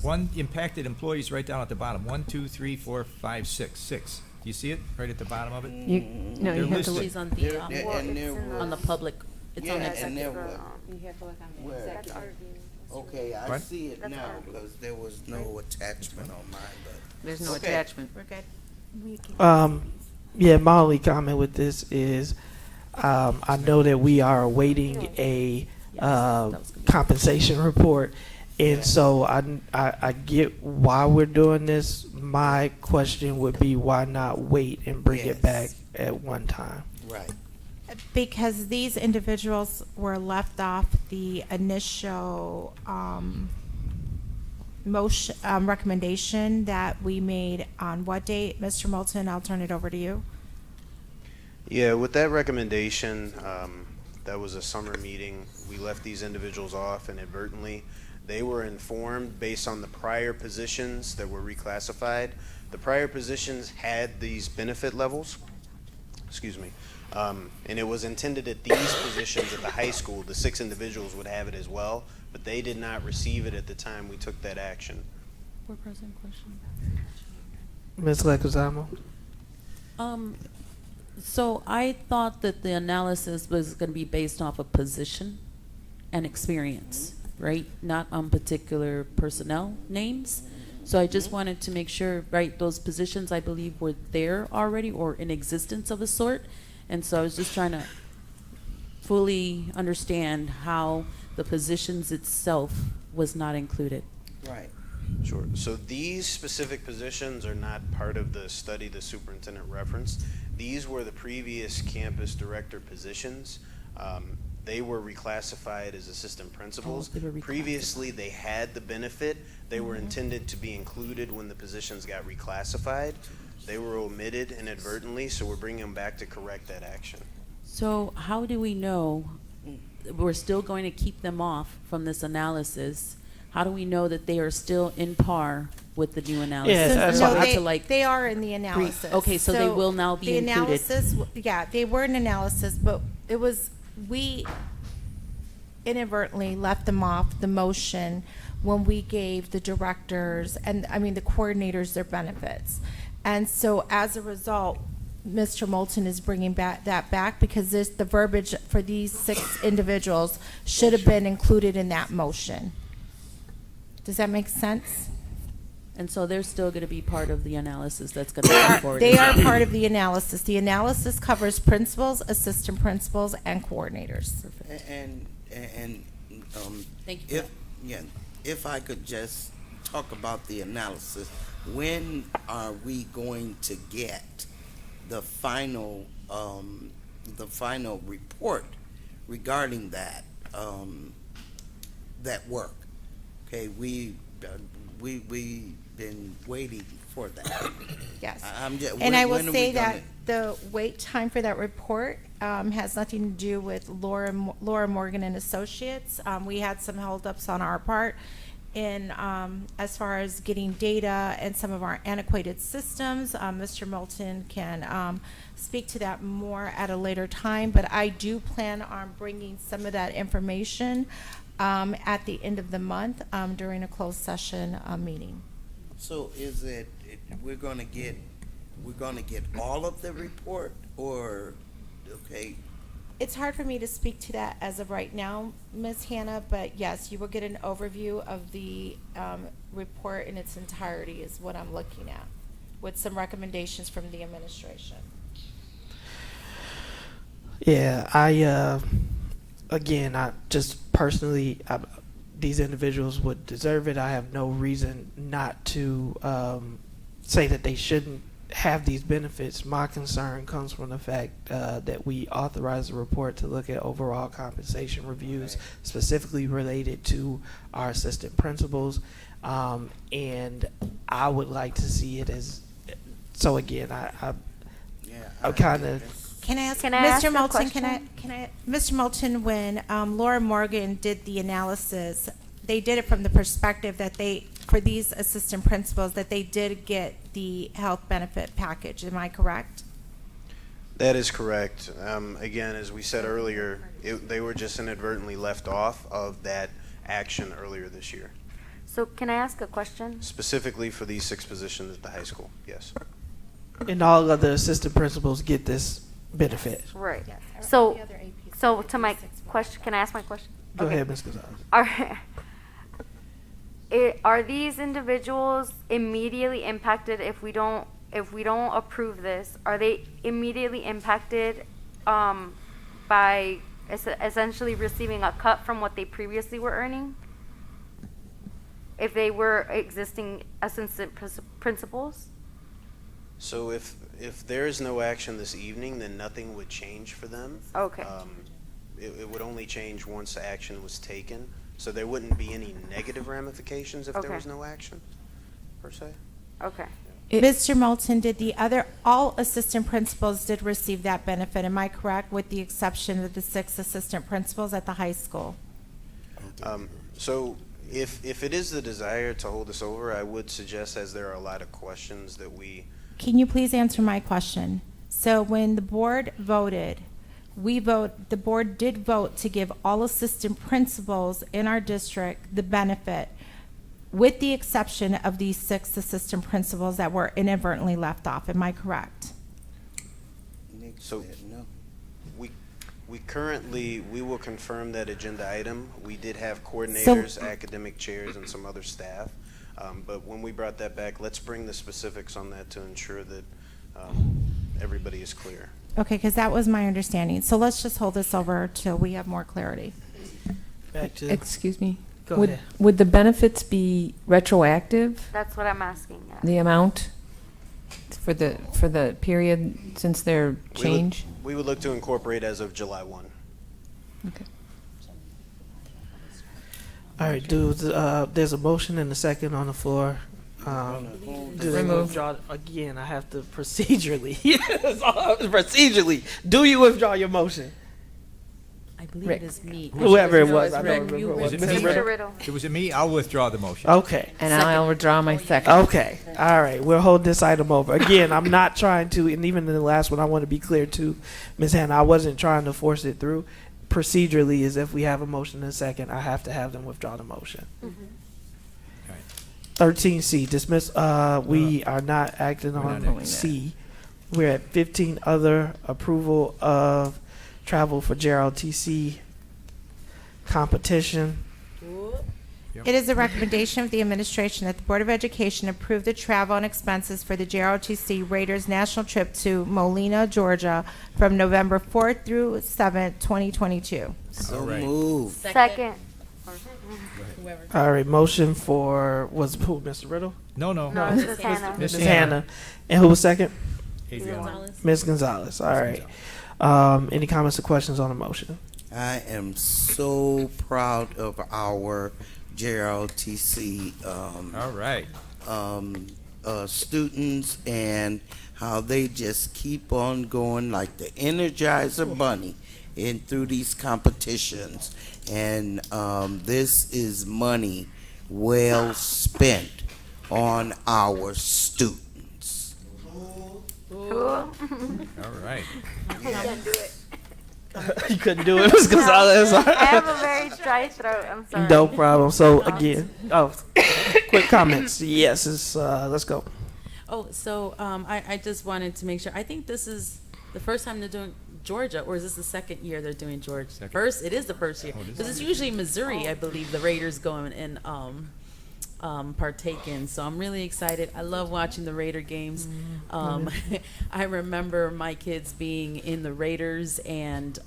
one impacted employees right down at the bottom. 1, 2, 3, 4, 5, 6. 6. Do you see it right at the bottom of it? No, They're you have to listed. She's on the, And on the public. It's on Yeah, the and there were, where? That's our view. Okay, I What? see it That's now, our- because there was no attachment on mine, but. There's no Okay. attachment. We're good. Yeah, my only comment with this is, I know that we are awaiting a compensation report, and so I get why we're doing this. My question would be, why not wait and bring it back at one time? Right. Because these individuals were left off the initial motion, recommendation that we made on what date? Mr. Moulton, I'll turn it over to you. Yeah, with that recommendation, that was a summer meeting. We left these individuals off inadvertently. They were informed based on the prior positions that were reclassified. The prior positions had these benefit levels, excuse me, and it was intended that these positions at the high school, the 6 individuals would have it as well, but they did not receive it at the time we took that action. Board President, question. Ms. Leguizamo? So I thought that the analysis was going to be based off of position and experience, right? Not on particular personnel names. So I just wanted to make sure, right, those positions I believe were there already or in existence of a sort. And so I was just trying to fully understand how the positions itself was not included. Right. Sure. So these specific positions are not part of the study the superintendent referenced. These were the previous campus director positions. They were reclassified as assistant principals. Oh, they were reclassified. Previously, they had the benefit. They were intended to be included when the positions got reclassified. They were omitted inadvertently, so we're bringing them back to correct that action. So how do we know we're still going to keep them off from this analysis? How do we know that they are still in par with the new analysis? Yeah, that's No, why- they are in the analysis. Okay, so they will now be the included. analysis, yeah, they were in analysis, but it was, we inadvertently left them off the motion when we gave the directors and, I mean, the coordinators their benefits. And so as a result, Mr. Moulton is bringing that back because the verbiage for these 6 individuals should have been included in that motion. Does that make sense? And so they're still going to be part of the analysis that's going to come forward. They are part of the analysis. The analysis covers principals, assistant principals, and coordinators. And Thank you. if I could just talk about the analysis, when are we going to get the final report regarding that that work? Okay, we've been waiting for that. Yes. I'm just, And I will when are we say gonna- that the wait time for that report has nothing to do with Laura Morgan and Associates. We had some holdups on our part, in as far as getting data and some of our antiquated systems. Mr. Moulton can speak to that more at a later time, but I do plan on bringing some of that information at the end of the month during a closed session meeting. So is it, we're gonna get all of the report, or, okay? It's hard for me to speak to that as of right now, Ms. Hannah, but yes, you will get an overview of the report in its entirety is what I'm looking at, with some recommendations from the administration. Yeah, again, I just personally, these individuals would deserve it. I have no reason not to say that they shouldn't have these benefits. My concern comes from the fact that we authorize the report to look at overall compensation reviews, specifically related to our assistant principals, and I would like to see it as. So again, I'm kind of. Can I ask, Can I ask Mr. a Moulton? question? Mr. Moulton, when Laura Morgan did the analysis, they did it from the perspective that for these assistant principals, that they did get the health benefit package. Am I correct? That is correct. Again, as we said earlier, they were just inadvertently left off of that action earlier this year, So can I ask a question? specifically for these 6 positions at the high school. Yes. And all other assistant principals get this benefit. Right. Yes. So, The other APs. so to my question, can I ask my question? Go Okay. ahead, Ms. Gonzalez. Are these individuals immediately impacted if we don't approve this? Are they immediately impacted by essentially receiving a cut from what they previously were earning? If they were existing assistant principals? So if there is no action this evening, then nothing would change for them. Okay. It would only change once action was taken. So there wouldn't be any negative ramifications if there Okay. was no action, per se. Okay. Mr. Moulton, all assistant principals did receive that benefit, am I correct, with the exception of the 6 assistant principals at the high school? So if it is the desire to hold this over, I would suggest, as there are a lot of questions that we, Can you please answer my question? So when the board voted, the board did vote to give all assistant principals in our district the benefit, with the exception of these 6 assistant principals that were inadvertently left off. Am I correct? so we currently, we will confirm that agenda item. We did have coordinators, academic chairs, and some other staff. But when we brought that back, let's bring the specifics on that to ensure that everybody is clear. Okay, because that was my understanding. So let's just hold this over till we have more clarity. Back to. Excuse me. Go Would, ahead. would the benefits be retroactive, That's what I'm asking. Yeah. the amount for the period since their change? We would look to incorporate as of July 1. Okay. All right, there's a motion and a second on the floor. Do they Remove. withdraw? Again, I have to procedurally. Procedurally, do you withdraw your motion? I believe Rick. it is me. Whoever it was, It's I don't Rick. remember. Was it Mr. me? Riddle? Mr. Riddle. Was it me? I'll withdraw the motion. Okay. And I'll withdraw my second. Okay. All right. We'll hold this item over. Again, I'm not trying to, and even in the last one, I want to be clear too, Ms. Hannah, I wasn't trying to force it through. Procedurally, is if we have a motion and a second, I have to have them withdraw the motion. 13C, dismiss. We are not acting We're on not acting. C. We're at 15, other approval of travel for JROTC competition. It is a recommendation of the administration that the Board of Education approve the travel and expenses for the JROTC Raiders National Trip to Molina, Georgia, from November 4th through 7th, 2022. So All right. move. Second. All right, motion for, was who, Mr. Riddle? No. No, it's Ms. Hannah. Ms. Ms. Hannah. And who was second? Adriana. Ms. Gonzalez. All right. Any comments or questions on the motion? I am so proud of our JROTC All right. students and how they just keep on going like the Energizer Bunny through these competitions. And this is money well spent on our students. All right. You couldn't do it, Ms. Gonzalez. I have a very dry throat. I'm sorry. No problem. So again, quick comments. Yes, it's, let's go. Oh, so I just wanted to make sure. I think this is the first time they're doing Georgia, or is this the second year they're doing Georgia? First, it is the first year because it's usually Missouri, I believe, the Raiders go and partake in. So I'm really excited. I love watching the Raider games. I remember my kids being in the Raiders, and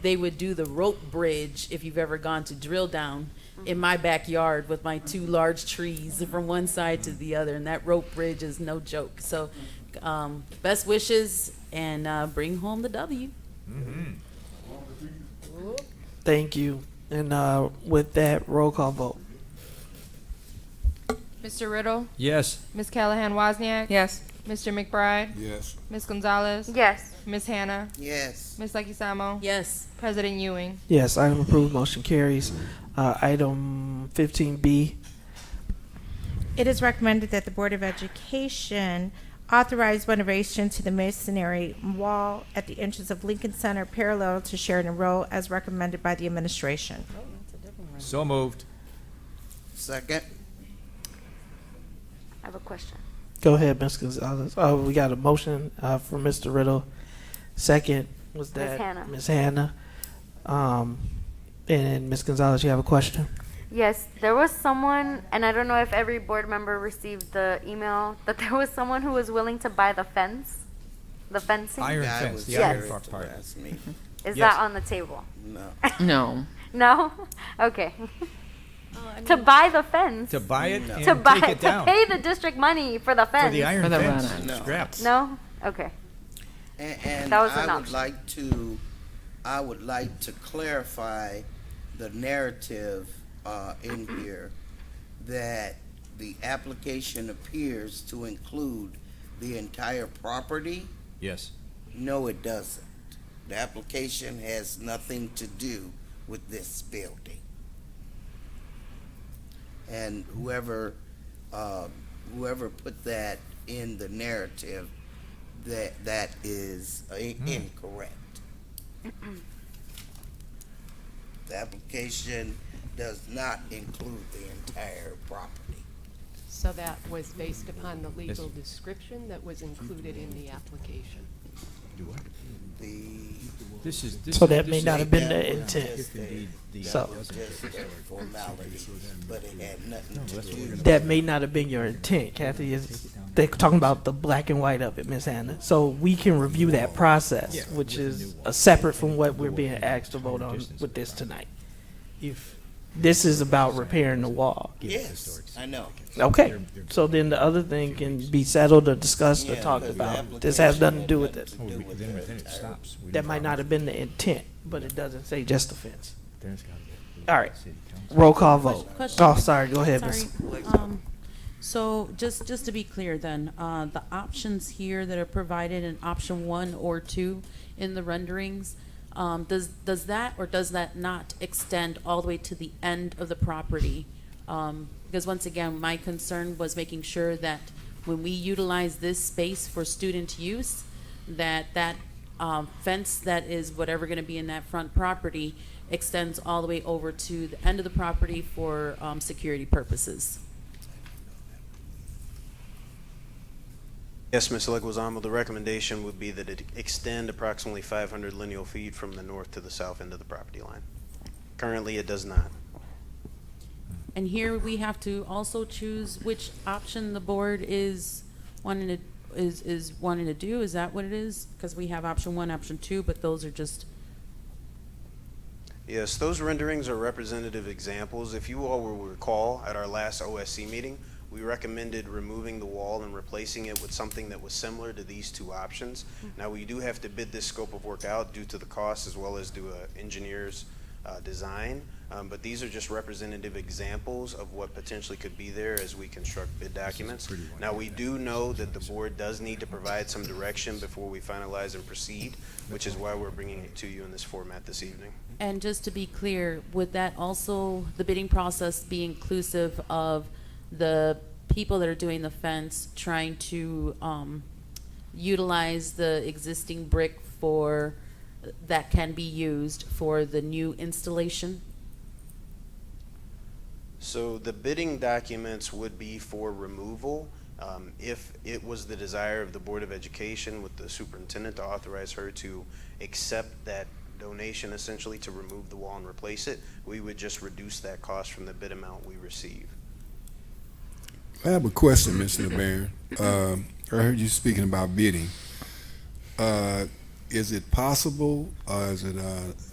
they would do the rope bridge. If you've ever gone to drill down in my backyard with my two large trees from one side to the other, and that rope bridge is no joke. So best wishes, and bring home the W. Thank you. And with that, roll call vote. Mr. Riddle, Yes. Ms. Callahan Wozniak, Yes. Mr. McBride, Yes. Ms. Gonzalez, Yes. Ms. Hannah, Yes. Ms. Leguizamo, Yes. President Ewing. Yes, item approved, motion carries. Item 15B. It is recommended that the Board of Education authorize renovation to the masonry wall at the entrance of Lincoln Center parallel to Sheridan Road as recommended by the administration. So moved. Second. I have a question. Go ahead, Ms. Gonzalez. Oh, we got a motion for Mr. Riddle. Second was that Hannah. Ms. Hannah. And Ms. Gonzalez, you have a question? Yes, there was someone, and I don't know if every board member received the email, that there was someone who was willing to buy the fence, the fencing. Iron Yeah, I fence, was the Yes. iron curious to part. ask me. Is Yes. that on the table? No. No. No? Okay. To buy the fence. To buy it No. and To buy, take it to down. pay the district money for the fence. For the iron For the fence. run-on. No. Scraps. No? Okay. And That was an I would option. I would like to clarify the narrative in here that the application appears to include the entire property. Yes. No, it doesn't. The application has nothing to do with this building. And whoever put that in the narrative, that is incorrect. The application does not include the entire property. So that was based upon the legal description that was included in the application. So that may not have been the That was intent. just So just a formality, but it had nothing to do. that may not have been your intent, Kathy. They're talking about the black and white of it, Ms. Hannah. So we can review that process, which is separate from what we're being asked to vote on with this tonight. If This is about repairing the wall. Yes, I know. Okay, so then the other thing can be settled or discussed or Yeah, talked because the about. This has nothing to do with application it. had nothing to do with then the it stops. We That don't might follow. not have been the intent, but it doesn't say just the fence. There's gotta be. All right, roll call vote. Question. Oh, sorry, go ahead, Sorry. Ms. So just to be clear then, the options here that are provided in option 1 or 2 in the renderings, does that or does that not extend all the way to the end of the property? Because once again, my concern was making sure that when we utilize this space for student use, that fence that is whatever going to be in that front property extends all the way over to the end of the property for security purposes. Yes, Ms. Leguizamo, the recommendation would be that it extend approximately 500 lineal feet from the north to the south end of the property line. Currently, it does not. And here we have to also choose which option the board is wanting to do. Is that what it is? Because we have option 1, option 2, but those are just. Yes, those renderings are representative examples. If you all will recall, at our last OSC meeting, we recommended removing the wall and replacing it with something that was similar to these two options. Now, we do have to bid this scope of work out due to the cost as well as due to engineers' design. But these are just representative examples of what potentially could be there as we construct bid documents. Now, we do know that the board does need to provide some direction before we finalize and proceed, which is why we're bringing it to you in this format this evening. And just to be clear, would that also, the bidding process be inclusive of the people that are doing the fence trying to utilize the existing brick for, that can be used for the new installation? So the bidding documents would be for removal. If it was the desire of the Board of Education with the superintendent to authorize her to accept that donation essentially to remove the wall and replace it, we would just reduce that cost from the bid amount we receive. I have a question, Mr. LeBaron. I heard you speaking about bidding. Is it possible, is it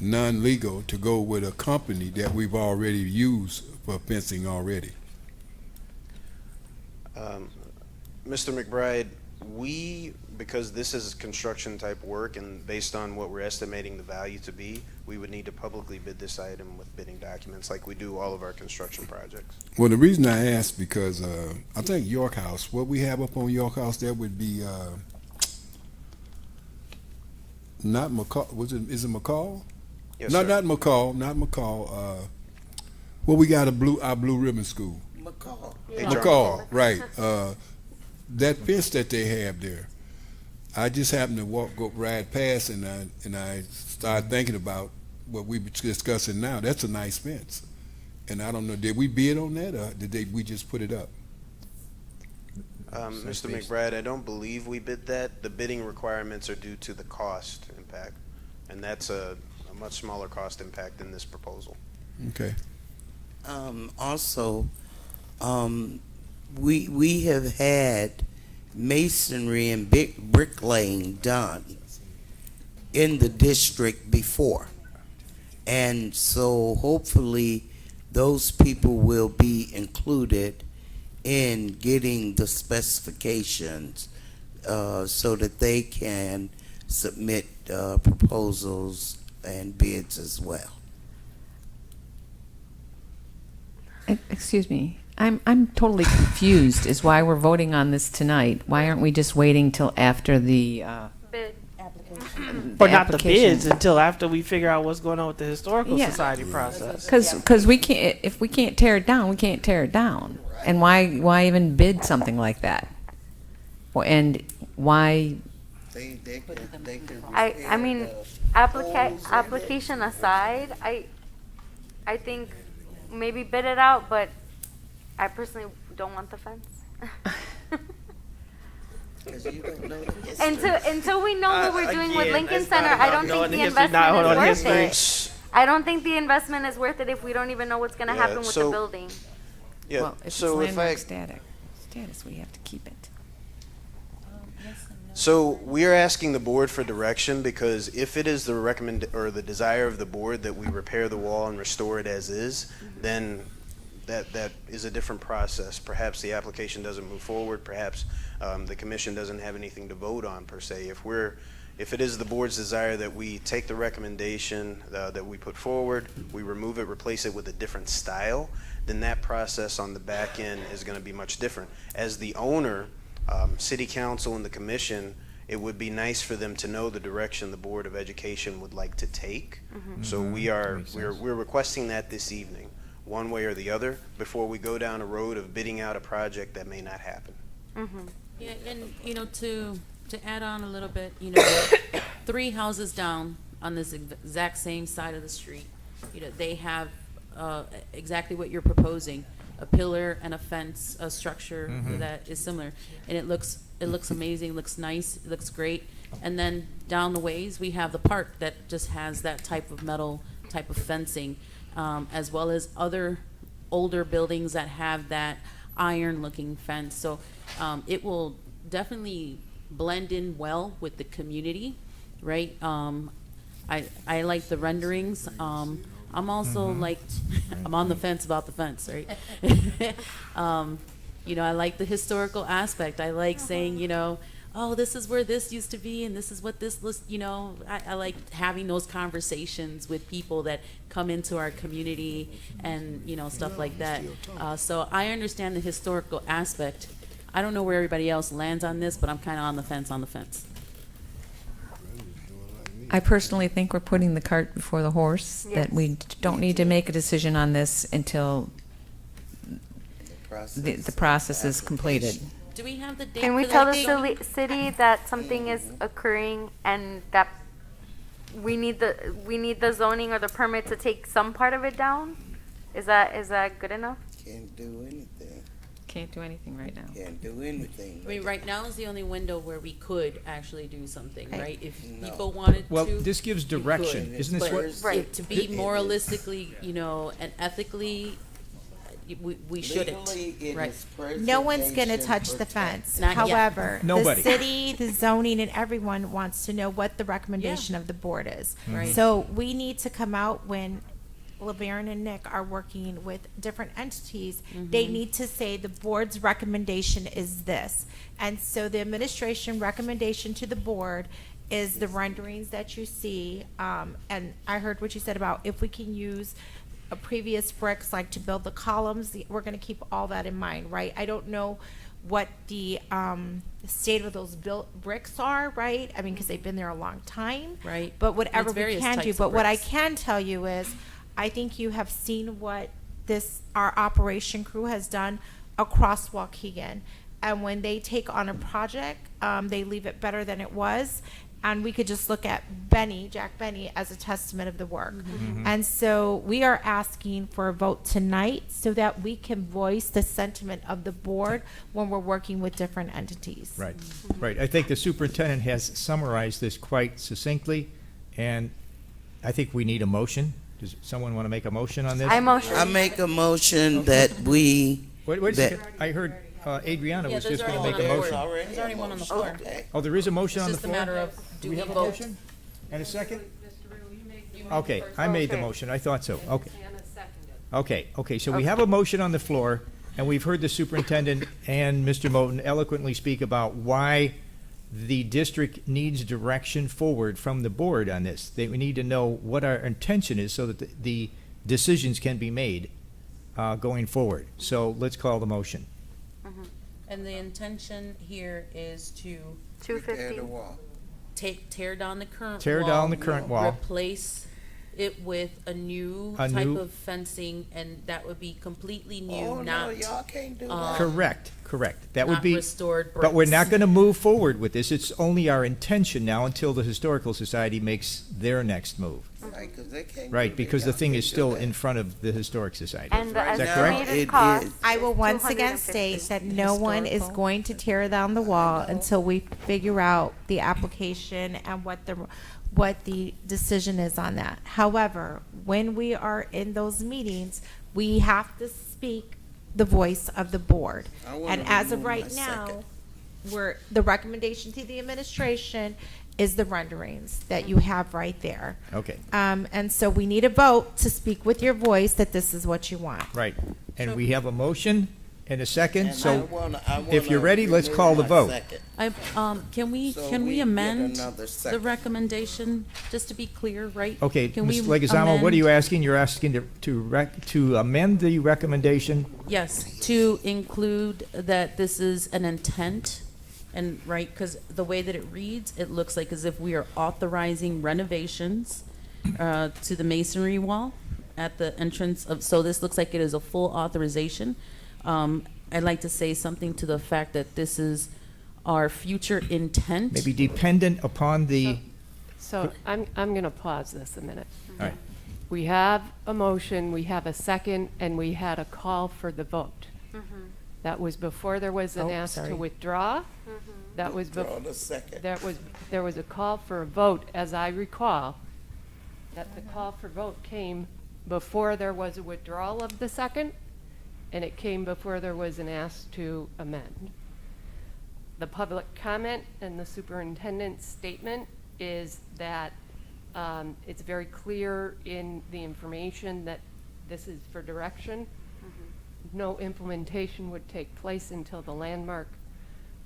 non-legal to go with a company that we've already used for fencing already? Mr. McBride, because this is construction type work and based on what we're estimating the value to be, we would need to publicly bid this item with bidding documents like we do all of our construction projects. Well, the reason I asked because I think York House, what we have up on York House, there would be not McCall. Is it McCall? Yes, not sir. Not McCall. Well, we got our Blue Ribbon School. McCall. McCall, right? That fence that they have there. I just happened to ride past, and I started thinking about what we were discussing now. That's a nice fence, and I don't know, did we bid on that, or we just put it up? Mr. McBride, I don't believe we bid that. The bidding requirements are due to the cost impact, and that's a much smaller cost impact in this proposal. Okay. Also, we have had masonry and bricklaying done in the district before. And so hopefully those people will be included in getting the specifications so that they can submit proposals and bids as well. Excuse me. I'm totally confused as why we're voting on this tonight. Why aren't we just waiting till after the Bid. Or not the application? bids until after we figure out what's going on with the historical Yeah. society process. Because we can't, if we can't tear it down, we can't tear it down. And why even bid something like that? And why? They can I mean, application aside, I think maybe bid it out, but I personally don't want the fence. Until we know what we're doing with Again, Lincoln it's not Center, I about don't knowing think the the history, not investment knowing is worth history. it. I don't think the investment is worth it if we don't even know what's going to Yeah, happen with so- the building. Yeah, Well, if so it's if landmark status, we have to keep it. So we are asking the board for direction because if it is the desire of the board that we repair the wall and restore it as is, then that is a different process. Perhaps the application doesn't move forward. Perhaps the commission doesn't have anything to vote on per se. If it is the board's desire that we take the recommendation that we put forward, we remove it, replace it with a different style, then that process on the back end is going to be much different. As the owner, city council and the commission, it would be nice for them to know the direction the Board of Education would like to take. So we're requesting that this evening, one way or the other, before we go down a road of bidding out a project that may not happen. Yeah, and to add on a little bit, 3 houses down on this exact same side of the street, they have exactly what you're proposing, a pillar and a fence, a structure that is similar, and it looks amazing, looks nice, it looks great. And then down the ways we have the park that just has that type of metal type of fencing, as well as other older buildings that have that iron looking fence. So it will definitely blend in well with the community, right? I like the renderings. I'm also like, I'm on the fence about the fence, right? I like the historical aspect. I like saying, oh, this is where this used to be, and this is what this list, you know, I like having those conversations with people that come into our community and, you know, stuff like that. So I understand the historical aspect. I don't know where everybody else lands on this, but I'm kind of on the fence. I personally think we're putting the cart before the horse, that we don't need to make a decision on this until the process is completed. Do we have the date? Can we for tell that? the city that something is occurring and that we need the zoning or the permit to take some part of it down? Is that good enough? Can't do anything. Can't do anything right now. Can't do anything. I mean, right now is the only window where we could actually do something, right? If No. people wanted Well, to. this gives we could. direction. Isn't this But what? Right. To be moralistically, you know, and ethically, we shouldn't, Legally, it right? is No one's going to preservation touch the protect- fence. Not yet. However, Nobody. the city, the zoning, and everyone wants to know what the recommendation of the board is. Right. So we need to come out when LeBaron and Nick are working with different entities. They need to say the board's recommendation is this. And so the administration recommendation to the board is the renderings that you see. And I heard what you said about if we can use a previous bricks, like to build the columns, we're gonna keep all that in mind, right? I don't know what the state of those built bricks are, right? I mean, because they've been there a long time. Right. But whatever It's we various can do, types of but what I bricks. can tell you is, I think you have seen what our operation crew has done across Waukegan. And when they take on a project, they leave it better than it was. And we could just look at Jack Benny, as a testament of the work. And so we are asking for a vote tonight so that we can voice the sentiment of the board when we're working with different entities. Right, right. I think the superintendent has summarized this quite succinctly, and I think we need a motion. Does someone want to make a motion on this? I motion. I make a motion that we. Wait a that- second. I heard Adriana Yeah, was there's just going to already make a one on the motion. board. There's already one on the floor. Oh, there is a motion It's on the just a floor? matter of, do we have a vote? motion? And a second? Okay, I made the Okay. motion. I thought so. Okay. Okay, so we have a motion on the floor, and we've heard the superintendent and Mr. Moten eloquently speak about why the district needs direction forward from the board on this. We need to know what our intention is so that the decisions can be made going forward. So let's call the motion. And the intention here is to Repair the wall. tear down the current wall. Tear down the current wall. Replace it with a new A type new- of fencing, and that would be completely new, Oh, no, not, y'all can't do um, that. Correct. That would not be, restored but we're bricks. not going to move forward with this. It's only our intention now until the Historical Society makes their next move. Right, 'cause they can't Right, do that. because the Y'all thing can't is do still that. in front of the Historic Society. And the Is that correct? estimated It cost. is. I will once again 250. state that no one is going to tear down the wall until we figure out the application and what the decision is on that. However, when we are in those meetings, we have to speak the voice of the board. I wanna And as of remove right my now, second. the recommendation to the administration is the renderings that you have right there. Okay, And so we need a vote to speak with your voice that this is what you want. right. And we have a motion and a second, And I so wanna if you're ready, let's remove call the my vote. second. Can we So we get amend another the second. recommendation, just to be clear, right? Okay, Can Ms. we Leguizamo, what are you amend- asking? You're asking to amend the recommendation? Yes, to include that this is an intent, and, right, because the way that it reads, it looks like as if we are authorizing renovations to the masonry wall at the entrance of, so this looks like it is a full authorization. I'd like to say something to the fact that this is our future intent. Maybe dependent upon the, So I'm going to pause this a minute. all right, We have a motion, we have a second, and we had a call for the vote. That was before there was an Oh, ask sorry. to withdraw. That was Withdraw the second. there was a call for a vote, as I recall, that the call for vote came before there was a withdrawal of the second, and it came before there was an ask to amend. The public comment and the superintendent's statement is that it's very clear in the information that this is for direction. No implementation would take place until the landmark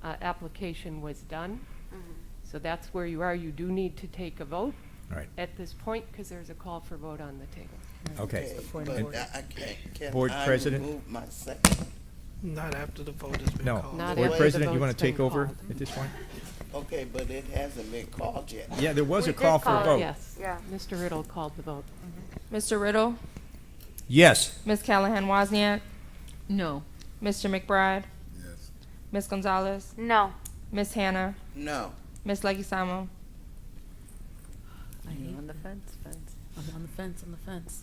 application was done. So that's where you are. You do need to take a vote Right. at this point because there's a call for vote on the table. Okay. But And I can Board I President? remove my second? Not after the vote has been No. called. Not Board after the President, you want vote's to take been over called. at this point? Okay, but it hasn't been called yet. Yeah, there was We a call did for a call it, vote. Yes. Yeah. Mr. Riddle called the vote. Mr. Riddle, Yes. Ms. Callahan Wozniak, No. Mr. McBride, Yes. Ms. Gonzalez, No. Ms. Hannah, No. Ms. Leguizamo. I'm on the fence. I'm on the fence, on the fence.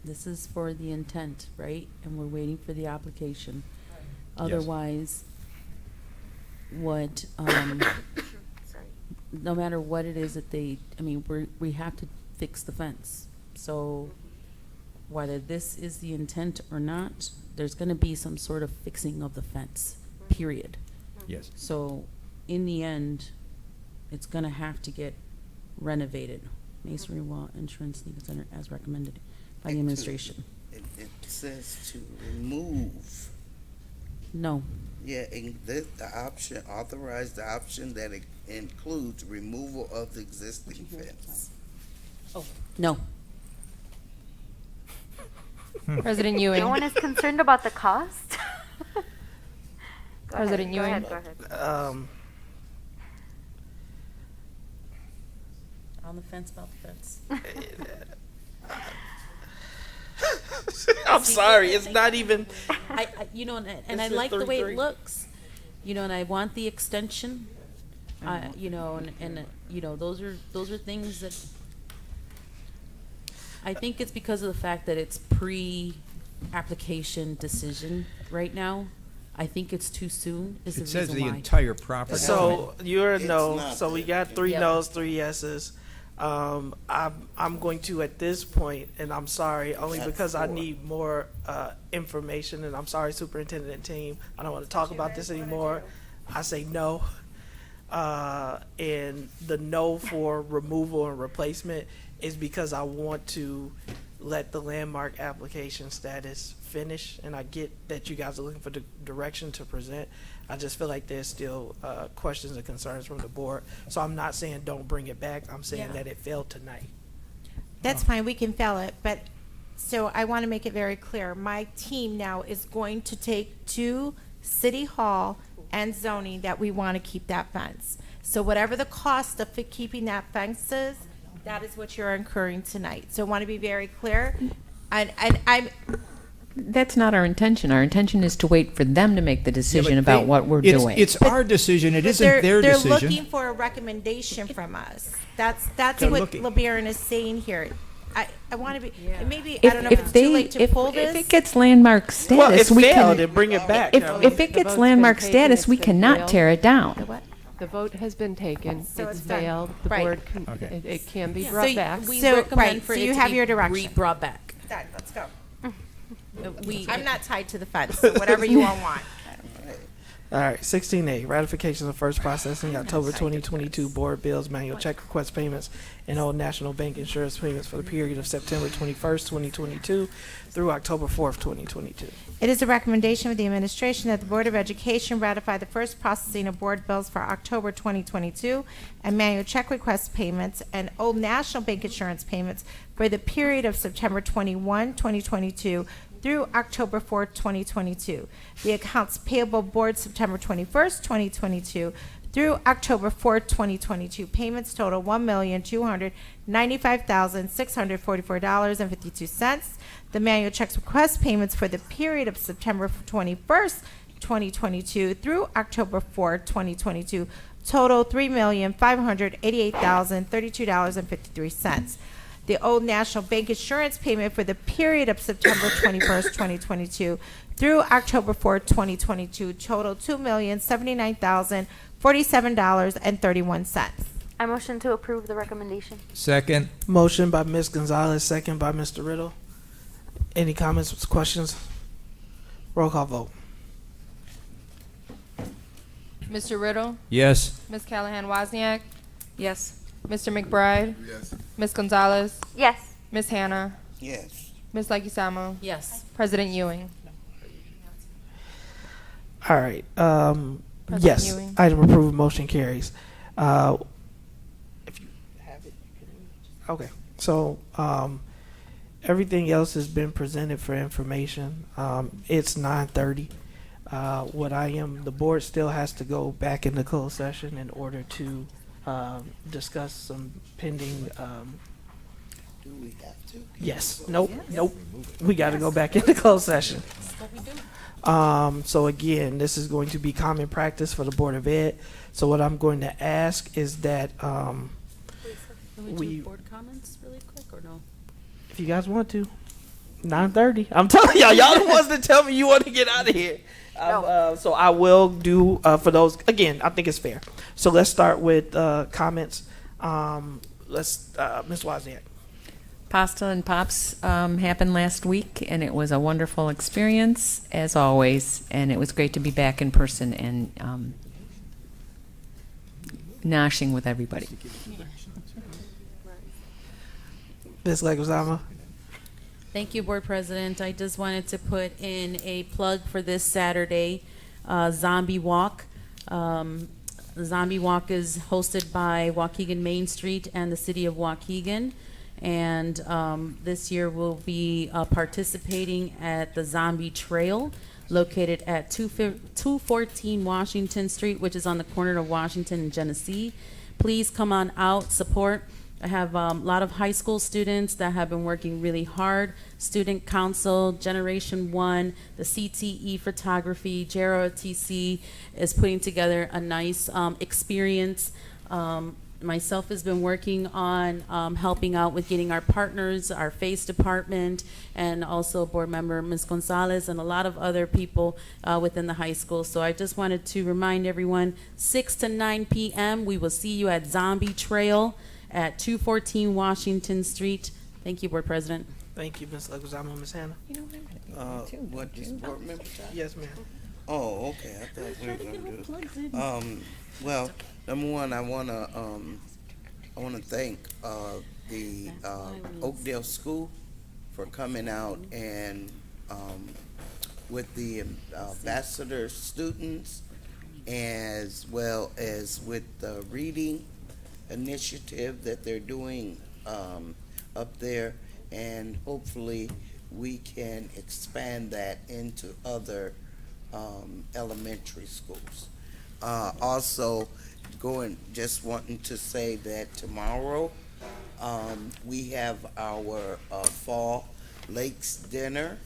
This is for the intent, right? And we're waiting for the application. Otherwise, what, no matter what it is that they, I mean, we have to fix the fence. So whether this is the intent or not, there's gonna be some sort of fixing of the fence, period. Yes. So in the end, it's gonna have to get renovated. Masonry wall, entrance, legal center, as recommended by the administration. It says to remove. No. Yeah, and the option, authorize the option that it includes removal of the existing fence. No. President Ewing. No one is concerned about the cost? Go President ahead, Ewing. Go ahead. On the fence about the fence. I'm sorry, it's not even. I you know, and I It's a like the way 3-3. it looks, you know, and I want the extension, you know, and you know, those are things that I think it's because of the fact that it's pre-application decision right now. I think it's too soon. Is the It says reason the why. entire property. So you're a It's no. not So we that. got 3 Yep. no's, 3 yeses. I'm going to at this point, and I'm sorry, only That's because I 4. need more information. And I'm sorry, superintendent and team. I don't want to talk about this anymore. I say no. And the no for removal and replacement is because I want to let the landmark application status finish. And I get that you guys are looking for the direction to present. I just feel like there's still questions and concerns from the board. So I'm not saying don't bring it back. I'm saying Yeah. that it failed tonight. That's fine, we can fail it, but, so I want to make it very clear. My team now is going to take to City Hall and zoning that we want to keep that fence. So whatever the cost of keeping that fence is, that is what you're incurring tonight. So I want to be very clear. And I'm, That's not our intention. Our intention is to wait for them to make the decision about what we're doing. It's our decision. It but isn't their they're decision. looking for a recommendation from us. That's They're what looking. LeBaron is saying here. I want to be, and maybe, I If, don't know if it's too late to pull if this. it gets landmark status, Well, it we failed, can. then bring it back. If, I mean, if it The gets vote's been landmark taken, status, it's we been cannot failed. tear it down. The vote has been taken. So It's it's done. failed. The Right. board can, Okay. it can be So brought you- back. We So, recommend right, for so it you to have be your direction. brought back. Done, let's go. We, I'm not tied to the fence, so whatever you all want. All right, 16A, ratification of first processing October 2022 board bills, manual check request payments, and Old National Bank insurance payments for the period of September 21st, 2022 through October 4th, 2022. It is a recommendation of the administration that the Board of Education ratify the first processing of board bills for October 2022 and manual check request payments and Old National Bank insurance payments for the period of September 21, 2022 through October 4th, 2022. The accounts payable board September 21st, 2022 through October 4th, 2022. Payments total $1,295,644.52. The manual checks request payments for the period of September 21st, 2022 through October 4th, 2022 total $3,588,032.53. The Old National Bank insurance payment for the period of September 21st, 2022 through October 4th, 2022 total $2,079,047.31. I motion to approve the recommendation. Second. Motion by Ms. Gonzalez, second by Mr. Riddle. Any comments, questions? Roll call vote. Mr. Riddle, Yes. Ms. Callahan Wozniak, Yes. Mr. McBride, Yes. Ms. Gonzalez, Yes. Ms. Hannah, Yes. Ms. Leguizamo, yes. President Ewing. All right. President Yes. Ewing. Item approved. Motion carries. If you have it, you can. Okay. So everything else has been presented for information. It's 9:30. The board still has to go back into closed session in order to discuss some pending. Do we have to? Yes. Nope. Nope. We got to go back into closed session. So again, this is going to be common practice for the Board of Ed. So what I'm going to ask is that Can we do board comments really quick or no? if you guys want to, 9:30. I'm telling y'all the ones that tell me you want to get out of here. So I will do for those. Again, I think it's fair. So let's start with comments. Ms. Wozniak. Pasta and Pops happened last week, and it was a wonderful experience, as always. And it was great to be back in person and noshing with everybody. Ms. Leguizamo. Thank you, Board President. I just wanted to put in a plug for this Saturday, Zombie Walk. Zombie Walk is hosted by Waukegan Main Street and the City of Waukegan. And this year we'll be participating at the Zombie Trail located at 214 Washington Street, which is on the corner of Washington and Genesee. Please come on out, support. I have a lot of high school students that have been working really hard. Student Council, Generation 1, the CTE Photography, JROTC is putting together a nice experience. Myself has been working on helping out with getting our partners, our FACE department, and also board member Ms. Gonzalez and a lot of other people within the high school. So I just wanted to remind everyone, 6 to 9 p.m. we will see you at Zombie Trail at 214 Washington Street. Thank you, Board President. Thank you, Ms. Leguizamo. Ms. Hannah. What, just board member time? Yes, ma'am. Oh, okay. I thought we were gonna do. Well, number one, I wanna thank the Oakdale School for coming out and with the ambassador students, as well as with the reading initiative that they're doing up there, and hopefully we can expand that into other elementary schools. Also, just wanting to say that tomorrow we have our Fall Lakes dinner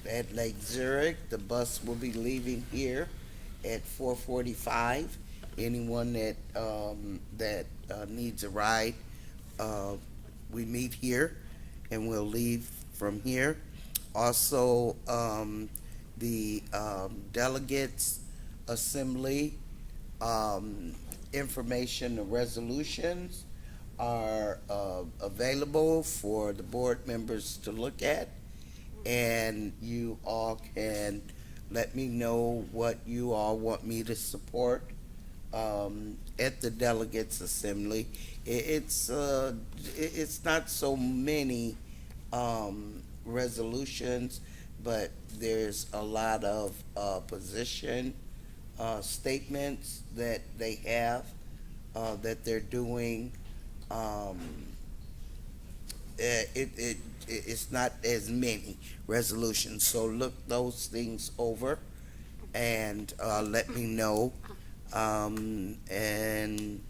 at Lake Zurich. The bus will be leaving here at 4:45. Anyone that needs a ride, we meet here, and we'll leave from here. Also, the delegates assembly information and resolutions are available for the board members to look at, and you all can let me know what you all want me to support at the delegates assembly. It's not so many resolutions, but there's a lot of position statements that they have that they're doing. It's not as many resolutions, so look those things over and let me know. And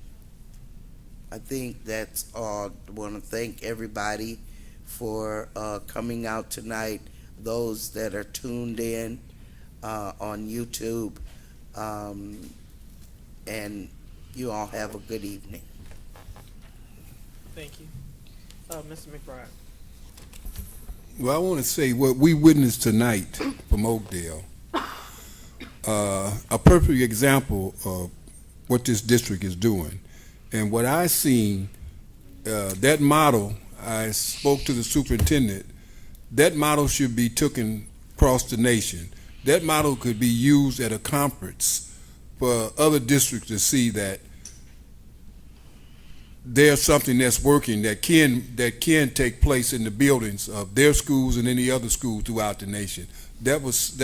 I think that's all. I want to thank everybody for coming out tonight, those that are tuned in on YouTube, and you all have a good evening. Thank you. Mr. McBride. Well, I want to say what we witnessed tonight from Oakdale, a perfect example of what this district is doing. And what I seen, that model, I spoke to the superintendent, that model should be taken across the nation. That model could be used at a conference for other districts to see that there's something that's working that can take place in the buildings of their schools and any other school throughout the nation. That was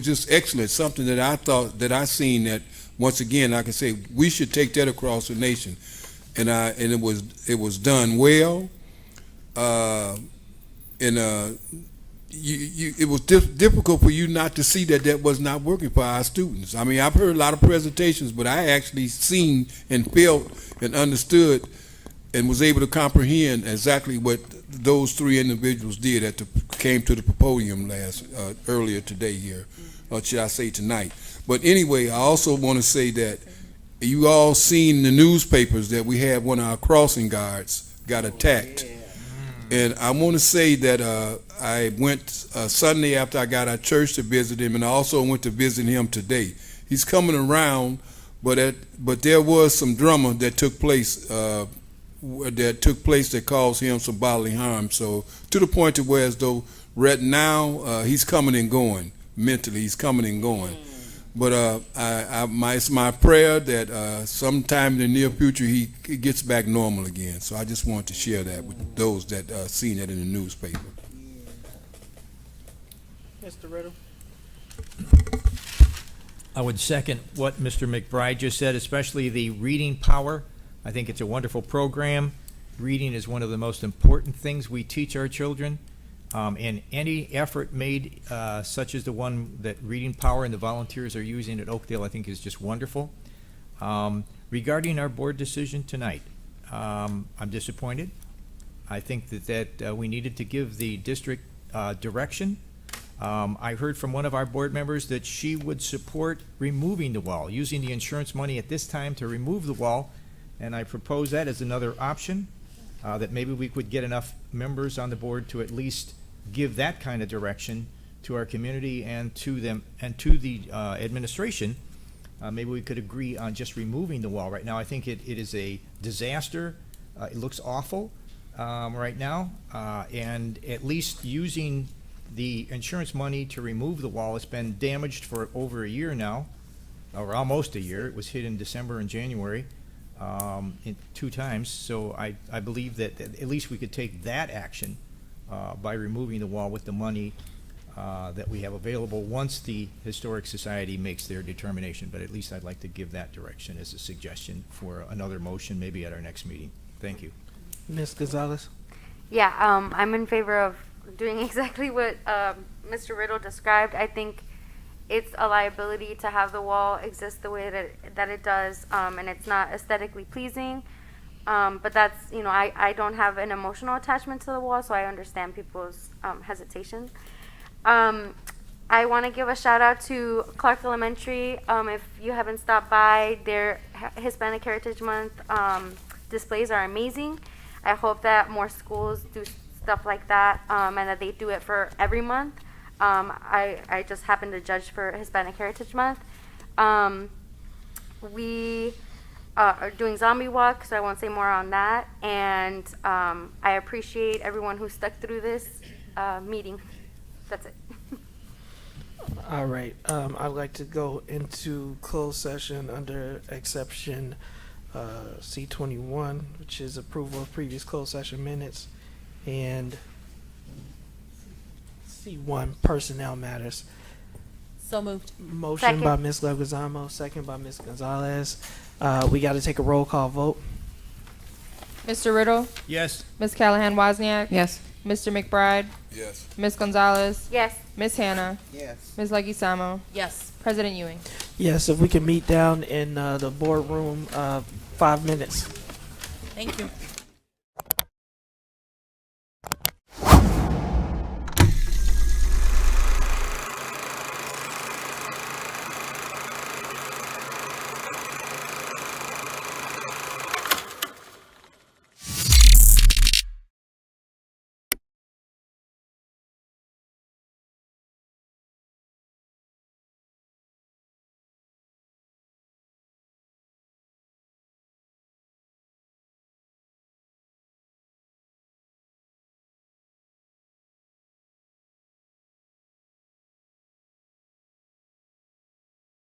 just excellent. Something that I thought that I seen that once again, like I say, we should take that across the nation, and it was done well, it was difficult for you not to see that was not working for our students. I mean, I've heard a lot of presentations, but I actually seen and felt and understood and was able to comprehend exactly what those three individuals did came to the podium earlier today here, or should I say tonight. But anyway, I also want to say that you all seen the newspapers that we had one of our crossing guards got attacked. And I want to say that I went Sunday after I got out of church to visit him, and I also went to visit him today. He's coming around, but there was some drama that took place that caused him some bodily harm. So to the point to where as though right now he's coming and going mentally, he's coming and going. But it's my prayer that sometime in the near future he gets back normal again. So I just want to share that with those that seen that in the newspaper. Mr. Riddle. I would second what Mr. McBride just said, especially the reading power. I think it's a wonderful program. Reading is one of the most important things we teach our children. And any effort made, such as the one that Reading Power and the volunteers are using at Oakdale, I think is just wonderful. Regarding our board decision tonight, I'm disappointed. I think that we needed to give the district direction. I heard from one of our board members that she would support removing the wall, using the insurance money at this time to remove the wall, and I propose that as another option, that maybe we could get enough members on the board to at least give that kind of direction to our community and to them and to the administration. Maybe we could agree on just removing the wall. Right now, I think it is a disaster. It looks awful right now, and at least using the insurance money to remove the wall. It's been damaged for over a year now, or almost a year. It was hit in December and January. 2 times, so I believe that at least we could take that action by removing the wall with the money that we have available once the Historic Society makes their determination. But at least I'd like to give that direction as a suggestion for another motion, maybe at our next meeting. Thank you. Ms. Gonzalez. Yeah, I'm in favor of doing exactly what Mr. Riddle described. I think it's a liability to have the wall exist the way that it does, and it's not aesthetically pleasing. But that's, I don't have an emotional attachment to the wall, so I understand people's hesitation. I want to give a shout out to Clark Elementary. If you haven't stopped by, their Hispanic Heritage Month displays are amazing. I hope that more schools do stuff like that, and that they do it for every month. I just happened to judge for Hispanic Heritage Month. We are doing zombie walk, so I won't say more on that. And I appreciate everyone who stuck through this meeting. That's it. All right. I'd like to go into closed session under exception C21, which is approval of previous closed session minutes, and C1, personnel matters. So moved. Motion Second. by Ms. Leguizamo, second by Ms. Gonzalez. We got to take a roll call vote. Mr. Riddle? Yes. Ms. Callahan-Wozniak? Yes. Mr. McBride? Yes. Ms. Gonzalez? Yes. Ms. Hannah? Yes. Ms. Leguizamo? Yes. President Ewing? Yes, if we can meet down in the boardroom, 5 minutes. Thank you.